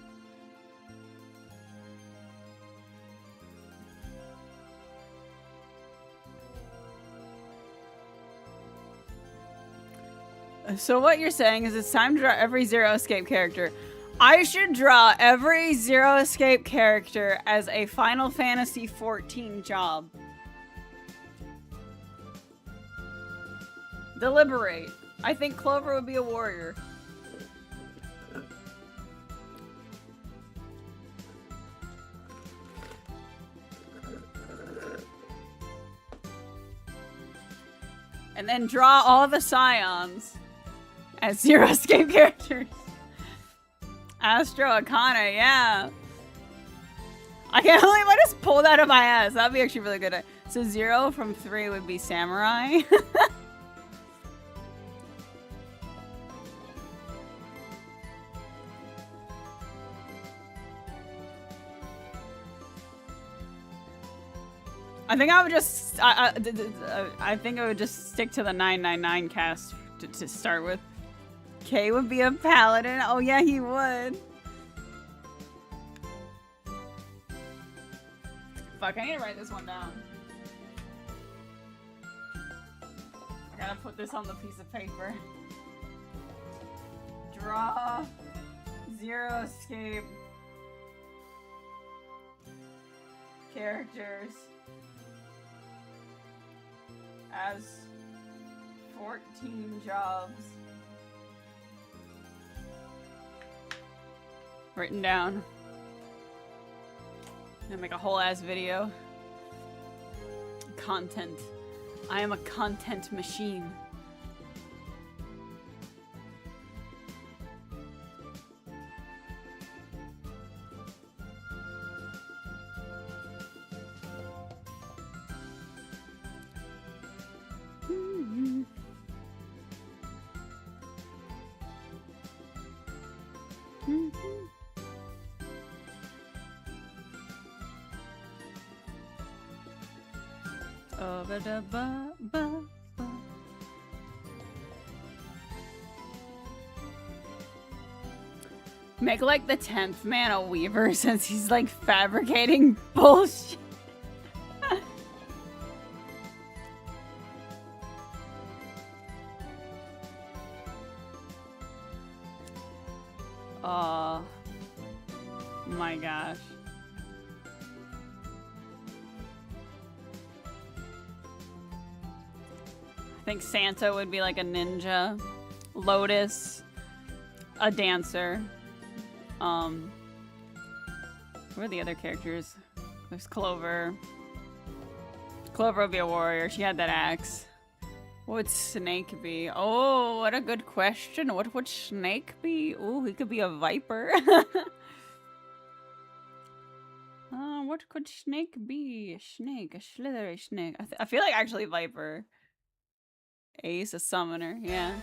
So what you're saying is it's time to draw every Zero Escape character. I should draw every Zero Escape character as a Final Fantasy XIV job. Deliberate. I think Clover would be a warrior. And then draw all the Scions as Zero Escape characters. Astro Akane, yeah. I can't believe I just pulled that out of my ass. That'd be actually really good. So 0 from 3 would be Samurai. I think I would just, I think I would just stick to the 999 cast to start with. Kay would be a paladin. Oh yeah, he would. Fuck, I need to write this one down. I gotta put this on the piece of paper. Draw Zero Escape characters as 14 jobs. Written down. Gonna make a whole ass video. Content. I am a content machine. Make like the 10th man a weaver since he's like fabricating bullshit. Oh my gosh. I think Santa would be like a ninja, Lotus, a dancer. Who are the other characters? There's Clover. Clover would be a warrior. She had that axe. What would Snake be? Oh, what a good question. What would Snake be? Oh, he could be a viper. What could Snake be? Snake, a slithery snake. I feel like actually Viper. Ace, a summoner, yeah.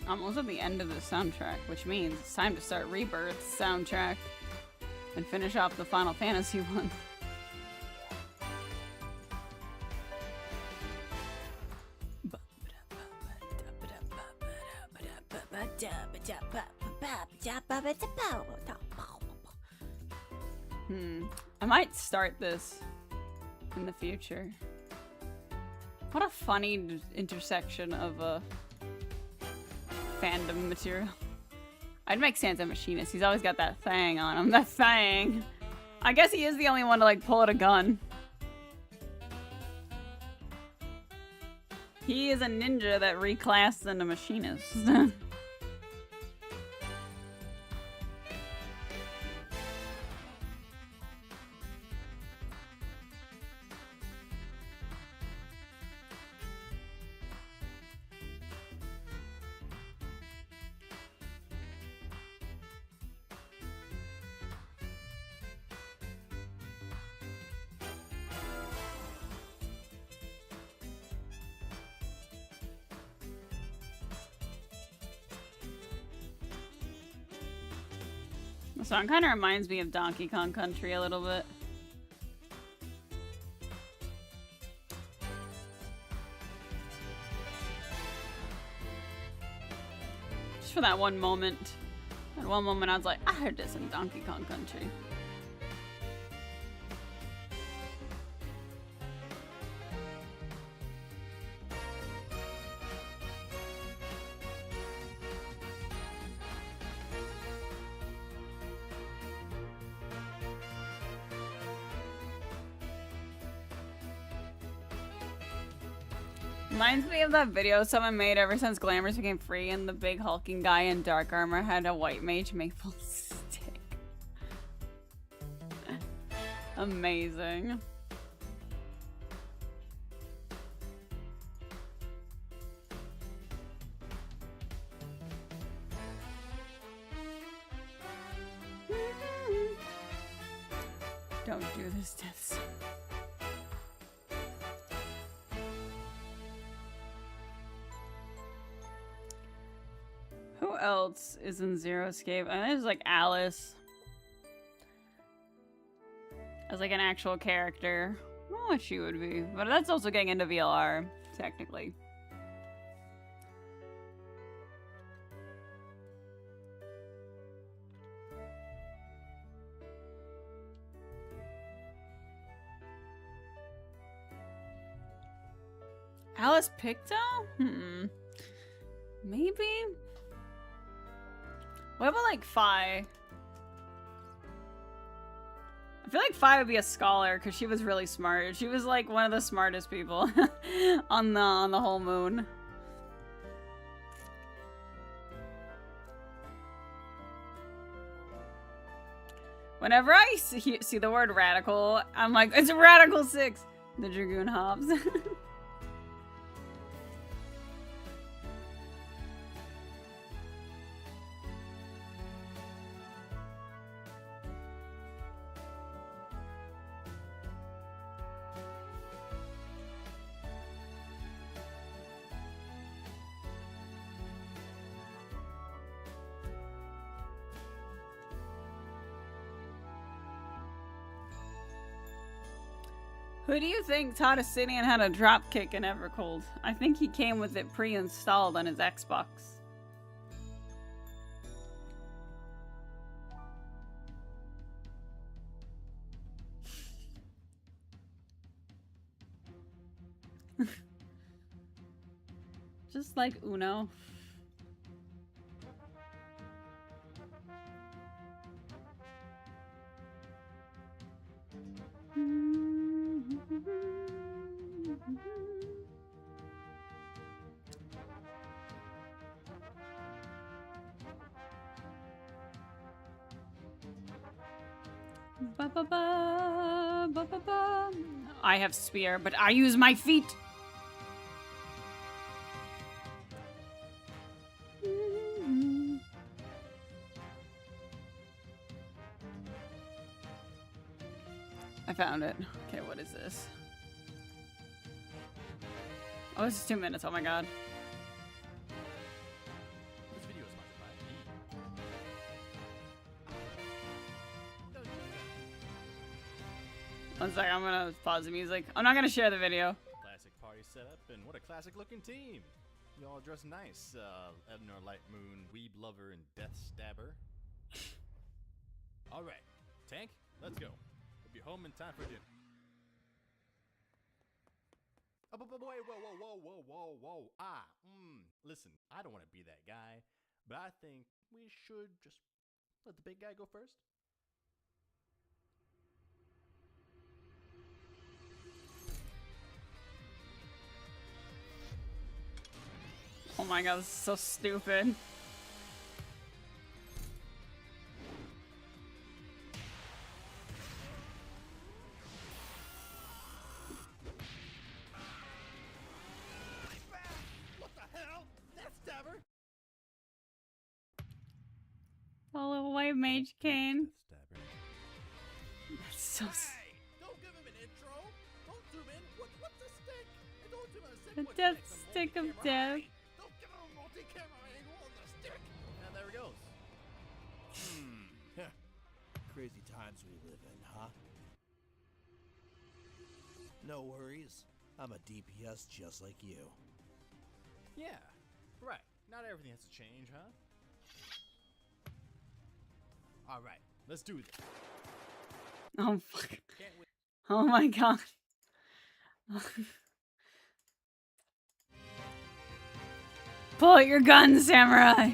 Almost at the end of the soundtrack, which means it's time to start Rebirth's soundtrack and finish off the Final Fantasy one. I might start this in the future. What a funny intersection of fandom material. I'd make Santa Machinist. He's always got that thing on him. That thing. I guess he is the only one to like pull out a gun. He is a ninja that reclassed into machinist. The song kind of reminds me of Donkey Kong Country a little bit. Just for that one moment. That one moment I was like, I heard this in Donkey Kong Country. Reminds me of that video someone made ever since Glamours became free and the big hulking guy in dark armor had a white mage maple stick. Amazing. Don't do this, death. Who else is in Zero Escape? I think there's like Alice. As like an actual character. I don't know what she would be. But that's also getting into VLR, technically. Alice Picto? Maybe? What about like Fi? I feel like Fi would be a scholar because she was really smart. She was like one of the smartest people on the whole moon. Whenever I see the word radical, I'm like, it's Radical 6! The Dragoon Hobbs. Who do you think taught Asinian how to dropkick in Evercold? I think he came with it pre-installed on his Xbox. Just like Uno. Ba, ba, ba, ba, ba, ba. I have spear, but I use my feet. I found it. Okay, what is this? Oh, this is 2 minutes. Oh my god. This video is sponsored by me. 1 second, I'm gonna pause the music. I'm not gonna share the video. Classic party setup, and what a classic looking team. You all dress nice. Ednor Lightmoon, Weeb Lover, and Death Stabber. Alright, Tank, let's go. We'll be home in time for dinner. Oh, but wait, whoa. Listen, I don't want to be that guy, but I think we should just let the big guy go first. Oh my god, this is so stupid. What the hell? That's Stabber. A little white mage cane. Stabber. That's so Hey! Don't give him an intro. Don't zoom in. What's the stick? And don't zoom in a the stick. death stick of death. Don't give him a multi-camera angle on the stick. And there he goes. Crazy times we live in, huh? No worries. I'm a DPS just like you. Yeah, right. Not everything has to change, huh? All right, let's do this. Oh fuck. Can't wait. Oh my god. Pull out your gun, samurai.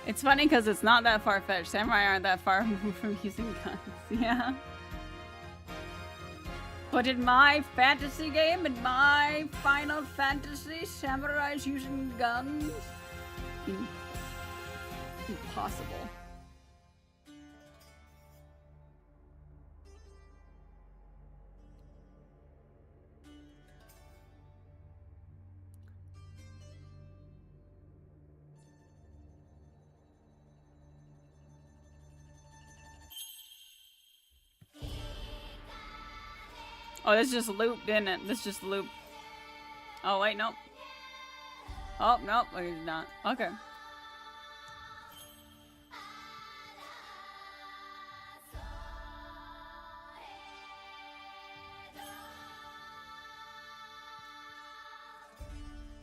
It's funny because it's not that far-fetched. Samurai aren't that far removed from using guns. Yeah. But in my fantasy game, in my Final Fantasy, samurais using guns? Impossible. Oh, this just looped, didn't it? This just looped. Oh, wait, nope. Oh, nope, it's not. Okay.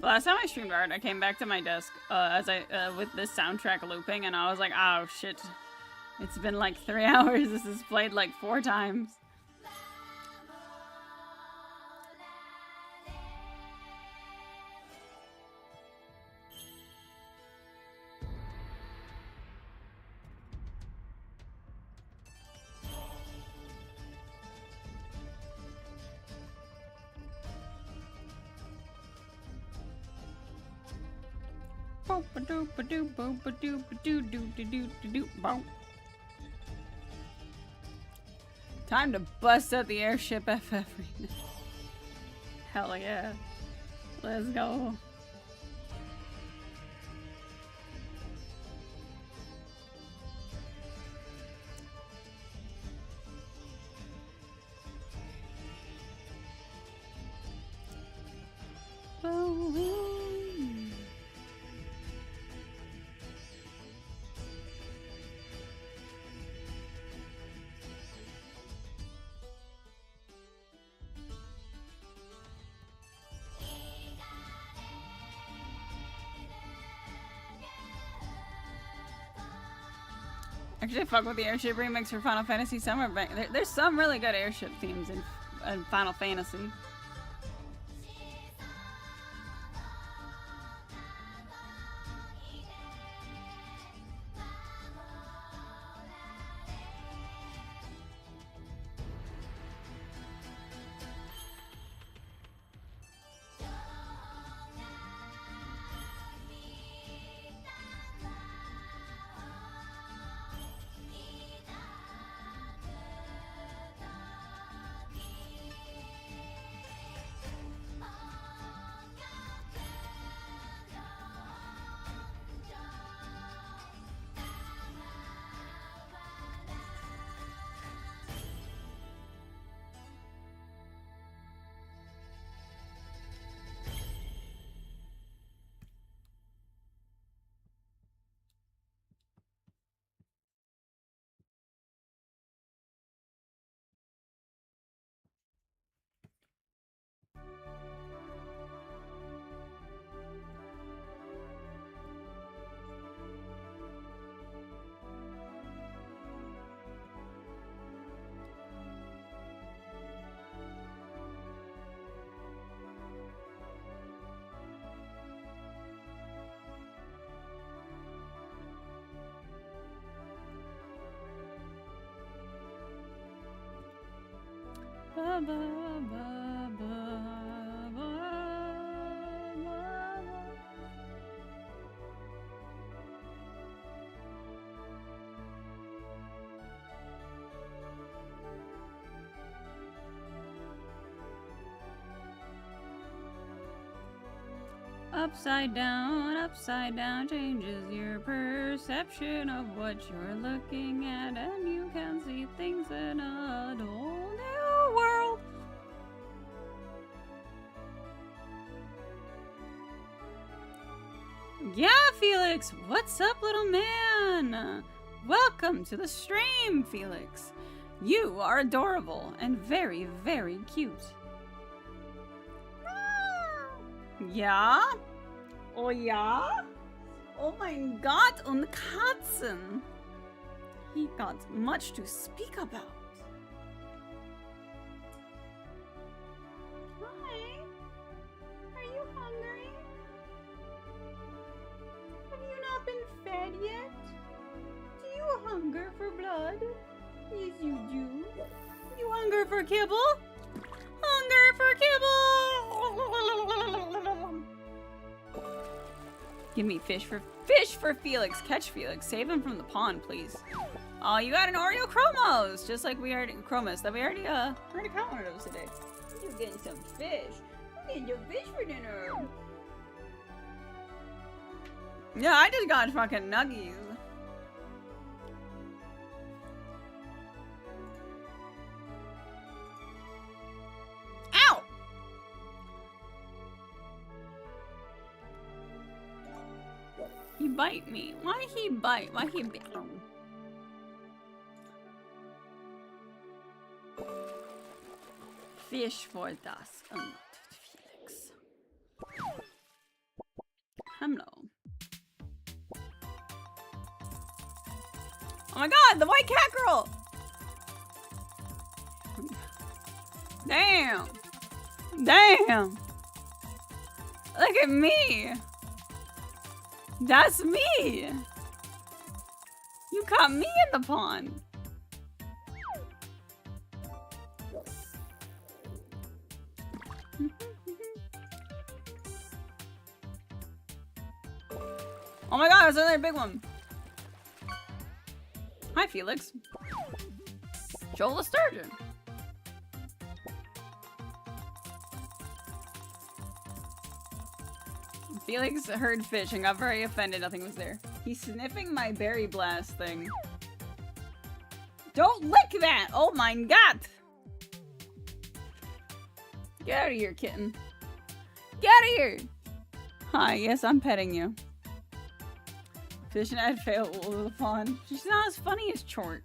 Last time I streamed art, I came back to my desk with this soundtrack looping, and I was like, oh shit. It's been like 3 hours. This is played like 4 times. Time to bust out the airship FF arena. Hell yeah. Let's go. Actually, fuck with the airship remix for Final Fantasy Summer. There's some really good airship themes in Final Fantasy. Upside down changes your perception of what you're looking at, and you can see things in a whole new world. Yeah, Felix, what's up, little man? Welcome to the stream, Felix. You are adorable and very, very cute. Ja? Oh ja? Oh mein Gott, und Katzen. He got much to speak about. Hi. Are you hungry? Have you not been fed yet? Do you hunger for blood? Yes, you do. You hunger for kibble? Hunger for kibble! Give me fish for Felix. Catch Felix. Save him from the pond, please. Oh, you got an Oreo Chromos, just like we already already caught one of those today. You're getting some fish. I'm getting your fish for dinner. Yeah, I just got fucking nuggies. Ow! He bite me. Why he bite? Why he bite? Fish for das und Felix. Hello. Oh my god, the white cat girl! Damn! Damn! Look at me! That's me! You caught me in the pond! Oh my god, there's another big one! Hi, Felix. Joel the Sturgeon. Felix heard fish and got very offended nothing was there. He's sniffing my berry blast thing. Don't lick that! Oh my god! Get out of here, kitten. Get out of here! Hi, yes, I'm petting you. Fish and I'd fail the pond. She's not as funny as Chort.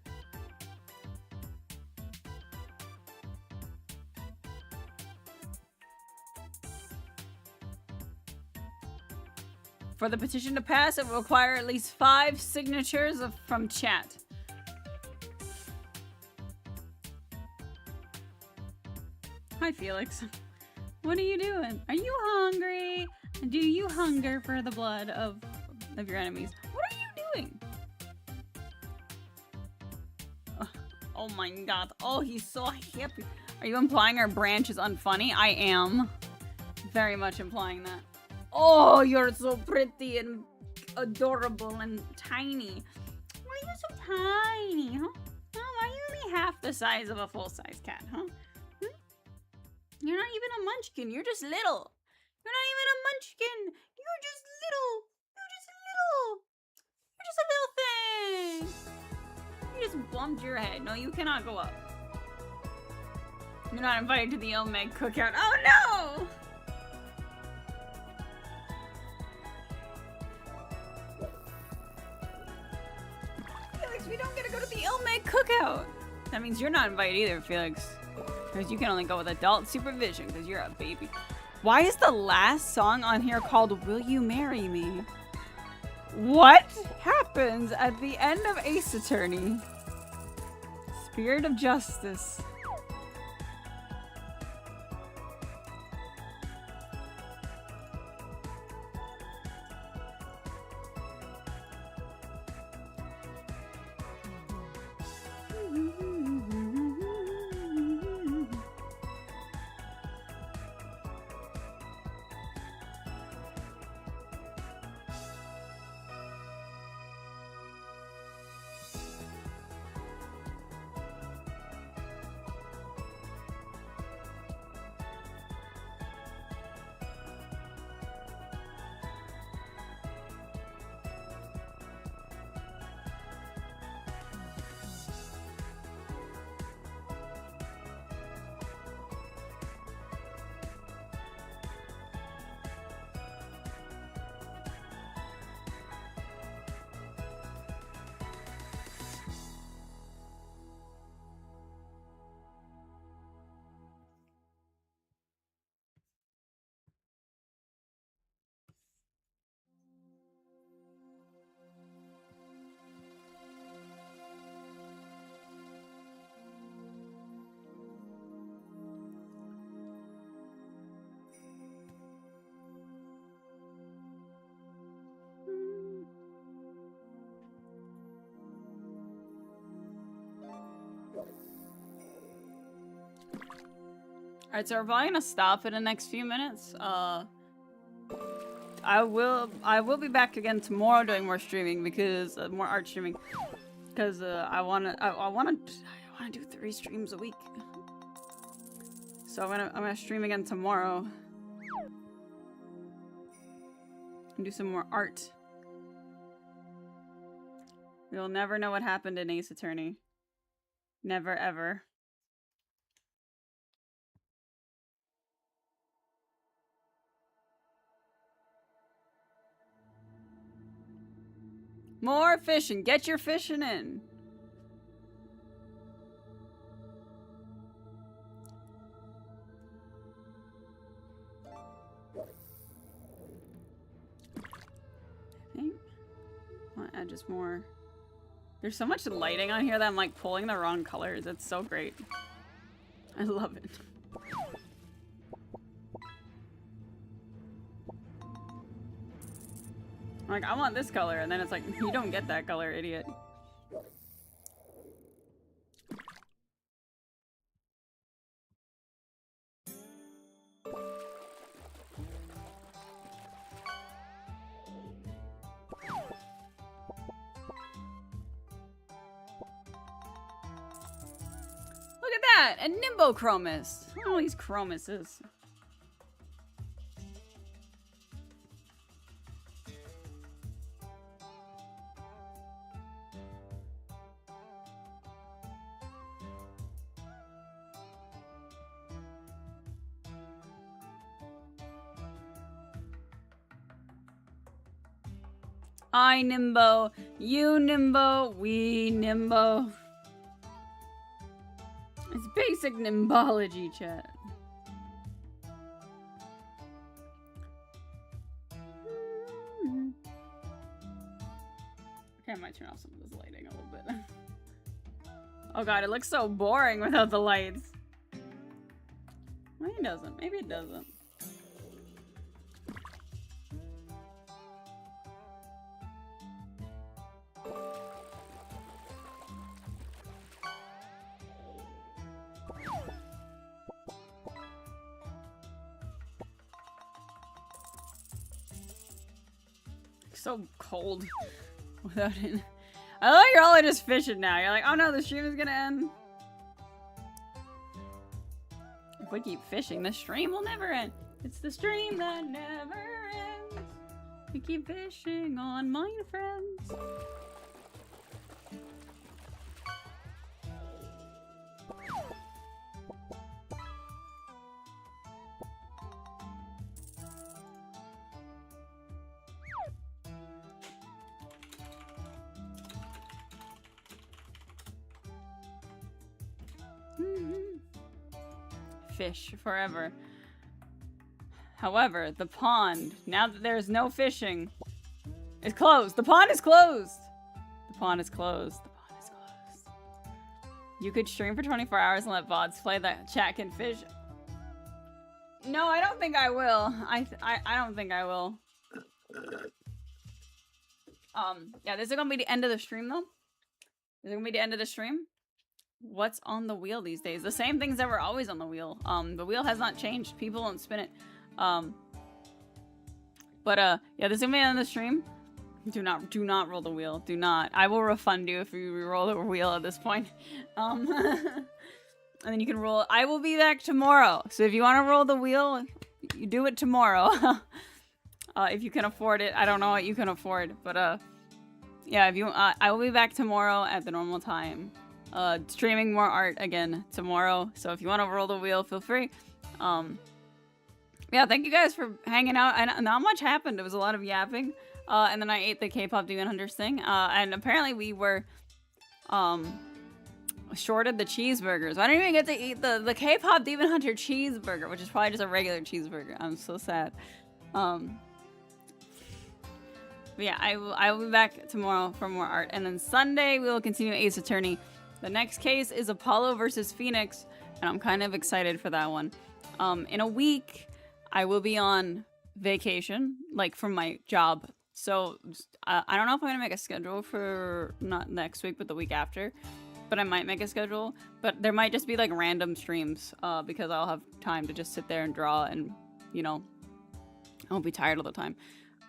For the petition to pass, it will require at least 5 signatures from chat. Hi, Felix. What are you doing? Are you hungry? Do you hunger for the blood of your enemies? What are you doing? Oh my god. Oh, he's so happy. Are you implying our branch is unfunny? I am. Very much implying that. Oh, you're so pretty and adorable and tiny. Why are you so tiny, huh? Oh, why are you only half the size of a full-size cat, huh? You're not even a munchkin. You're just little. You're not even a munchkin. You're just little. You're just little. You're just a little thing. You just bumped your head. No, you cannot go up. You're not invited to the Elmeg cookout. Oh no! Felix, we don't get to go to the Elmeg cookout. That means you're not invited either, Felix. Because you can only go with adult supervision because you're a baby. Why is the last song on here called Will You Marry Me? What happens at the end of Ace Attorney? Spirit of Justice. Alright, so we're probably gonna stop in the next few minutes. I will be back again tomorrow doing more streaming because more art streaming because I wanna do 3 streams a week. So I'm gonna stream again tomorrow and do some more art. We'll never know what happened in Ace Attorney. Never ever. More fishing. Get your fishing in. I think I'll add just more. There's so much lighting on here that I'm like pulling the wrong colors. It's so great. I love it. Like, I want this color, and then it's like, you don't get that color, idiot. Look at that! A Nimbochromis! Oh, these chromuses. I Nimbo, you Nimbo, we Nimbo. It's basic Nimbology, chat. Okay, I might turn off some of this lighting a little bit. Oh god, it looks so boring without the lights. Maybe it doesn't. Maybe it doesn't. So cold without it. I love you're all just fishing now. You're like, oh no, the stream is gonna end. If we keep fishing, the stream will never end. It's the stream that never ends. We keep fishing on Mine Friends. Fish forever. However, the pond, now that there's no fishing, is closed. The pond is closed. The pond is closed. The pond is closed. You could stream for 24 hours and let VODs play that chat can fish. No, I don't think I will. I don't think I will. Yeah, this is gonna be the end of the stream though. This is gonna be the end of the stream. What's on the wheel these days? The same things that were always on the wheel. The wheel has not changed. People don't spin it. Yeah, this is gonna be the end of the stream. Do not roll the wheel. Do not. I will refund you if you roll the wheel at this point. And then you can roll. I will be back tomorrow. So if you want to roll the wheel, you do it tomorrow. If you can afford it. I don't know what you can afford, but yeah, if you I will be back tomorrow at the normal time. Streaming more art again tomorrow. So if you want to roll the wheel, feel free. Yeah, thank you guys for hanging out. Not much happened. It was a lot of yapping. And then I ate the K-pop Demon Hunters thing. And apparently we were shorted the cheeseburgers. I didn't even get to eat the K-pop Demon Hunter cheeseburger, which is probably just a regular cheeseburger. I'm so sad. But yeah, I will be back tomorrow for more art. And then Sunday, we will continue Ace Attorney. The next case is Apollo versus Phoenix, and I'm kind of excited for that one. In a week, I will be on vacation, like from my job. So I don't know if I'm going to make a schedule for not next week, but the week after. but I might make a schedule. But there might just be like random streams because I'll have time to just sit there and draw, and you know, I won't be tired all the time.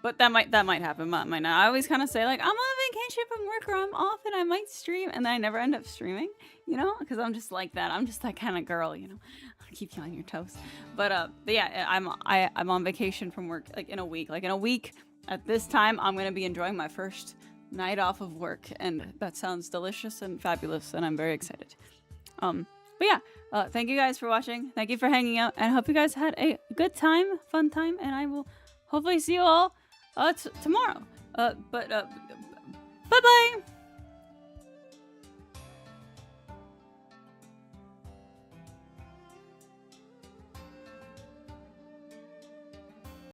But that might happen, might not. I always kind of say like I'm on vacation from work or I'm off and I might stream, and then I never end up streaming, you know, because I'm just like that. I'm just that kind of girl, you know. I keep you on your toes. But yeah, I'm on vacation from work like in a week. Like in a week at this time, I'm gonna be enjoying my first night off of work, and that sounds delicious and fabulous, and I'm very excited. But yeah, thank you guys for watching. Thank you for hanging out, and I hope you guys had a good time, fun time, and I will hopefully see you all tomorrow. Bye bye.